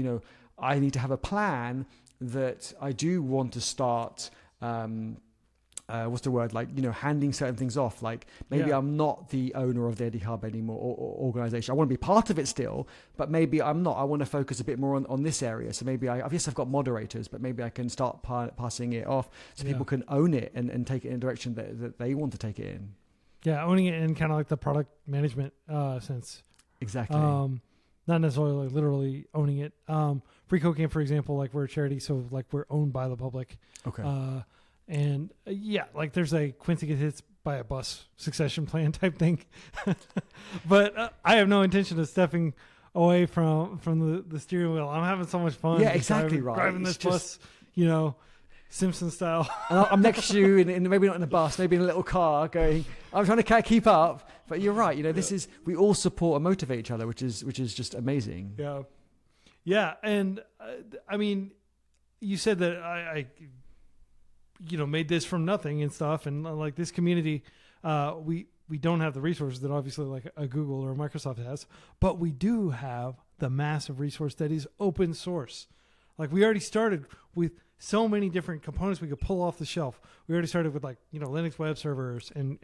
I need to have a plan that I do want to start, what's the word? Like, handing certain things off. Like, maybe I'm not the owner of the Eddie Hub anymore or organization. I want to be part of it still, but maybe I'm not. I want to focus a bit more on this area. So maybe I've got moderators, but maybe I can start passing it off so people can own it and take it in a direction that they want to take it in. Yeah, owning it in kind of like the product management sense. Exactly. Not necessarily like literally owning it. FreeCodeCamp, for example, like, we're a charity, so like, we're owned by the public. Okay. And like, there's a Quincy gets hit by a bus succession plan type thing. But I have no intention of stepping away from the steering wheel. I'm having so much fun. Yeah, exactly driving this bus, Simpson style. And I'm next to you, in maybe not in a bus, maybe in a little car, going, I'm trying to keep up. But you're right. This is, we all support and motivate each other, which is just amazing. Yeah. Yeah. And I mean, you said that I made this from nothing and stuff. And like, this community, we don't have the resources that obviously like a Google or a Microsoft has, but we do have the massive resource that is open source. Like, we already started with so many different components we could pull off the shelf. We already started with, like, Linux web servers and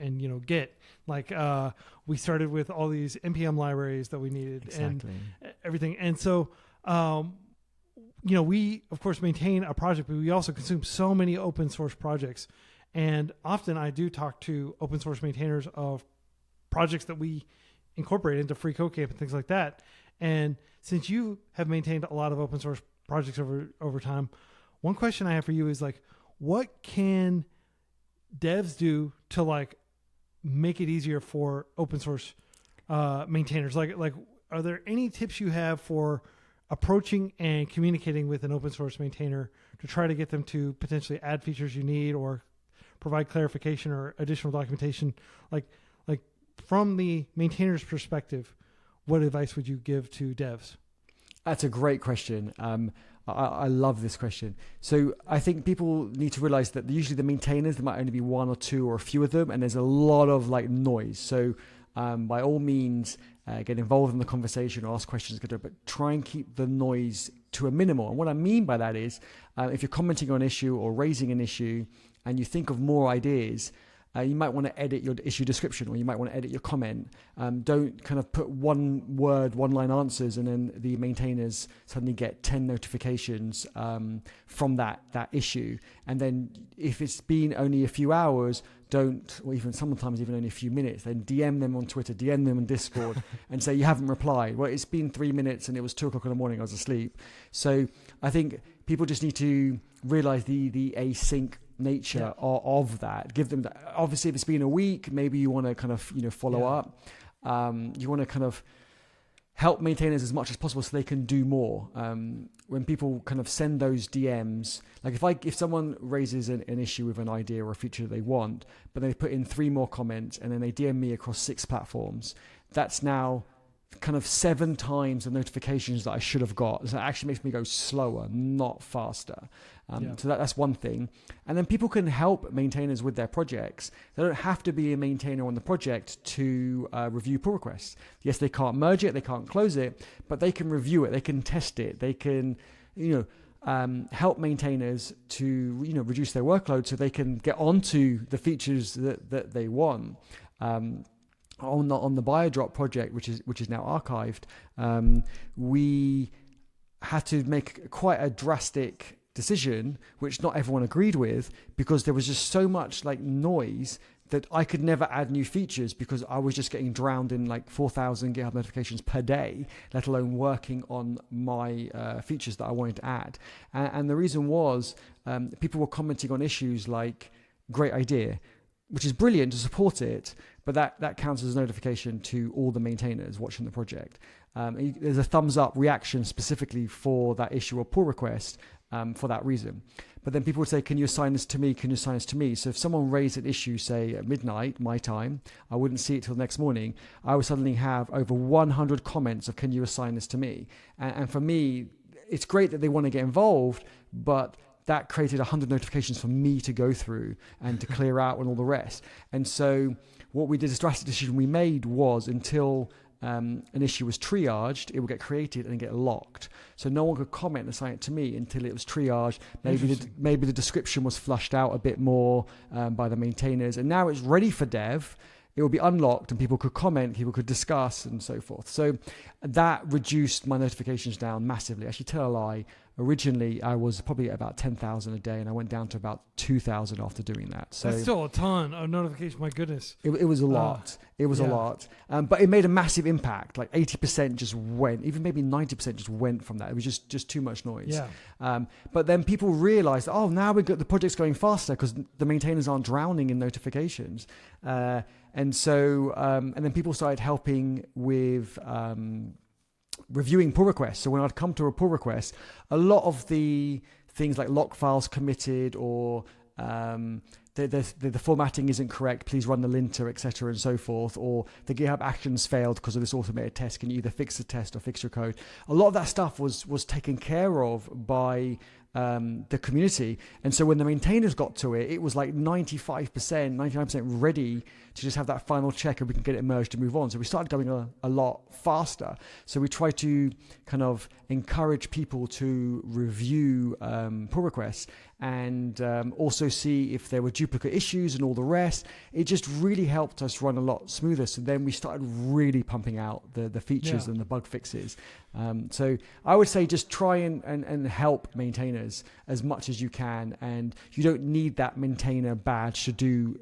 Git. Like, we started with all these NPM libraries that we needed and everything. And so, we of course maintain a project, but we also consume so many open source projects. And often I do talk to open source maintainers of projects that we incorporate into FreeCodeCamp and things like that. And since you have maintained a lot of open source projects over time, one question I have for you is, like, what can devs do to, like, make it easier for open source maintainers? Like, are there any tips you have for approaching and communicating with an open source maintainer to try to get them to potentially add features you need or provide clarification or additional documentation? Like from the maintainer's perspective, what advice would you give to devs? That's a great question. I love this question. So I think people need to realize that usually the maintainers, there might only be one or two or a few of them, and there's a lot of like noise. So by all means, get involved in the conversation or ask questions, but try and keep the noise to a minimal. And what I mean by that is, if you're commenting on an issue or raising an issue and you think of more ideas, you might want to edit your issue description, or you might want to edit your comment. Don't kind of put one line answers and then the maintainers suddenly get 10 notifications from that issue. And then if it's been only a few hours, or even sometimes even only a few minutes, then DM them on Twitter, DM them on Discord and say, you haven't replied. Well, it's been 3 minutes and it was 2:00 in the morning, I was asleep. So I think people just need to realize the async nature of that. Give them that. Obviously, if it's been a week, maybe you want to kind of follow up. You want to kind of help maintainers as much as possible so they can do more. When people kind of send those DMs, like if someone raises an issue with an idea or a feature they want, but they put in 3 more comments and then they DM me across 6 platforms, that's now kind of 7 times the notifications that I should have got. So it actually makes me go slower, not faster. So that's one thing. And then people can help maintainers with their projects. They don't have to be a maintainer on the project to review pull requests. Yes, they can't merge it, they can't close it, but they can review it, they can test it, they can, help maintainers to, reduce their workload so they can get onto the features that they want. On the BioDrop project, which is now archived, we had to make quite a drastic decision, which not everyone agreed with, because there was just so much noise that I could never add new features because I was just getting drowned in 4,000 GitHub notifications per day, let alone working on my features that I wanted to add. And the reason was people were commenting on issues like great idea, which is brilliant to support it, but that counts as a notification to all the maintainers watching the project. There's a thumbs up reaction specifically for that issue or pull request for that reason. But then people would say, can you assign this to me? Can you assign this to me? So if someone raised an issue, say at midnight, my time, I wouldn't see it till the next morning. I would suddenly have over 100 comments of, can you assign this to me? And for me, it's great that they want to get involved, but that created 100 notifications for me to go through and to clear out and all the rest. And so what we did, a drastic decision we made was until an issue was triaged, it would get created and get locked. So no one could comment and assign it to me until it was triaged. Maybe the description was flushed out a bit more by the maintainers. And now it's ready for dev. It will be unlocked and people could comment, people could discuss and so forth. So that reduced my notifications down massively. Actually, tell a lie. Originally, I was probably at about 10,000 a day and I went down to about 2,000 after doing that. So that's still a ton of notifications. My goodness. It was a lot. It was a lot. But it made a massive impact. 80% just went, even maybe 90% just went from that. It was just too much noise. Yeah. But then people realized, now the project's going faster because the maintainers aren't drowning in notifications. And then people started helping with reviewing pull requests. So when I'd come to a pull request, a lot of the things like lock files committed or the formatting isn't correct, please run the linter, etc. and so forth, or the GitHub actions failed because of this automated test, can you either fix the test or fix your code? A lot of that stuff was taken care of by the community. And so when the maintainers got to it, it was 95%, 99% ready to just have that final check and we can get it merged and move on. So we started going a lot faster. So we try to kind of encourage people to review pull requests and also see if there were duplicate issues and all the rest. It just really helped us run a lot smoother. So then we started really pumping out the features and the bug fixes. So I would say just try and help maintainers as much as you can. And you don't need that maintainer badge to do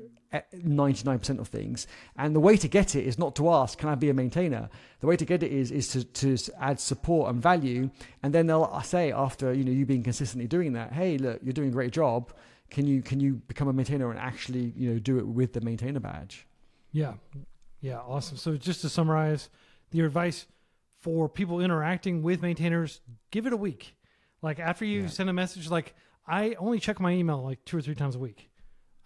99% of things. And the way to get it is not to ask, can I be a maintainer? The way to get it is to add support and value. And then they'll say after, you being consistently doing that, hey, look, you're doing a great job. Can you become a maintainer and actually, do it with the maintainer badge? Yeah. Yeah. Awesome. So just to summarize, your advice for people interacting with maintainers, give it a week. After you send a message, I only check my email 2 or 3 times a week.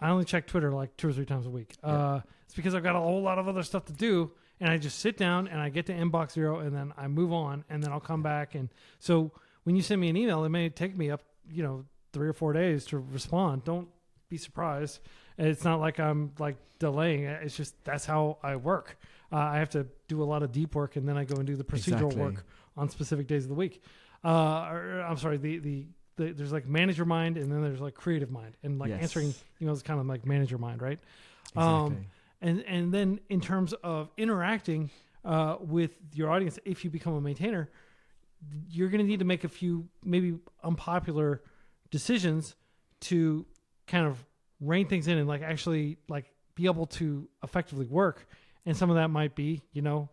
I only check Twitter 2 or 3 times a week. It's because I've got a whole lot of other stuff to do, and I just sit down and I get to inbox 0 and then I move on and then I'll come back. And so when you send me an email, it may take me up, 3 or 4 days to respond. Don't be surprised. It's not like I'm delaying it. It's just, that's how I work. I have to do a lot of deep work and then I go and do the procedural work on specific days of the week. There's manager mind and then there's creative mind, and answering emails is kind of manager mind, right? Exactly. And then in terms of interacting with your audience, if you become a maintainer, you're going to need to make a few maybe unpopular decisions to kind of rein things in and like actually like be able to effectively work. And some of that might be,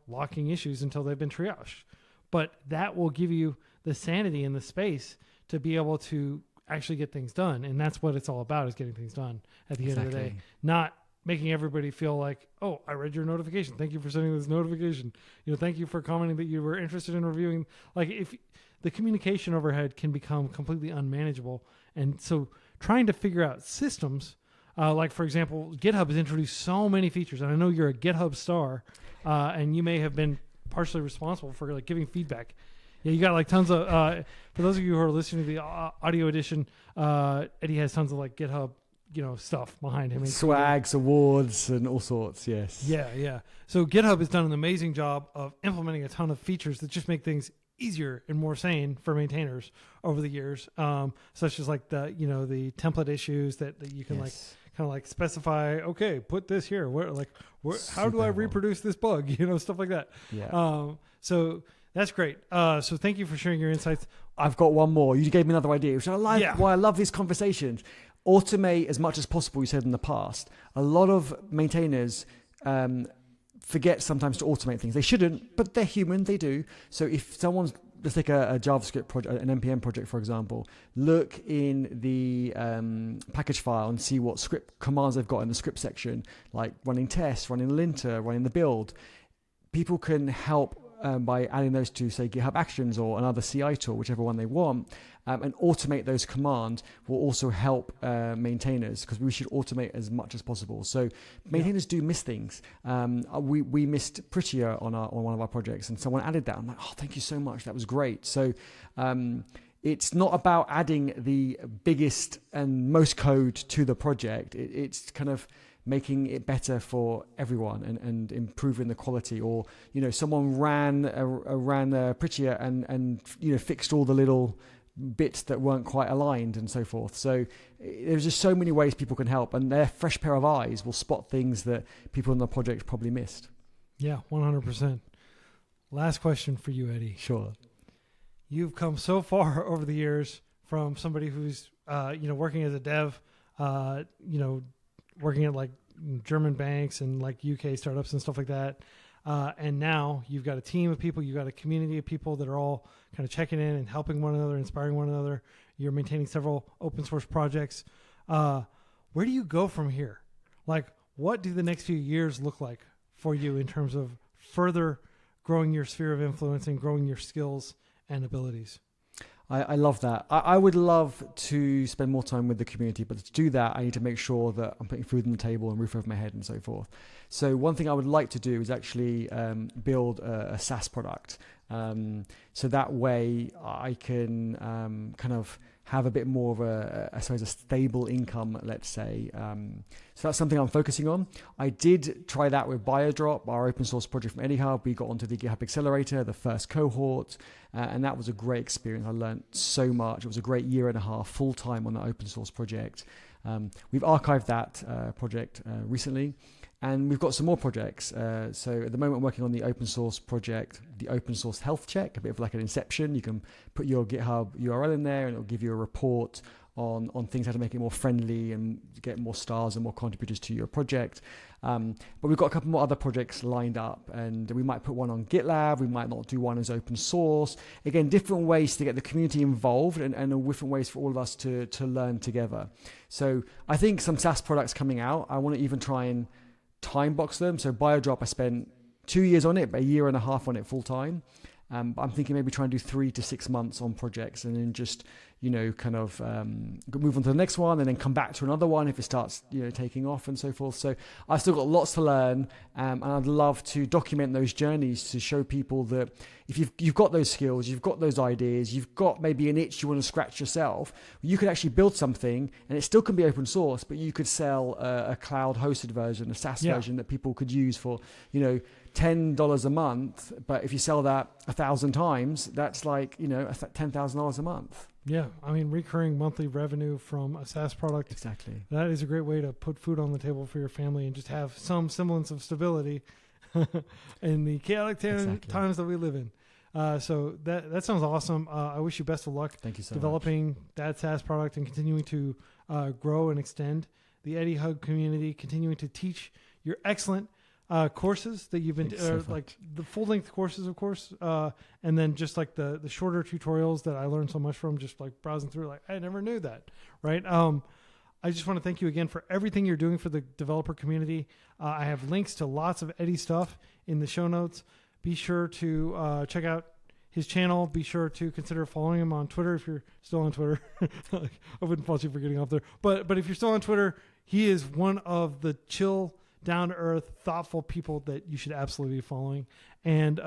locking issues until they've been triaged. But that will give you the sanity and the space to be able to actually get things done. And that's what it's all about, is getting things done at the end of the day. Not making everybody feel like, oh, I read your notification. Thank you for sending this notification. Thank you for commenting that you were interested in reviewing. Like, if the communication overhead can become completely unmanageable. And so trying to figure out systems, like for example, GitHub has introduced so many features, and I know you're a GitHub star, and you may have been partially responsible for like giving feedback. Yeah, you got like tons of, for those of you who are listening to the audio edition, Eddie has tons of like GitHub stuff behind him. Swags, awards, and all sorts, yes. Yeah. So GitHub has done an amazing job of implementing a ton of features that just make things easier and more sane for maintainers over the years, such as like the template issues that you can like kind of like specify, okay, put this here. How do I reproduce this bug? Stuff like that. Yeah. So that's great. So thank you for sharing your insights. I've got one more. You gave me another idea, which I like. Yeah. Why I love these conversations. Automate as much as possible, you said in the past. A lot of maintainers forget sometimes to automate things. They shouldn't, but they're human, they do. So if someone's, let's take a JavaScript project, an NPM project, for example, look in the package file and see what script commands they've got in the script section, like running tests, running linter, running the build. People can help by adding those to, say, GitHub Actions or another CI tool, whichever one they want, and automate those commands will also help maintainers, because we should automate as much as possible. So maintainers do miss things. We missed Prettier on one of our projects, and someone added that. I'm like, oh, thank you so much. That was great. So it's not about adding the biggest and most code to the project. It's kind of making it better for everyone and improving the quality. Or someone ran Prettier and fixed all the little bits that weren't quite aligned and so forth. So there's just so many ways people can help, and their fresh pair of eyes will spot things that people in the project probably missed. Yeah, 100%. Last question for you, Eddie. Sure. You've come so far over the years from somebody who's working as a dev, working at like German banks and like UK startups and stuff like that. And now you've got a team of people, you've got a community of people that are all kind of checking in and helping one another, inspiring one another. You're maintaining several open source projects. Where do you go from here? Like, what do the next few years look like for you in terms of further growing your sphere of influence and growing your skills and abilities? I love that. I would love to spend more time with the community, but to do that, I need to make sure that I'm putting food on the table and roof over my head and so forth. So one thing I would like to do is actually build a SaaS product. So that way I can kind of have a bit more of a stable income, let's say. So that's something I'm focusing on. I did try that with Biodrop, our open source project from Eddie Jaoude. We got onto the GitHub Accelerator, the first cohort, and that was a great experience. I learned so much. It was a great year and a half full time on the open source project. We've archived that project recently, and we've got some more projects. So at the moment, I'm working on the open source project, the open source health check, a bit of like an inception. You can put your GitHub URL in there and it'll give you a report on things, how to make it more friendly and get more stars and more contributors to your project. But we've got a couple more other projects lined up, and we might put one on GitLab. We might not do one as open source. Again, different ways to get the community involved and different ways for all of us to learn together. So I think some SaaS products coming out, I want to even try and time box them. So Biodrop, I spent 2 years on it, but a year and a half on it full time. But I'm thinking maybe try and do 3 to 6 months on projects, and then just kind of move on to the next one, and then come back to another one if it starts taking off and so forth. So I've still got lots to learn, and I'd love to document those journeys to show people that if you've got those skills, you've got those ideas, you've got maybe an itch you want to scratch yourself, you could actually build something, and it still can be open source, but you could sell a cloud hosted version, a SaaS version that people could use for $10 a month, but if you sell that 1,000 times, that's like, $10,000 a month. Yeah, I mean, recurring monthly revenue from a SaaS product. Exactly. That is a great way to put food on the table for your family and just have some semblance of stability in the chaotic times that we live in. So that sounds awesome. I wish you best of luck. Thank you so developing much. that SaaS product and continuing to grow and extend the Eddie Hug community, continuing to teach your excellent courses that you've been like the full-length courses, of course, and then just like the shorter tutorials that I learned so much from, just like browsing through, like I never knew that, right? I just want to thank you again for everything you're doing for the developer community. I have links to lots of Eddie stuff in the show notes. Be sure to check out his channel. Be sure to consider following him on Twitter if you're still on Twitter. I wouldn't fault you for getting off there, but if you're still on Twitter, he is one of the chill, down-to-earth, thoughtful people that you should absolutely be following. And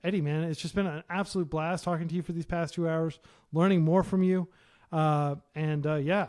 Eddie, man, it's just been an absolute blast talking to you for these past 2 hours, learning more from you. Yeah.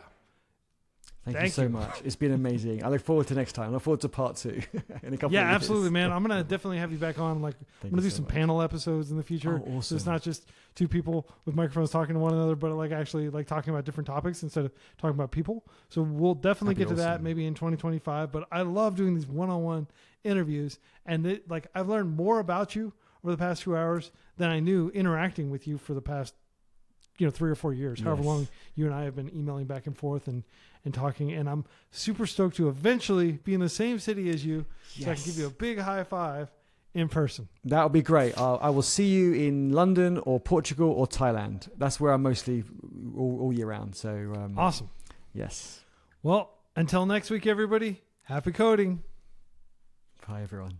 Thank you so much. It's been amazing. I look forward to next time. I look forward to part 2 in a couple of years. Yeah, absolutely, man. I'm going to definitely have you back on. Like, I'm going to do some panel episodes in the future. Oh, awesome. So it's not just two people with microphones talking to one another, but like actually like talking about different topics instead of talking about people. So we'll definitely get to that maybe in 2025. But I love doing these one-on-one interviews. And I've learned more about you over the past 2 hours than I knew interacting with you for the past 3 or 4 years, however long you and I have been emailing back and forth and talking. And I'm super stoked to eventually be in the same city as you so I can give you a big high five in person. That would be great. I will see you in London or Portugal or Thailand. That's where I'm mostly all year round. So awesome. Yes. Well, until next week, everybody, happy coding. Bye, everyone.